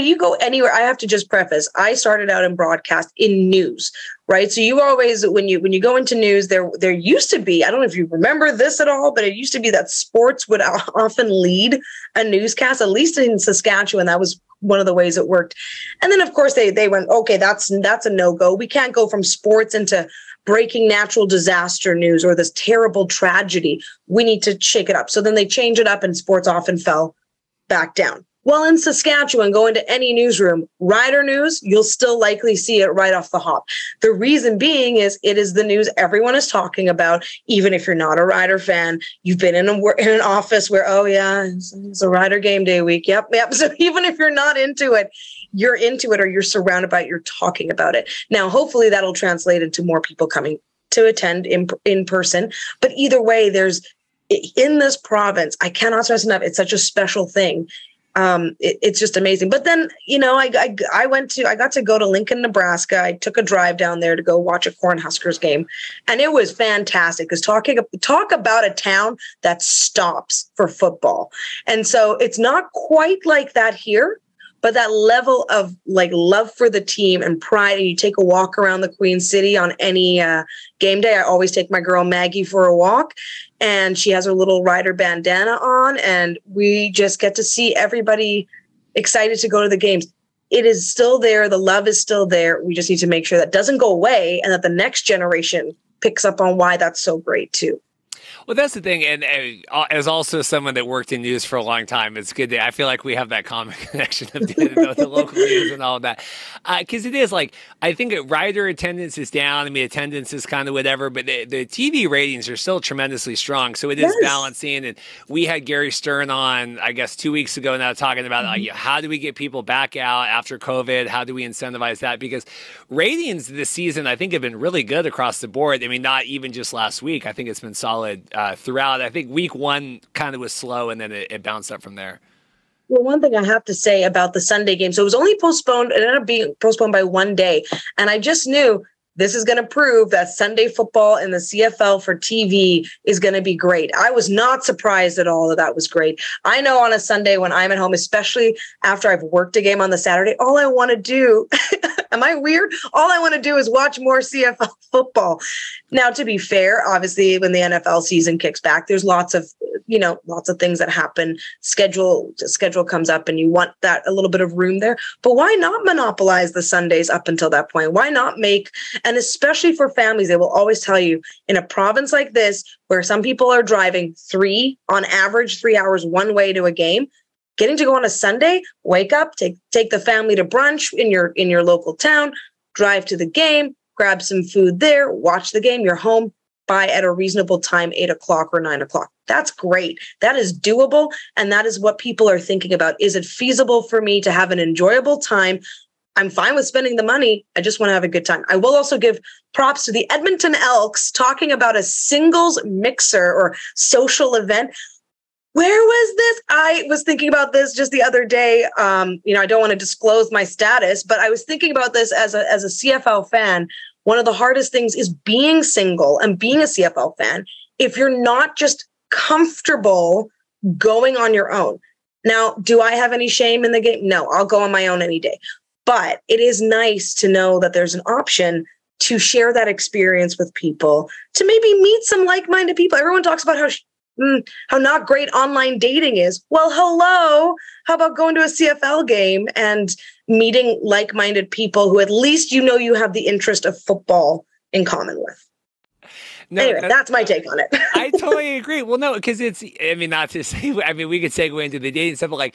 you go anywhere, I have to just preface, I started out in broadcast in news, right? So you always, when you go into news, there used to be, I don't know if you remember this at all, but it used to be that sports would often lead a newscast, at least in Saskatchewan. That was one of the ways it worked. And then of course they went, okay, that's a no-go. We can't go from sports into breaking natural disaster news or this terrible tragedy. We need to shake it up. So then they change it up and sports often fell back down. Well, in Saskatchewan, go into any newsroom, Rider news, you'll still likely see it right off the hop. The reason being is it is the news everyone is talking about, even if you're not a Rider fan. You've been in an office where, oh yeah, it's a Rider game day week. Yep. So even if you're not into it, you're into it or you're surrounded by it, you're talking about it. Now, hopefully that'll translate into more people coming to attend in person. But either way, in this province, I cannot stress enough, it's such a special thing. It's just amazing. But then, I got to go to Lincoln, Nebraska. I took a drive down there to go watch a Cornhuskers game. And it was fantastic because talk about a town that stops for football. And so it's not quite like that here, but that level of like love for the team and pride. And you take a walk around the Queen City on any game day. I always take my girl Maggie for a walk. And she has her little Rider bandana on, and we just get to see everybody excited to go to the games. It is still there. The love is still there. We just need to make sure that doesn't go away and that the next generation picks up on why that's so great too. Well, that's the thing. And as also someone that worked in news for a long time, it's good that I feel like we have that common connection of dealing with the local news and all of that. Because it is like, I think Rider attendance is down. I mean, attendance is kind of whatever, but the TV ratings are still tremendously strong. So it is balancing. And we had Gary Stern on, I guess, 2 weeks ago now talking about how do we get people back out after COVID? How do we incentivize that? Because ratings this season, I think, have been really good across the board. I mean, not even just last week. I think it's been solid throughout. I think week one kind of was slow and then it bounced up from there. Well, one thing I have to say about the Sunday game, so it was only postponed, it ended up being postponed by 1 day. And I just knew this is going to prove that Sunday football in the CFL for TV is going to be great. I was not surprised at all that was great. I know on a Sunday when I'm at home, especially after I've worked a game on the Saturday, all I want to do, am I weird? All I want to do is watch more CFL football. Now, to be fair, obviously, when the NFL season kicks back, there's lots of things that happen. Schedule comes up and you want that a little bit of room there. But why not monopolize the Sundays up until that point? Why not and especially for families, they will always tell you in a province like this, where some people are driving on average 3 hours one way to a game, getting to go on a Sunday, wake up, take the family to brunch in your local town, drive to the game, grab some food there, watch the game, you're home by at a reasonable time, 8 o'clock or 9 o'clock. That's great. That is doable. And that is what people are thinking about. Is it feasible for me to have an enjoyable time? I'm fine with spending the money. I just want to have a good time. I will also give props to the Edmonton Elks talking about a singles mixer or social event. Where was this? I was thinking about this just the other day. I don't want to disclose my status, but I was thinking about this as a CFL fan. One of the hardest things is being single and being a CFL fan if you're not just comfortable going on your own. Now, do I have any shame in the game? No, I'll go on my own any day. But it is nice to know that there's an option to share that experience with people, to maybe meet some like-minded people. Everyone talks about how not great online dating is. Well, hello. How about going to a CFL game and meeting like-minded people who at least you have the interest of football in common with? No, anyway, that's my take on it. I totally agree. Well, no, because not to say, we could segue into the dating stuff, but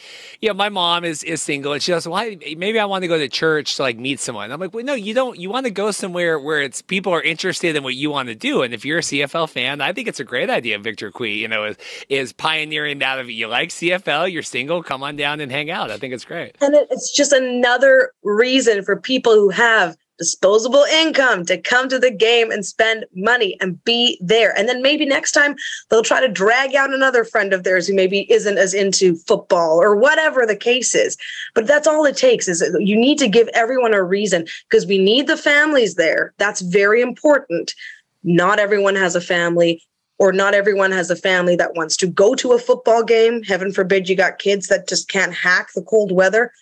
my mom is single and she goes, well, maybe I want to go to church to meet someone. I'm like, well, no, you don't. You want to go somewhere where it's people are interested in what you want to do. And if you're a CFL fan, I think it's a great idea. Victor Cui, is pioneering that of you like CFL, you're single, come on down and hang out. I think it's great. And it's just another reason for people who have disposable income to come to the game and spend money and be there. And then maybe next time they'll try to drag out another friend of theirs who maybe isn't as into football or whatever the case is. But that's all it takes is you need to give everyone a reason because we need the families there. That's very important. Not everyone has a family or not everyone has a family that wants to go to a football game. Heaven forbid you got kids that just can't hack the cold weather.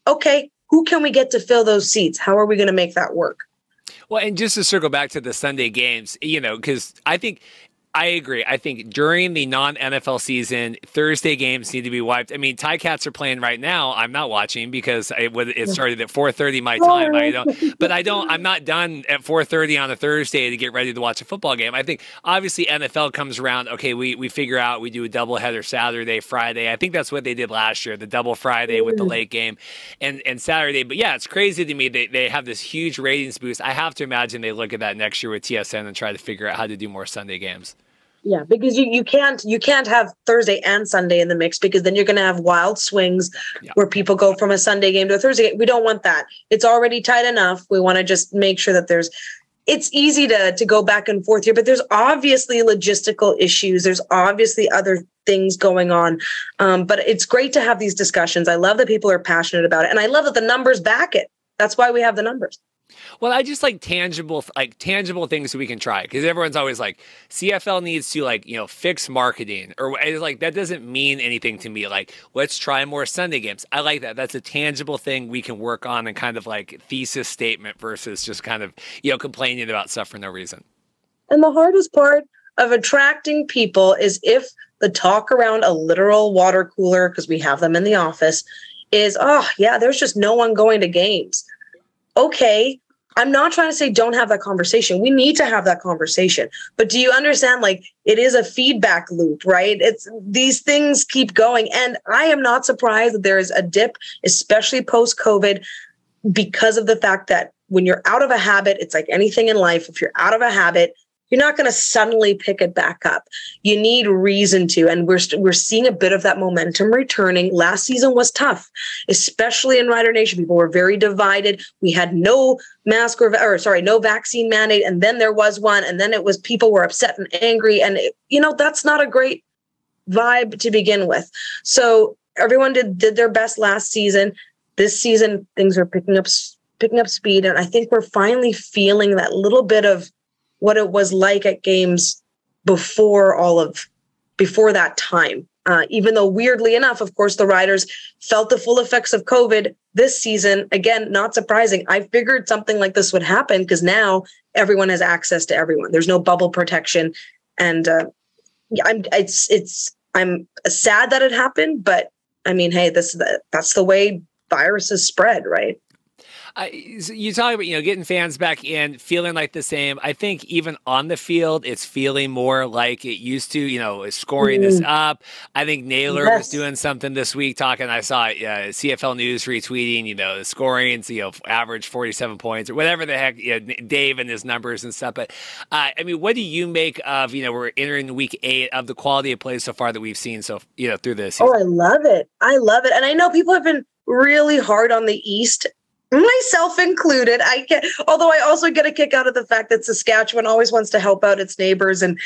Okay. Who can we get to fill those seats? How are we going to make that work? Well, and just to circle back to the Sunday games, because I agree. I think during the non-NFL season, Thursday games need to be wiped. Ticats are playing right now. I'm not watching because it started at 4:30 my time. I'm not done at 4:30 on a Thursday to get ready to watch a football game. I think obviously NFL comes around. Okay, we figure out we do a doubleheader Saturday, Friday. I think that's what they did last year, the double Friday with the late game and Saturday. But yeah, it's crazy to me. They have this huge ratings boost. I have to imagine they look at that next year with TSN and try to figure out how to do more Sunday games. Yeah, because you can't have Thursday and Sunday in the mix because then you're going to have wild swings where people go from a Sunday game to a Thursday game. We don't want that. It's already tight enough. We want to just make sure that it's easy to go back and forth here, but there's obviously logistical issues. There's obviously other things going on. But it's great to have these discussions. I love that people are passionate about it. And I love that the numbers back it. That's why we have the numbers. Well, I just like tangible things we can try because everyone's always like CFL needs to fix marketing or that doesn't mean anything to me. Let's try more Sunday games. I like that. That's a tangible thing we can work on and kind of thesis statement versus just kind of complaining about stuff for no reason. And the hardest part of attracting people is if the talk around a literal water cooler, because we have them in the office, is there's just no one going to games. Okay, I'm not trying to say don't have that conversation. We need to have that conversation. But do you understand, it is a feedback loop, right? These things keep going. And I am not surprised that there is a dip, especially post-COVID, because of the fact that when you're out of a habit, it's like anything in life. If you're out of a habit, you're not going to suddenly pick it back up. You need reason to. And we're seeing a bit of that momentum returning. Last season was tough, especially in Rider Nation. People were very divided. We had no no vaccine mandate. And then there was one. And then people were upset and angry. And, that's not a great vibe to begin with. So everyone did their best last season. This season, things are picking up speed. And I think we're finally feeling that little bit of what it was like at games before that time. Even though weirdly enough, of course, the Riders felt the full effects of COVID this season. Again, not surprising. I figured something like this would happen because now everyone has access to everyone. There's no bubble protection. And I'm sad that it happened, but hey, that's the way viruses spread, right? You talk about, getting fans back in, feeling like the same. I think even on the field, it's feeling more like it used to. Scoring is up. I think Naylor was doing something this week talking. I saw CFL News retweeting, the scoring's, average 47 points or whatever the heck, Dave and his numbers and stuff. But what do you make of, we're entering week 8 of the quality of play so far that we've seen through this season? Oh, I love it. And I know people have been really hard on the East, myself included. Although I also get a kick out of the fact that Saskatchewan always wants to help out its neighbors and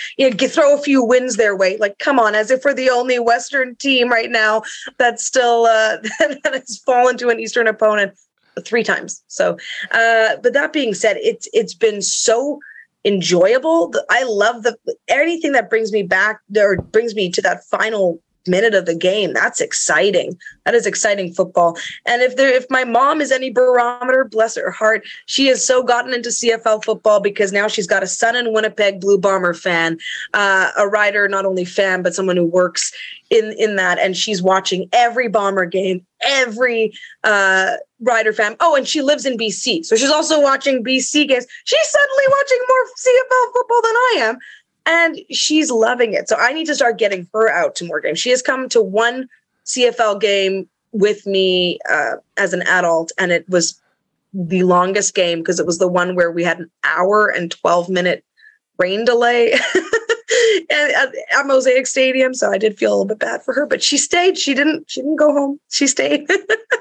throw a few wins their way. Like, come on, as if we're the only Western team right now that's still that has fallen to an Eastern opponent 3 times. So, but that being said, it's been so enjoyable. I love anything that brings me back or brings me to that final minute of the game. That's exciting. That is exciting football. And if my mom is any barometer, bless her heart, she has so gotten into CFL football because now she's got a son in Winnipeg, Blue Bomber fan, a Rider, not only fan, but someone who works in that. And she's watching every Bomber game, every Rider fan. Oh, and she lives in BC. So she's also watching BC games. She's suddenly watching more CFL football than I am. And she's loving it. So I need to start getting her out to more games. She has come to 1 CFL game with me as an adult, and it was the longest game because it was the one where we had an hour and 12-minute rain delay at Mosaic Stadium. So I did feel a little bit bad for her, but she stayed. She didn't go home. She stayed.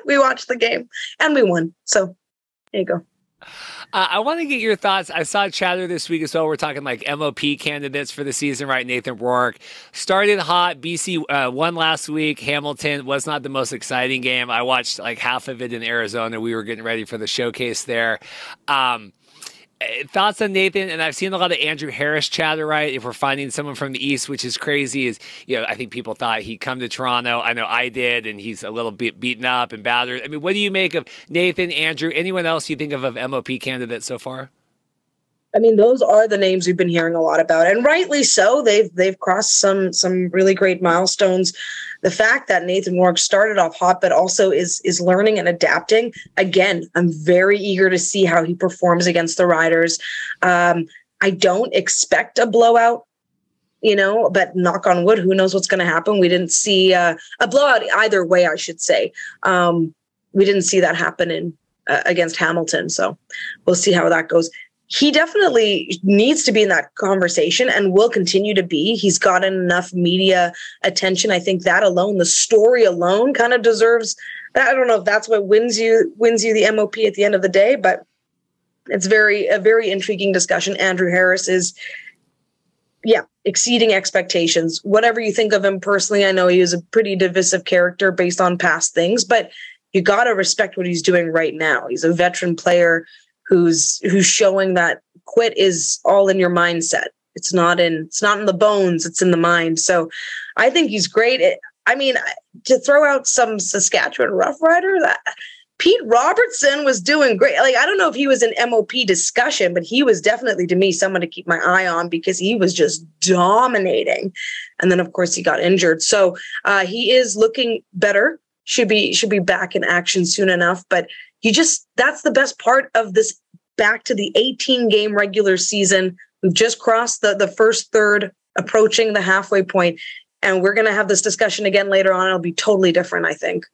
We watched the game and we won. So there you go. I want to get your thoughts. I saw chatter this week as well. We're talking like MOP candidates for the season, right? Nathan Rourke started hot. BC won last week. Hamilton was not the most exciting game. I watched like half of it in Arizona. We were getting ready for the showcase there. Thoughts on Nathan? And I've seen a lot of Andrew Harris chatter, right? If we're finding someone from the East, which is crazy, I think people thought he'd come to Toronto. I know I did, and he's a little bit beaten up and battered. What do you make of Nathan, Andrew, anyone else you think of MOP candidates so far? Those are the names we've been hearing a lot about, and rightly so. They've crossed some really great milestones. The fact that Nathan Rourke started off hot, but also is learning and adapting. Again, I'm very eager to see how he performs against the Riders. I don't expect a blowout, but knock on wood, who knows what's going to happen. We didn't see a blowout either way, I should say. We didn't see that happen against Hamilton, so we'll see how that goes. He definitely needs to be in that conversation and will continue to be. He's gotten enough media attention. I think that alone, the story alone kind of deserves that. I don't know if that's what wins you the MOP at the end of the day, but it's a very intriguing discussion. Andrew Harris is, exceeding expectations. Whatever you think of him personally, I know he is a pretty divisive character based on past things, but you got to respect what he's doing right now. He's a veteran player who's showing that quit is all in your mindset. It's not in the bones, it's in the mind. So I think he's great. To throw out some Saskatchewan Roughriders, Pete Robertson was doing great. Like, I don't know if he was an MOP discussion, but he was definitely, to me, someone to keep my eye on because he was just dominating. And then, of course, he got injured. So he is looking better. Should be back in action soon enough. But that's the best part of this back to the 18-game regular season. We've just crossed the first third, approaching the halfway point, and we're going to have this discussion again later on. It'll be totally different, I think.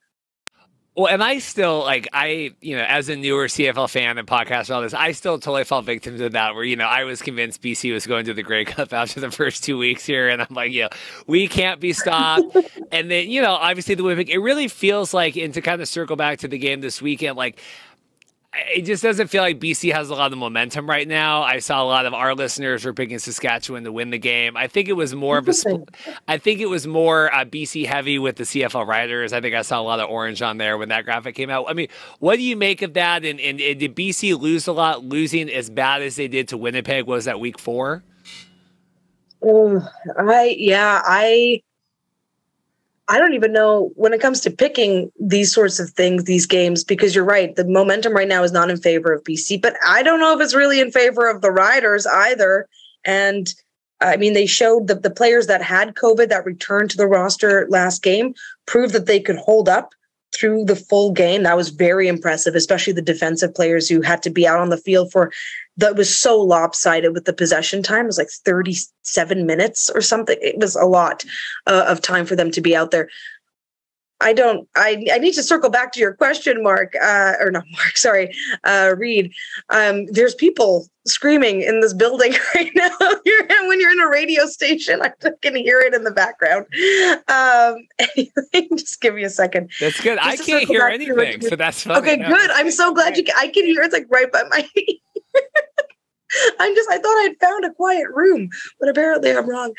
Well, and I still, as a newer CFL fan and podcast and all this, I still totally fell victim to that where, I was convinced BC was going to the Grey Cup after the first 2 weeks here. And I'm like, we can't be stopped. And then, obviously the Winnipeg, it really feels like, and to kind of circle back to the game this weekend, like, it just doesn't feel like BC has a lot of momentum right now. I saw a lot of our listeners were picking Saskatchewan to win the game. I think it was more BC heavy with the CFL Riders. I think I saw a lot of orange on there when that graphic came out. What do you make of that? And did BC lose a lot, losing as bad as they did to Winnipeg? Was that week 4? I don't even know when it comes to picking these sorts of things, these games, because you're right. The momentum right now is not in favor of BC, but I don't know if it's really in favor of the Riders either. And they showed the players that had COVID that returned to the roster last game proved that they could hold up through the full game. That was very impressive, especially the defensive players who had to be out on the field for that was so lopsided with the possession time. It was like 37 minutes or something. It was a lot of time for them to be out there. I need to circle back to your question, Reed. There's people screaming in this building right now. When you're in a radio station, I can hear it in the background. Anyway, just give me a second. That's good. I can't hear anything, so that's funny. Okay, good. I'm so glad I can hear. It's like right by my ear. I thought I'd found a quiet room, but apparently I'm wrong.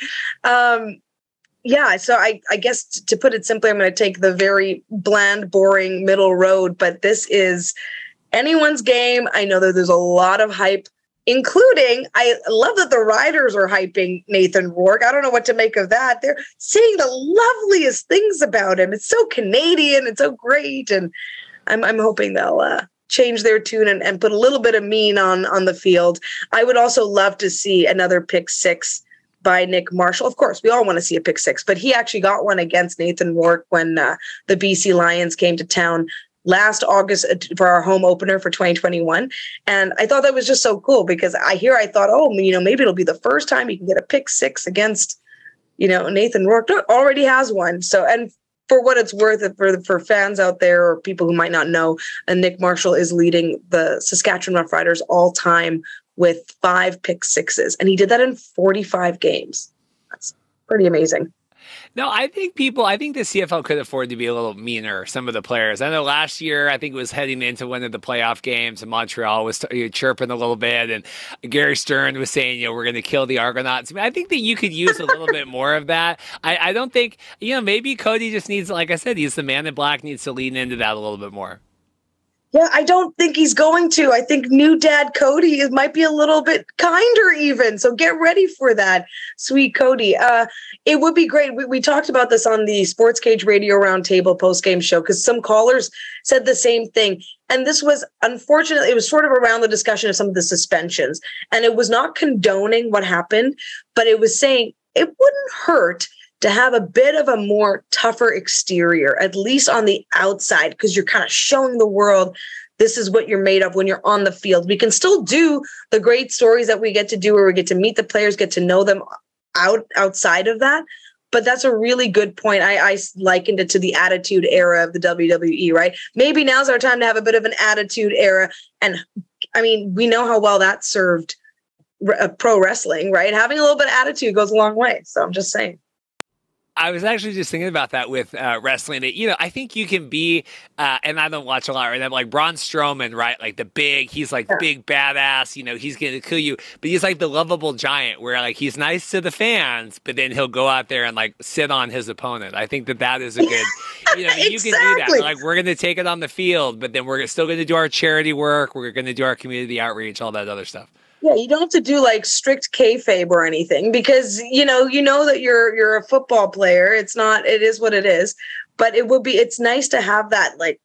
Yeah, so I guess to put it simply, I'm going to take the very bland, boring middle road, but this is anyone's game. I know that there's a lot of hype, including, I love that the Riders are hyping Nathan Rourke. I don't know what to make of that. They're saying the loveliest things about him. It's so Canadian. It's so great. And I'm hoping they'll change their tune and put a little bit of mean on the field. I would also love to see another pick six by Nick Marshall. Of course, we all want to see a pick six, but he actually got one against Nathan Rourke when the BC Lions came to town last August for our home opener for 2021. And I thought that was just so cool because I thought, maybe it'll be the first time he can get a pick six against, Nathan Rourke. No, already has one. So, and for what it's worth, for fans out there or people who might not know, Nick Marshall is leading the Saskatchewan Roughriders all time with 5 pick sixes. And he did that in 45 games. That's pretty amazing. No, I think the CFL could afford to be a little meaner, some of the players. I know last year, I think it was heading into one of the playoff games, and Montreal was chirping a little bit, and Gary Stern was saying, we're going to kill the Argonauts. I think that you could use a little bit more of that. I don't think, maybe Cody just needs, like I said, he's the man in black, needs to lean into that a little bit more. Yeah, I don't think he's going to. I think new dad Cody might be a little bit kinder even. So get ready for that, sweet Cody. It would be great. We talked about this on the Sports Cage Radio Roundtable post-game show because some callers said the same thing. And this was, unfortunately, it was sort of around the discussion of some of the suspensions. And it was not condoning what happened, but it was saying it wouldn't hurt to have a bit of a more tougher exterior, at least on the outside, because you're kind of showing the world this is what you're made of when you're on the field. We can still do the great stories that we get to do where we get to meet the players, get to know them outside of that. But that's a really good point. I likened it to the attitude era of the WWE, right? Maybe now's our time to have a bit of an attitude era. And I mean, we know how well that served pro wrestling, right? Having a little bit of attitude goes a long way. So I'm just saying. I was actually just thinking about that with wrestling. That, I think you can be, and I don't watch a lot right now, like Braun Strowman, right? Like he's like big badass, he's going to kill you, but he's like the lovable giant where like he's nice to the fans, but then he'll go out there and like sit on his opponent. I think that is a good, Exactly. You can do that. Like we're going to take it on the field, but then we're still going to do our charity work. We're going to do our community outreach, all that other stuff. Yeah, you don't have to do like strict kayfabe or anything because you know that you're a football player. It is what it is. But it's nice to have that like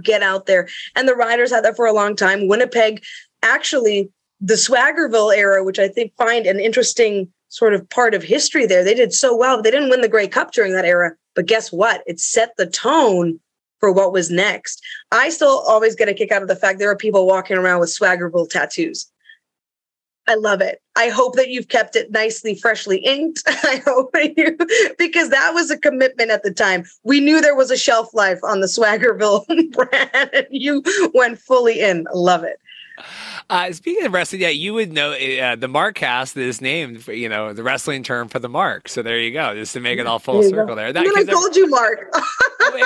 get out there. And the Riders had that for a long time. Winnipeg, actually, the Swaggerville era, which I think find an interesting sort of part of history there. They did so well. They didn't win the Grey Cup during that era, but guess what? It set the tone for what was next. I still always get a kick out of the fact there are people walking around with Swaggerville tattoos. I love it. I hope that you've kept it nicely, freshly inked. I hope because that was a commitment at the time. We knew there was a shelf life on the Swaggerville brand, and you went fully in. Love it. Speaking of wrestling, you would know the Markcast is named for, the wrestling term for the Mark. So there you go, just to make it all full circle there. I told you, Mark.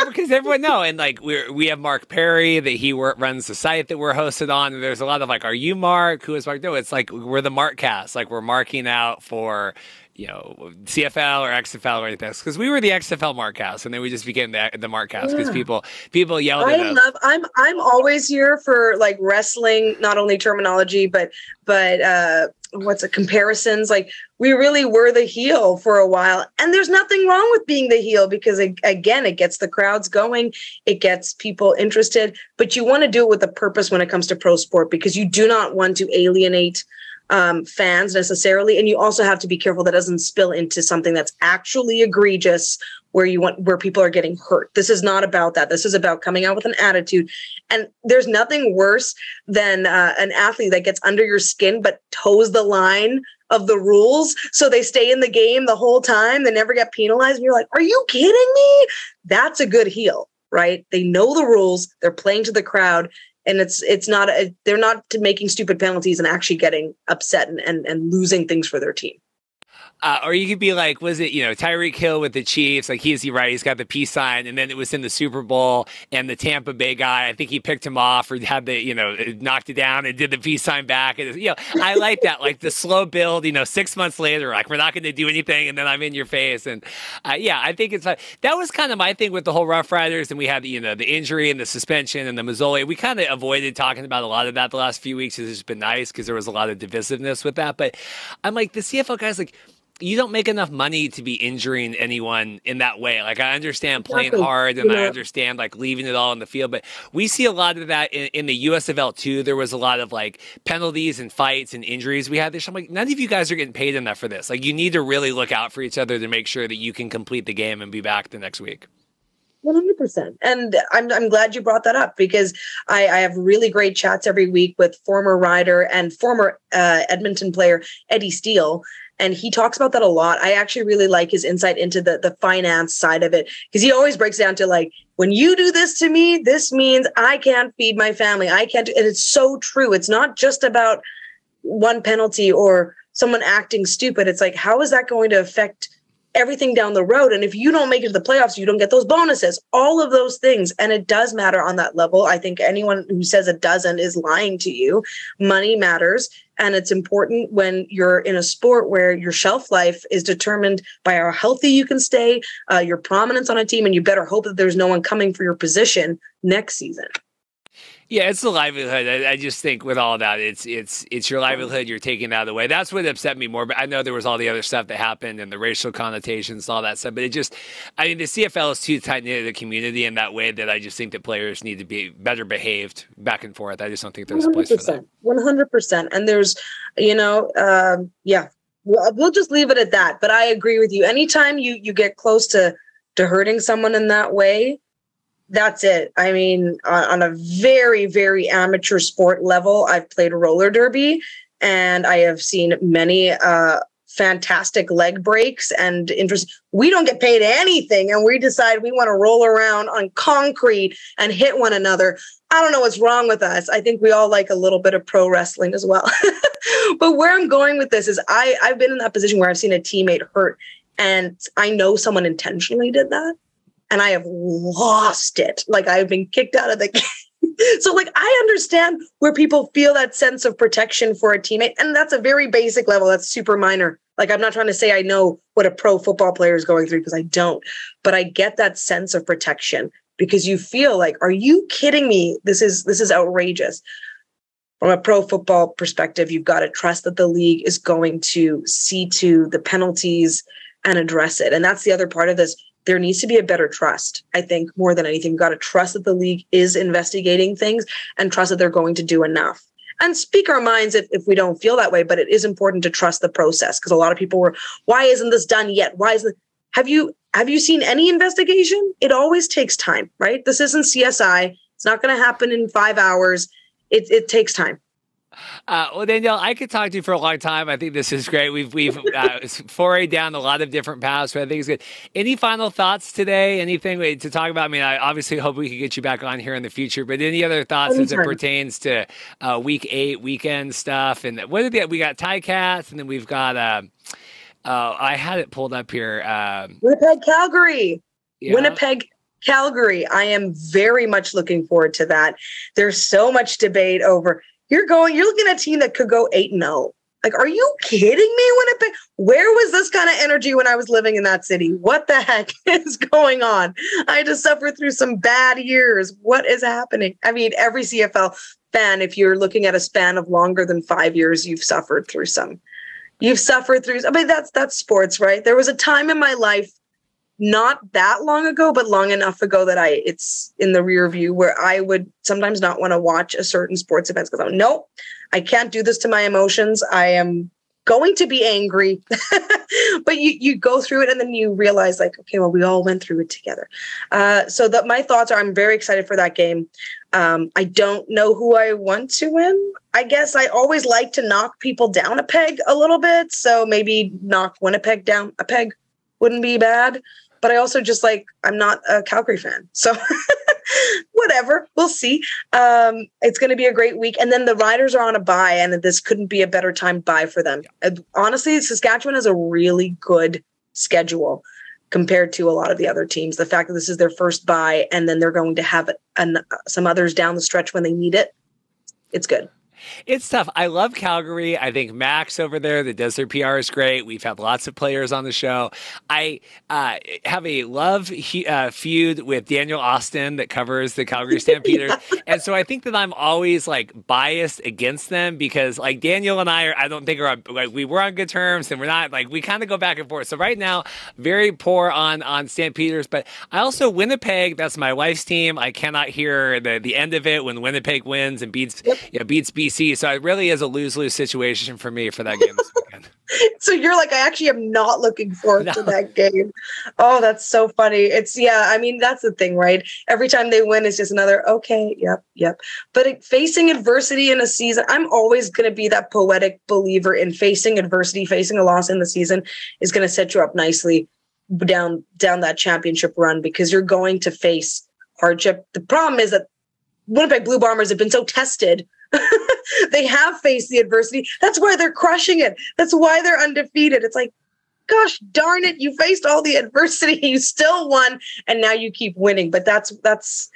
Because everyone knows, and like we have Mark Perry that he runs the site that we're hosted on, and there's a lot of like, are you Mark? Who is Mark? No, it's like we're the Markcast, like we're marking out for CFL or XFL or anything, because we were the XFL Markcast, and then we just became the Markcast because people yelled at us. I'm always here for like wrestling, not only terminology, but comparisons. Like we really were the heel for a while, and there's nothing wrong with being the heel because again, it gets the crowds going, it gets people interested, but you want to do it with a purpose when it comes to pro sport because you do not want to alienate fans necessarily. And you also have to be careful that doesn't spill into something that's actually egregious where people are getting hurt. This is not about that. This is about coming out with an attitude. And there's nothing worse than an athlete that gets under your skin but toes the line of the rules. So they stay in the game the whole time. They never get penalized. And you're like, are you kidding me? That's a good heel, right? They know the rules. They're playing to the crowd. And they're not making stupid penalties and actually getting upset and losing things for their team. Or you could be like, was it, Tyreek Hill with the Chiefs? Like, he's right. He's got the peace sign. And then it was in the Super Bowl, and the Tampa Bay guy, I think he picked him off or had knocked it down and did the peace sign back. And, I like that, like the slow build, 6 months later, like, we're not going to do anything. And then I'm in your face. And I think it's that was kind of my thing with the whole Rough Riders. And we had, the injury and the suspension and the Mazzoli. We kind of avoided talking about a lot of that the last few weeks. It's just been nice because there was a lot of divisiveness with that. But I'm like, the CFL guys, like, you don't make enough money to be injuring anyone in that way. Like, I understand playing hard and I understand like leaving it all on the field, but we see a lot of that in the USFL too. There was a lot of like penalties and fights and injuries we had this. I'm like, none of you guys are getting paid enough for this. Like, you need to really look out for each other to make sure that you can complete the game and be back the next week. 100%. And I'm glad you brought that up because I have really great chats every week with former rider and former Edmonton player Eddie Steele. And he talks about that a lot. I actually really like his insight into the finance side of it, because he always breaks down to like, when you do this to me, this means I can't feed my family. I can't. And it's so true. It's not just about one penalty or someone acting stupid. It's like, how is that going to affect everything down the road? And if you don't make it to the playoffs, you don't get those bonuses, all of those things. And it does matter on that level. I think anyone who says it doesn't is lying to you. Money matters. And it's important when you're in a sport where your shelf life is determined by how healthy you can stay, your prominence on a team, and you better hope that there's no one coming for your position next season. Yeah, it's the livelihood. I just think with all that, it's your livelihood. You're taking that away. That's what upset me more. But I know there was all the other stuff that happened and the racial connotations, all that stuff. But the CFL is too tight-knit a community in that way that I just think that players need to be better behaved back and forth. I just don't think there's a place for that. 100%. And there's, we'll just leave it at that. But I agree with you. Anytime you get close to hurting someone in that way, that's it. I mean, on a very, very amateur sport level, I've played roller derby and I have seen many fantastic leg breaks and interest. We don't get paid anything and we decide we want to roll around on concrete and hit one another. I don't know what's wrong with us. I think we all like a little bit of pro wrestling as well. But where I'm going with this is I've been in that position where I've seen a teammate hurt and I know someone intentionally did that. And I have lost it. Like, I've been kicked out of the game. So, like, I understand where people feel that sense of protection for a teammate. And that's a very basic level. That's super minor. Like, I'm not trying to say I know what a pro football player is going through because I don't. But I get that sense of protection because you feel like, are you kidding me? This is outrageous. From a pro football perspective, you've got to trust that the league is going to see to the penalties and address it. And that's the other part of this. There needs to be a better trust. I think more than anything, you've got to trust that the league is investigating things and trust that they're going to do enough. And speak our minds if we don't feel that way, but it is important to trust the process because a lot of people were, why isn't this done yet? Have you seen any investigation? It always takes time, right? This isn't CSI. It's not going to happen in 5 hours. It takes time. Well, Danielle, I could talk to you for a long time. I think this is great. We've forayed down a lot of different paths, but I think it's good. Any final thoughts today? Anything to talk about? I mean, I obviously hope we can get you back on here in the future, but any other thoughts as it pertains to Week 8 weekend stuff? And what did we got? Ticats, and then we've got I had it pulled up here. Winnipeg, Calgary. Yeah. Winnipeg, Calgary. I am very much looking forward to that. There's so much debate over. You're looking at a team that could go 8-0. Like, are you kidding me, Winnipeg? Where was this kind of energy when I was living in that city? What the heck is going on? I had to suffer through some bad years. What is happening? I mean, every CFL fan, if you're looking at a span of longer than 5 years, you've suffered through some. I mean, that's sports, right? There was a time in my life not that long ago, but long enough ago that it's in the rear view, where I would sometimes not want to watch a certain sports events because I'm, nope, I can't do this to my emotions. I am going to be angry. But you go through it and then you realize, like, okay, well, we all went through it together. So that my thoughts are, I'm very excited for that game. I don't know who I want to win. I guess I always like to knock people down a peg a little bit. So maybe knock Winnipeg down a peg wouldn't be bad. But I also just I'm not a Calgary fan. So whatever, we'll see. It's going to be a great week. And then the Riders are on a bye, and this couldn't be a better time bye for them. Honestly, Saskatchewan has a really good schedule compared to a lot of the other teams. The fact that this is their first bye, and then they're going to have some others down the stretch when they need it. It's good. It's tough. I love Calgary. I think Max over there that does their PR is great. We've had lots of players on the show. I have a love feud with Daniel Austin that covers the Calgary Stampeders. And so I think that I'm always biased against them because Daniel and I don't think we were on good terms, and we're not we kind of go back and forth. So right now, very poor on Stampeders, but I also Winnipeg, that's my wife's team. I cannot hear the end of it when Winnipeg wins and beats BC. So it really is a lose-lose situation for me for that game this weekend. So you're I actually am not looking forward to that game. Oh, that's so funny. That's the thing, right? Every time they win, it's just another, okay, yep. But facing adversity in a season, I'm always going to be that poetic believer in facing adversity. Facing a loss in the season is going to set you up nicely down that championship run, because you're going to face hardship. The problem is that Winnipeg Blue Bombers have been so tested. They have faced the adversity. That's why they're crushing it. That's why they're undefeated. It's gosh darn it, you faced all the adversity, you still won, and now you keep winning. But that's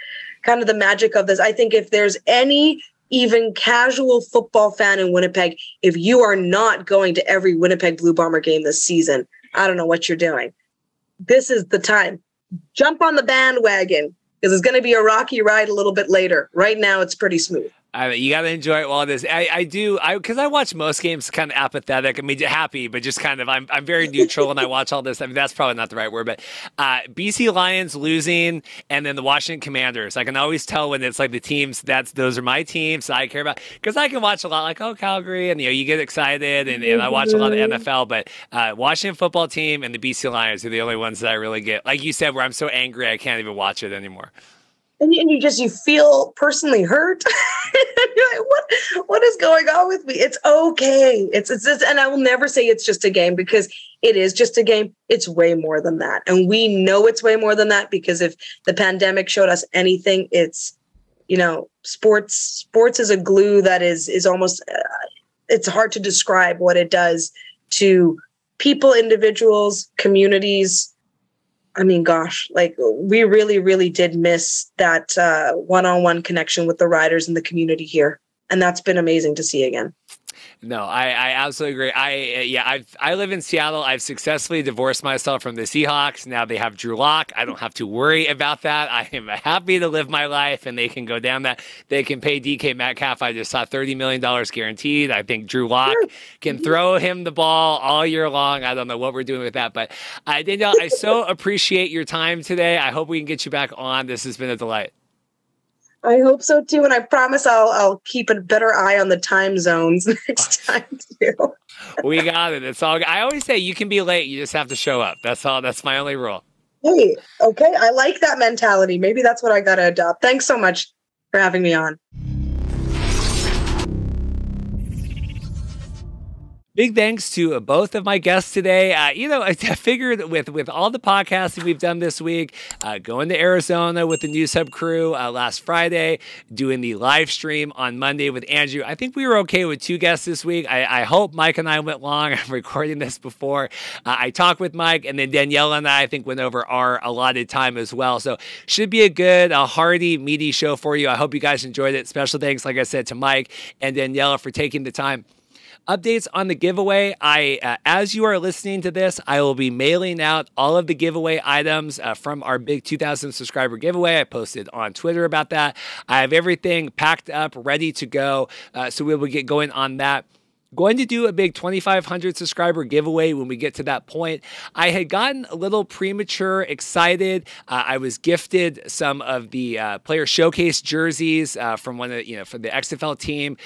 kind of the magic of this. I think if there's any even casual football fan in Winnipeg, if you are not going to every Winnipeg Blue Bomber game this season, I don't know what you're doing. This is the time. Jump on the bandwagon, because it's going to be a rocky ride a little bit later. Right now, it's pretty smooth. You got to enjoy it while it is. I do, because I watch most games kind of apathetic. I mean, happy, but just kind of, I'm very neutral when I watch all this. I mean, that's probably not the right word, but BC Lions losing, and then the Washington Commanders. I can always tell when it's the teams, those are my teams that I care about, because I can watch a lot Calgary, and you get excited, and I watch a lot of NFL, but Washington football team and the BC Lions are the only ones that I really get. Like you said, where I'm so angry, I can't even watch it anymore. And you feel personally hurt. You're what is going on with me? It's okay. It's just, and I will never say it's just a game, because it is just a game. It's way more than that. And we know it's way more than that, because if the pandemic showed us anything, it's, sports is a glue that is almost, it's hard to describe what it does to people, individuals, communities. I mean, gosh, we really, really did miss that one-on-one connection with the riders and the community here. And that's been amazing to see again. No, I absolutely agree. I live in Seattle. I've successfully divorced myself from the Seahawks. Now they have Drew Lock. I don't have to worry about that. I am happy to live my life, and they can go down that. They can pay DK Metcalf. I just saw $30 million guaranteed. I think Drew Lock can throw him the ball all year long. I don't know what we're doing with that, but Danielle, I so appreciate your time today. I hope we can get you back on. This has been a delight. I hope so too, and I promise I'll keep a better eye on the time zones next time too. We got it. It's all. I always say you can be late. You just have to show up. That's all. That's my only rule. Hey, okay. I like that mentality. Maybe that's what I got to adopt. Thanks so much for having me on. Big thanks to both of my guests today. I figured with all the podcasting we've done this week, going to Arizona with the News Hub crew last Friday, doing the live stream on Monday with Andrew, I think we were okay with 2 guests this week. I hope Mike and I went long. I'm recording this before I talked with Mike, and then Daniela and I think went over our allotted time as well. So should be a good, hearty, meaty show for you. I hope you guys enjoyed it. Special thanks, like I said, to Mike and Daniela for taking the time. Updates on the giveaway. As you are listening to this, I will be mailing out all of the giveaway items from our big 2,000 subscriber giveaway. I posted on Twitter about that. I have everything packed up, ready to go. So we will get going on that. going to do a big 2,500 subscriber giveaway when we get to that point. I had gotten a little premature excited. I was gifted some of the player showcase jerseys from one of from the XFL team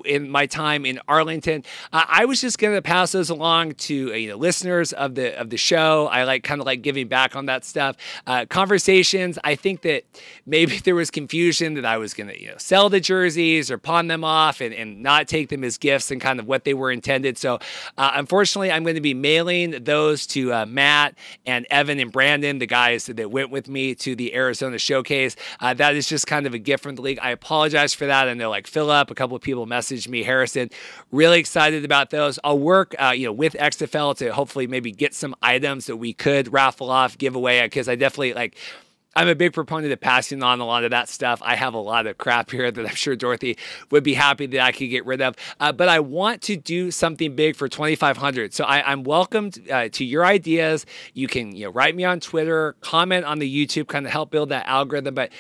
in my time in Arlington. I was just going to pass those along to listeners of the show. I kind of like giving back on that stuff. Conversations. I think that maybe there was confusion that I was going to sell the jerseys or pawn them off and not take them as gifts and kind of what they were intended. So unfortunately, I'm going to be mailing those to Matt and Evan and Brandon, the guys that went with me to the Arizona Showcase. That is just kind of a gift from the league. I apologize for that. I know Philip, a couple of people messaged me, Harrison, really excited about those. I'll work with XFL to hopefully maybe get some items that we could raffle off, give away, because I definitely I'm a big proponent of passing on a lot of that stuff. I have a lot of crap here that I'm sure Dorothy would be happy that I could get rid of. But I want to do something big for 2,500. So I'm welcome to your ideas. You can write me on Twitter, comment on the YouTube, kind of help build that algorithm. But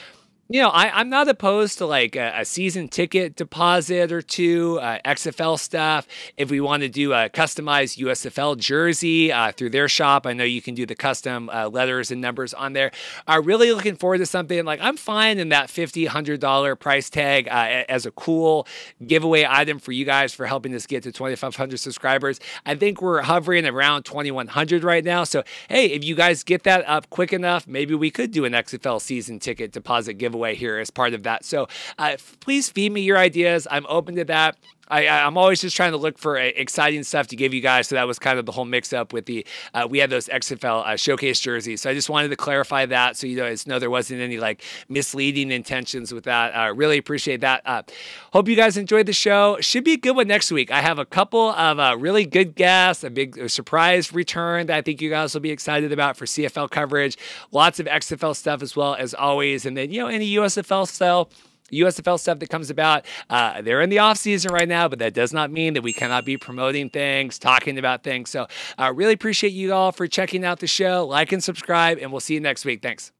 I'm not opposed to a season ticket deposit or two, XFL stuff. If we want to do a customized USFL jersey through their shop, I know you can do the custom letters and numbers on there. Really looking forward to something I'm fine in that $50, $100 price tag as a cool giveaway item for you guys for helping us get to 2,500 subscribers. I think we're hovering around 2,100 right now. So, hey, if you guys get that up quick enough, maybe we could do an XFL season ticket deposit giveaway here as part of that. So please feed me your ideas. I'm open to that. I'm always just trying to look for exciting stuff to give you guys. So that was kind of the whole mix up with we had those XFL showcase jerseys. So I just wanted to clarify that. So know there wasn't any misleading intentions with that. I really appreciate that. Hope you guys enjoyed the show. Should be a good one next week. I have a couple of really good guests, a big surprise return that I think you guys will be excited about for CFL coverage. Lots of XFL stuff as well as always. And then, any USFL stuff that comes about. They're in the off season right now, but that does not mean that we cannot be promoting things, talking about things. So really appreciate you all for checking out the show. Like and subscribe, and we'll see you next week. Thanks.